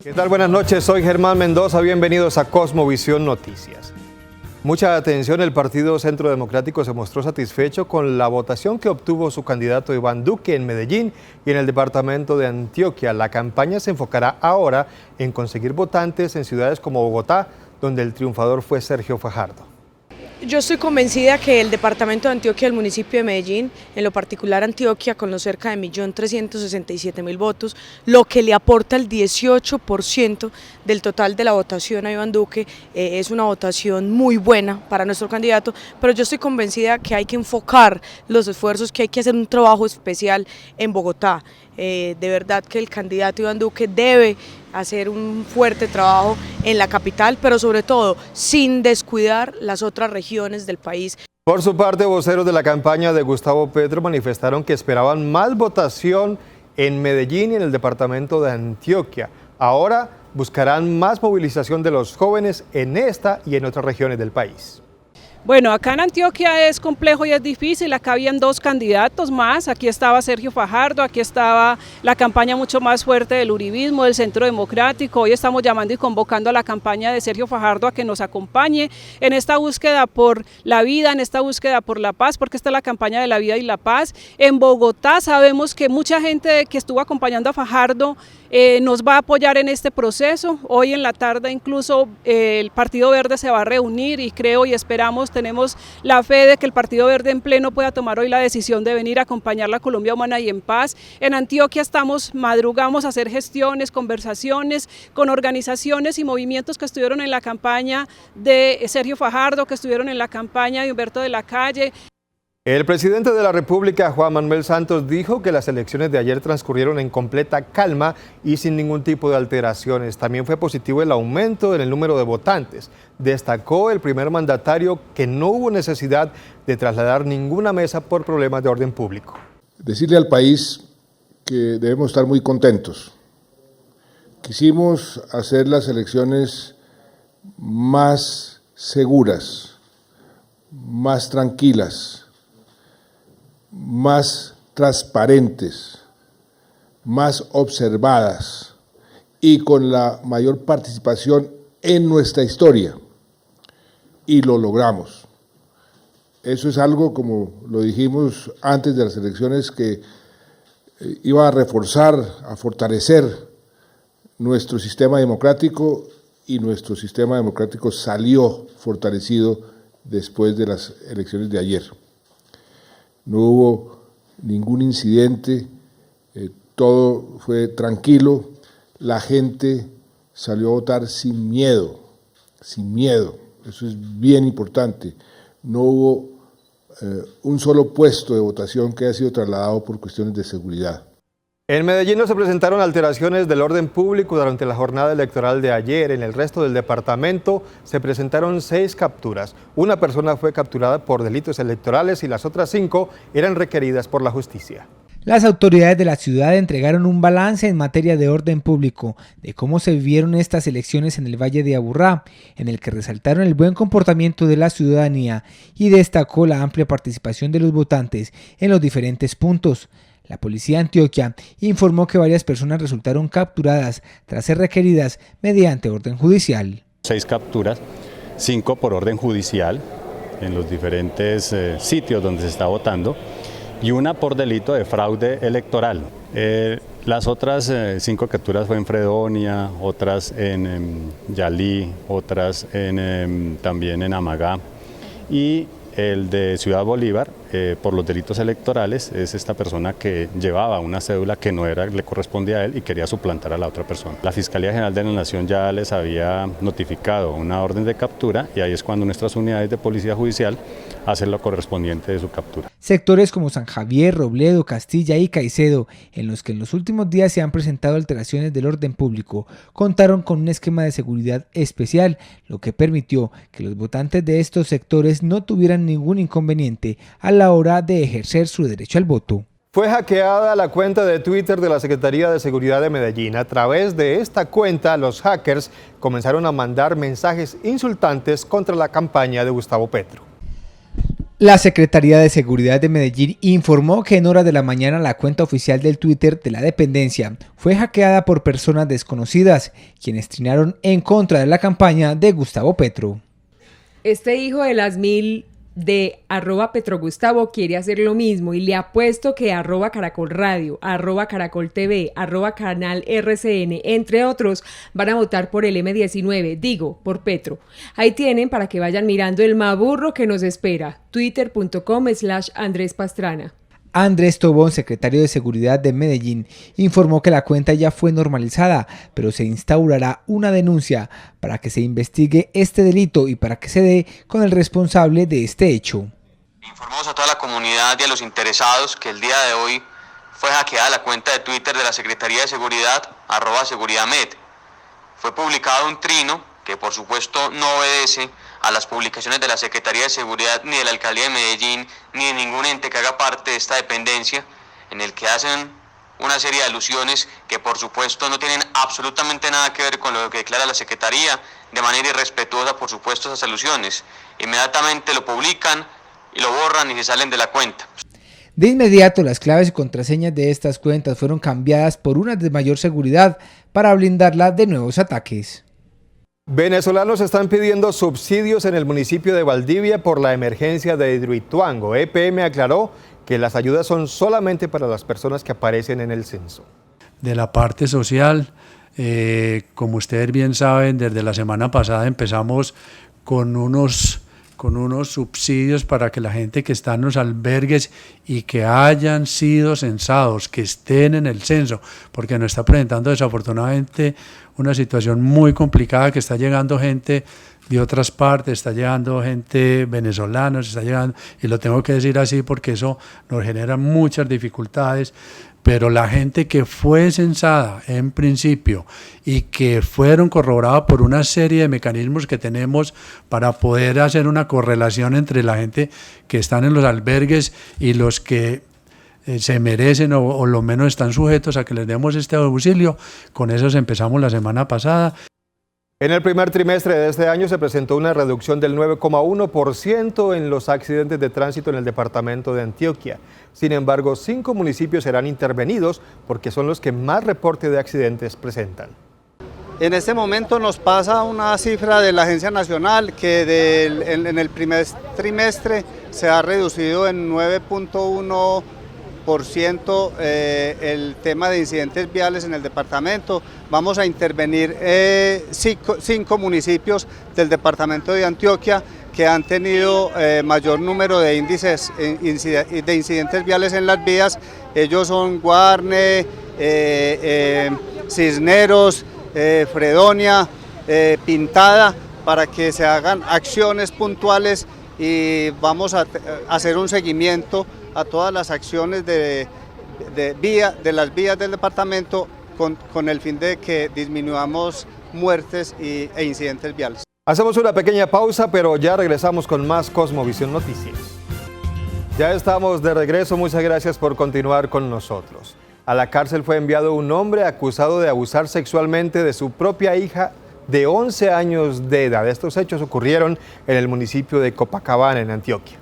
¿Qué tal? Buenas noches, soy Germán Mendoza, bienvenidos a Cosmovisión Noticias. Mucha atención, el Partido Centro Democrático se mostró satisfecho con la votación que obtuvo su candidato Iván Duque en Medellín y en el departamento de Antioquia. La campaña se enfocará ahora en conseguir votantes en ciudades como Bogotá, donde el triunfador fue Sergio Fajardo. Yo estoy convencida que el departamento de Antioquia, el municipio de Medellín, en lo particular Antioquia, con los cerca de 1.367.000 votos, lo que le aporta el 18% del total de la votación a Iván Duque, es una votación muy buena para nuestro candidato, pero yo estoy convencida que hay que enfocar los esfuerzos, que hay que hacer un trabajo especial en Bogotá. De verdad que el candidato Iván Duque debe hacer un fuerte trabajo en la capital, pero sobre todo sin descuidar las otras regiones del país. Por su parte, voceros de la campaña de Gustavo Petro manifestaron que esperaban más votación en Medellín y en el departamento de Antioquia. Ahora buscarán más movilización de los jóvenes en esta y en otras regiones del país. Bueno, acá en Antioquia es complejo y es difícil, acá habían dos candidatos más, aquí estaba Sergio Fajardo, aquí estaba la campaña mucho más fuerte del uribismo, del Centro Democrático. Hoy estamos llamando y convocando a la campaña de Sergio Fajardo a que nos acompañe en esta búsqueda por la vida, en esta búsqueda por la paz, porque esta es la campaña de la vida y la paz. En Bogotá sabemos que mucha gente que estuvo acompañando a Fajardo nos va a apoyar en este proceso. Hoy en la tarde incluso el Partido Verde se va a reunir y creo y esperamos, tenemos la fe de que el Partido Verde en pleno pueda tomar hoy la decisión de venir a acompañar la Colombia humana y en paz. En Antioquia madrugamos a hacer gestiones, conversaciones con organizaciones y movimientos que estuvieron en la campaña de Sergio Fajardo, que estuvieron en la campaña de Humberto de la Calle. El presidente de la República, Juan Manuel Santos, dijo que las elecciones de ayer transcurrieron en completa calma y sin ningún tipo de alteraciones. También fue positivo el aumento en el número de votantes. Destacó el primer mandatario que no hubo necesidad de trasladar ninguna mesa por problemas de orden público. Decirle al país que debemos estar muy contentos. Quisimos hacer las elecciones más seguras, más tranquilas, más transparentes, más observadas y con la mayor participación en nuestra historia. Y lo logramos. Eso es algo, como lo dijimos antes de las elecciones, que iba a reforzar, a fortalecer nuestro sistema democrático, y nuestro sistema democrático salió fortalecido después de las elecciones de ayer. No hubo ningún incidente, todo fue tranquilo, la gente salió a votar sin miedo, eso es bien importante. No hubo un solo puesto de votación que haya sido trasladado por cuestiones de seguridad. En Medellín no se presentaron alteraciones del orden público durante la jornada electoral de ayer. En el resto del departamento se presentaron 6 capturas. Una persona fue capturada por delitos electorales y las otras 5 eran requeridas por la justicia. Las autoridades de la ciudad entregaron un balance en materia de orden público de cómo se vivieron estas elecciones en el Valle de Aburrá, en el que resaltaron el buen comportamiento de la ciudadanía y destacó la amplia participación de los votantes en los diferentes puntos. La policía de Antioquia informó que varias personas resultaron capturadas tras ser requeridas mediante orden judicial. 6 capturas, 5 por orden judicial en los diferentes sitios donde se está votando y una por delito de fraude electoral. Las otras 5 capturas fue en Fredonia, otras en Yalí, otras también en Amagá y El de Ciudad Bolívar, por los delitos electorales, es esta persona que llevaba una cédula que no le correspondía a él y quería suplantar a la otra persona. La Fiscalía General de la Nación ya les había notificado una orden de captura y ahí es cuando nuestras unidades de Policía Judicial hacen lo correspondiente de su captura. Sectores como San Javier, Robledo, Castilla y Caicedo, en los que en los últimos días se han presentado alteraciones del orden público, contaron con un esquema de seguridad especial, lo que permitió que los votantes de estos sectores no tuvieran ningún inconveniente a la hora de ejercer su derecho al voto. Fue hackeada la cuenta de Twitter de la Secretaría de Seguridad de Medellín. A través de esta cuenta, los hackers comenzaron a mandar mensajes insultantes contra la campaña de Gustavo Petro. La Secretaría de Seguridad de Medellín informó que en horas de la mañana la cuenta oficial del Twitter de la dependencia fue hackeada por personas desconocidas, quienes trinaron en contra de la campaña de Gustavo Petro. Este hijo de las mil de @PetroGustavo quiere hacer lo mismo y le apuesto que @Caracol Radio, @Caracol TV, @Canal RCN, entre otros, van a votar por el M19, digo, por Petro. Ahí tienen para que vayan mirando el maburro que nos espera, twitter.com/Andrés Pastrana. Andrés Tobón, secretario de Seguridad de Medellín, informó que la cuenta ya fue normalizada, pero se instaurará una denuncia para que se investigue este delito y para que se dé con el responsable de este hecho. Informamos a toda la comunidad y a los interesados que el día de hoy fue hackeada la cuenta de Twitter de la Secretaría de Seguridad, @SeguridadMed. Fue publicado un trino que por supuesto no obedece a las publicaciones de la Secretaría de Seguridad ni de la Alcaldía de Medellín ni de ningún ente que haga parte de esta dependencia, en el que hacen una serie de alusiones que por supuesto no tienen absolutamente nada que ver con lo que declara la Secretaría, de manera irrespetuosa por supuesto esas alusiones. Inmediatamente lo publican y lo borran y se salen de la cuenta. De inmediato las claves y contraseñas de estas cuentas fueron cambiadas por unas de mayor seguridad para blindarla de nuevos ataques. Venezolanos están pidiendo subsidios en el municipio de Valdivia por la emergencia de Hidroituango. EPM aclaró que las ayudas son solamente para las personas que aparecen en el censo. De la parte social, como ustedes bien saben, desde la semana pasada empezamos con unos subsidios para que la gente que está en los albergues y que hayan sido censados, que estén en el censo, porque nos está presentando desafortunadamente una situación muy complicada, que está llegando gente de otras partes, está llegando gente venezolana, está llegando, y lo tengo que decir así porque eso nos genera muchas dificultades, pero la gente que fue censada en principio y que fueron corroboradas por una serie de mecanismos que tenemos para poder hacer una correlación entre la gente que están en los albergues y los que se merecen o lo menos están sujetos a que les demos este auxilio. Con eso empezamos la semana pasada. En el primer trimestre de este año se presentó una reducción del 9,1% en los accidentes de tránsito en el departamento de Antioquia. Sin embargo, 5 municipios serán intervenidos porque son los que más reporte de accidentes presentan. En este momento nos pasa una cifra de la Agencia Nacional que en el primer trimestre se ha reducido en 9,1% el tema de incidentes viales en el departamento. Vamos a intervenir 5 municipios del departamento de Antioquia que han tenido mayor número de índices de incidentes viales en las vías. Ellos son Guarne, Cisneros, Fredonia, Pintada, para que se hagan acciones puntuales y vamos a hacer un seguimiento a todas las acciones de las vías del departamento con el fin de que disminuyamos muertes e incidentes viales. Hacemos una pequeña pausa, pero ya regresamos con más Cosmovisión Noticias. Ya estamos de regreso, muchas gracias por continuar con nosotros. A la cárcel fue enviado un hombre acusado de abusar sexualmente de su propia hija de 11 años de edad. Estos hechos ocurrieron en el municipio de Copacabana, en Antioquia.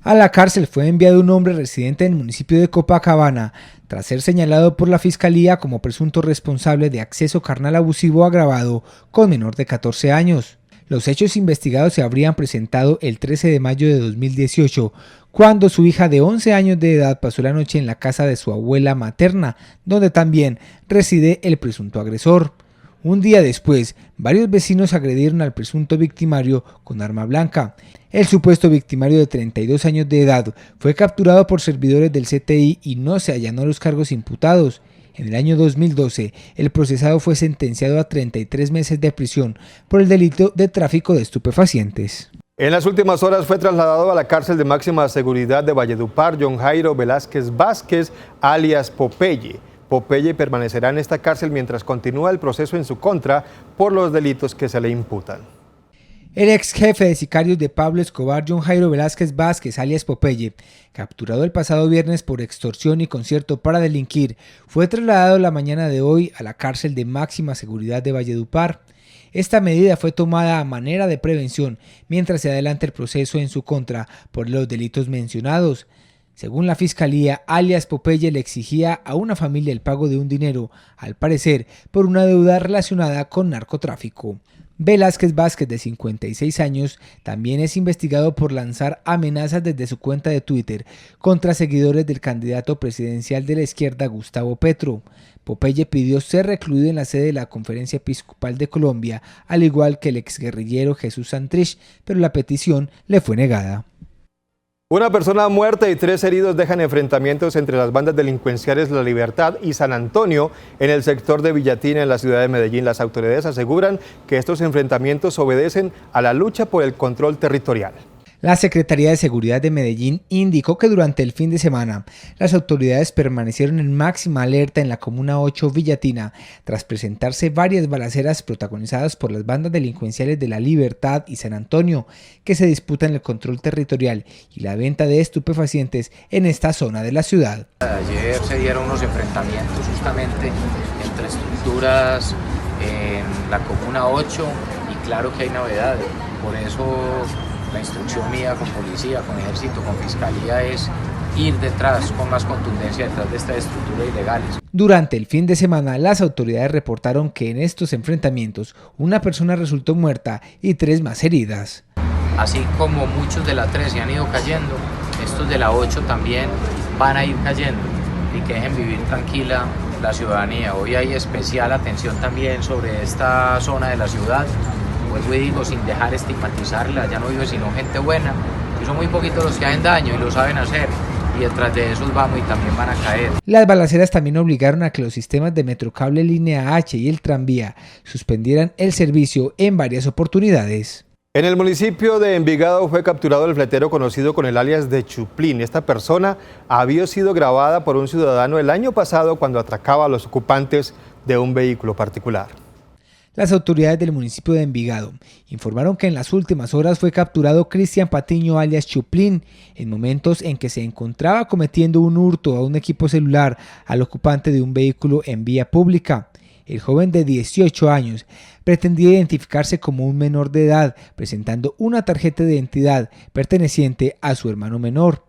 A la cárcel fue enviado un hombre residente en el municipio de Copacabana, tras ser señalado por la Fiscalía como presunto responsable de acceso carnal abusivo agravado con menor de 14 años. Los hechos investigados se habrían presentado el 13 de mayo de 2018, cuando su hija de 11 años de edad pasó la noche en la casa de su abuela materna, donde también reside el presunto agresor. Un día después, varios vecinos agredieron al presunto victimario con arma blanca. El supuesto victimario de 32 años de edad fue capturado por servidores del CTI y no se allanó los cargos imputados. En el año 2012, el procesado fue sentenciado a 33 meses de prisión por el delito de tráfico de estupefacientes. En las últimas horas fue trasladado a la cárcel de máxima seguridad de Valledupar John Jairo Velázquez Vázquez, alias Popeye. Popeye permanecerá en esta cárcel mientras continúa el proceso en su contra por los delitos que se le imputan. El ex jefe de sicarios de Pablo Escobar, John Jairo Velázquez Vázquez, alias Popeye, capturado el pasado viernes por extorsión y concierto para delinquir, fue trasladado la mañana de hoy a la cárcel de máxima seguridad de Valledupar. Esta medida fue tomada a manera de prevención mientras se adelanta el proceso en su contra por los delitos mencionados. Según la Fiscalía, alias Popeye le exigía a una familia el pago de un dinero, al parecer por una deuda relacionada con narcotráfico. Velázquez Vázquez, de 56 años, también es investigado por lanzar amenazas desde su cuenta de Twitter contra seguidores del candidato presidencial de la izquierda, Gustavo Petro. Popeye pidió ser recluido en la sede de la Conferencia Episcopal de Colombia, al igual que el exguerrillero Jesús Santrich, pero la petición le fue negada. Una persona muerta y 3 heridos dejan enfrentamientos entre las bandas delincuenciales La Libertad y San Antonio en el sector de Villatina, en la ciudad de Medellín. Las autoridades aseguran que estos enfrentamientos obedecen a la lucha por el control territorial. La Secretaría de Seguridad de Medellín indicó que durante el fin de semana las autoridades permanecieron en máxima alerta en la Comuna 8 Villatina tras presentarse varias balaceras protagonizadas por las bandas delincuenciales de La Libertad y San Antonio que se disputan el control territorial y la venta de estupefacientes en esta zona de la ciudad. Ayer se dieron unos enfrentamientos justamente entre estructuras en la Comuna 8 y claro que hay novedades, por eso la instrucción mía con policía, con ejército, con fiscalía es ir detrás con más contundencia detrás de estas estructuras ilegales. Durante el fin de semana, las autoridades reportaron que en estos enfrentamientos una persona resultó muerta y 3 más heridas. Así como muchos de la 13 han ido cayendo, estos de la 8 también van a ir cayendo y que dejen vivir tranquila la ciudadanía. Hoy hay especial atención también sobre esta zona de la ciudad. Pues yo digo, sin dejar estigmatizarla, ya no vive sino gente buena, y son muy poquitos los que hacen daño y lo saben hacer, y detrás de esos vamos y también van a caer. Las balaceras también obligaron a que los sistemas de Metrocable Línea H y el tranvía suspendieran el servicio en varias oportunidades. En el municipio de Envigado fue capturado el fletero conocido con el alias de Chuplín. Esta persona había sido grabada por un ciudadano el año pasado cuando atracaba a los ocupantes de un vehículo particular. Las autoridades del municipio de Envigado informaron que en las últimas horas fue capturado Cristian Patiño alias Chuplín en momentos en que se encontraba cometiendo un hurto a un equipo celular al ocupante de un vehículo en vía pública. El joven de 18 años pretendía identificarse como un menor de edad presentando una tarjeta de identidad perteneciente a su hermano menor.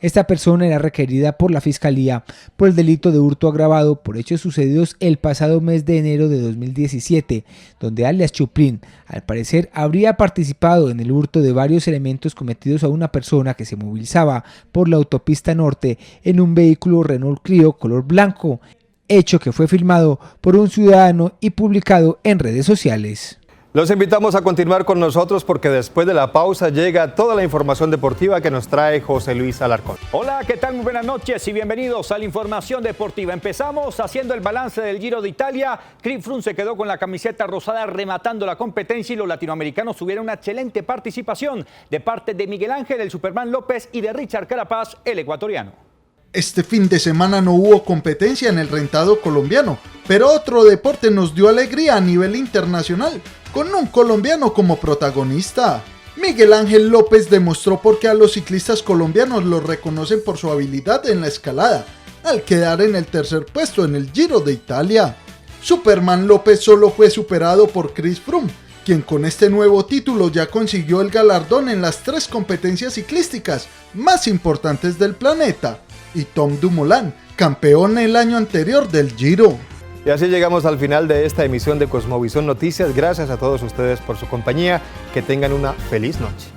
Esta persona era requerida por la Fiscalía por el delito de hurto agravado por hechos sucedidos el pasado mes de enero de 2017, donde alias Chuplín, al parecer, habría participado en el hurto de varios elementos cometidos a una persona que se movilizaba por la autopista norte en un vehículo Renault Clio color blanco, hecho que fue filmado por un ciudadano y publicado en redes sociales. Los invitamos a continuar con nosotros porque después de la pausa llega toda la información deportiva que nos trae José Luis Alarcón. Hola, ¿qué tal? Muy buenas noches y bienvenidos a la información deportiva. Empezamos haciendo el balance del Giro de Italia. Chris Froome se quedó con la camiseta rosada rematando la competencia y los latinoamericanos tuvieron una excelente participación de parte de Miguel Ángel, el Superman López y de Richard Carapaz, el ecuatoriano. Este fin de semana no hubo competencia en el rentado colombiano, pero otro deporte nos dio alegría a nivel internacional, con un colombiano como protagonista. Miguel Ángel López demostró por qué a los ciclistas colombianos los reconocen por su habilidad en la escalada, al quedar en el tercer puesto en el Giro de Italia. Superman López solo fue superado por Chris Froome, quien con este nuevo título ya consiguió el galardón en las 3 competencias ciclísticas más importantes del planeta, y Tom Dumoulin, campeón el año anterior del Giro. Y así llegamos al final de esta emisión de Cosmovisión Noticias. Gracias a todos ustedes por su compañía. Que tengan una feliz noche.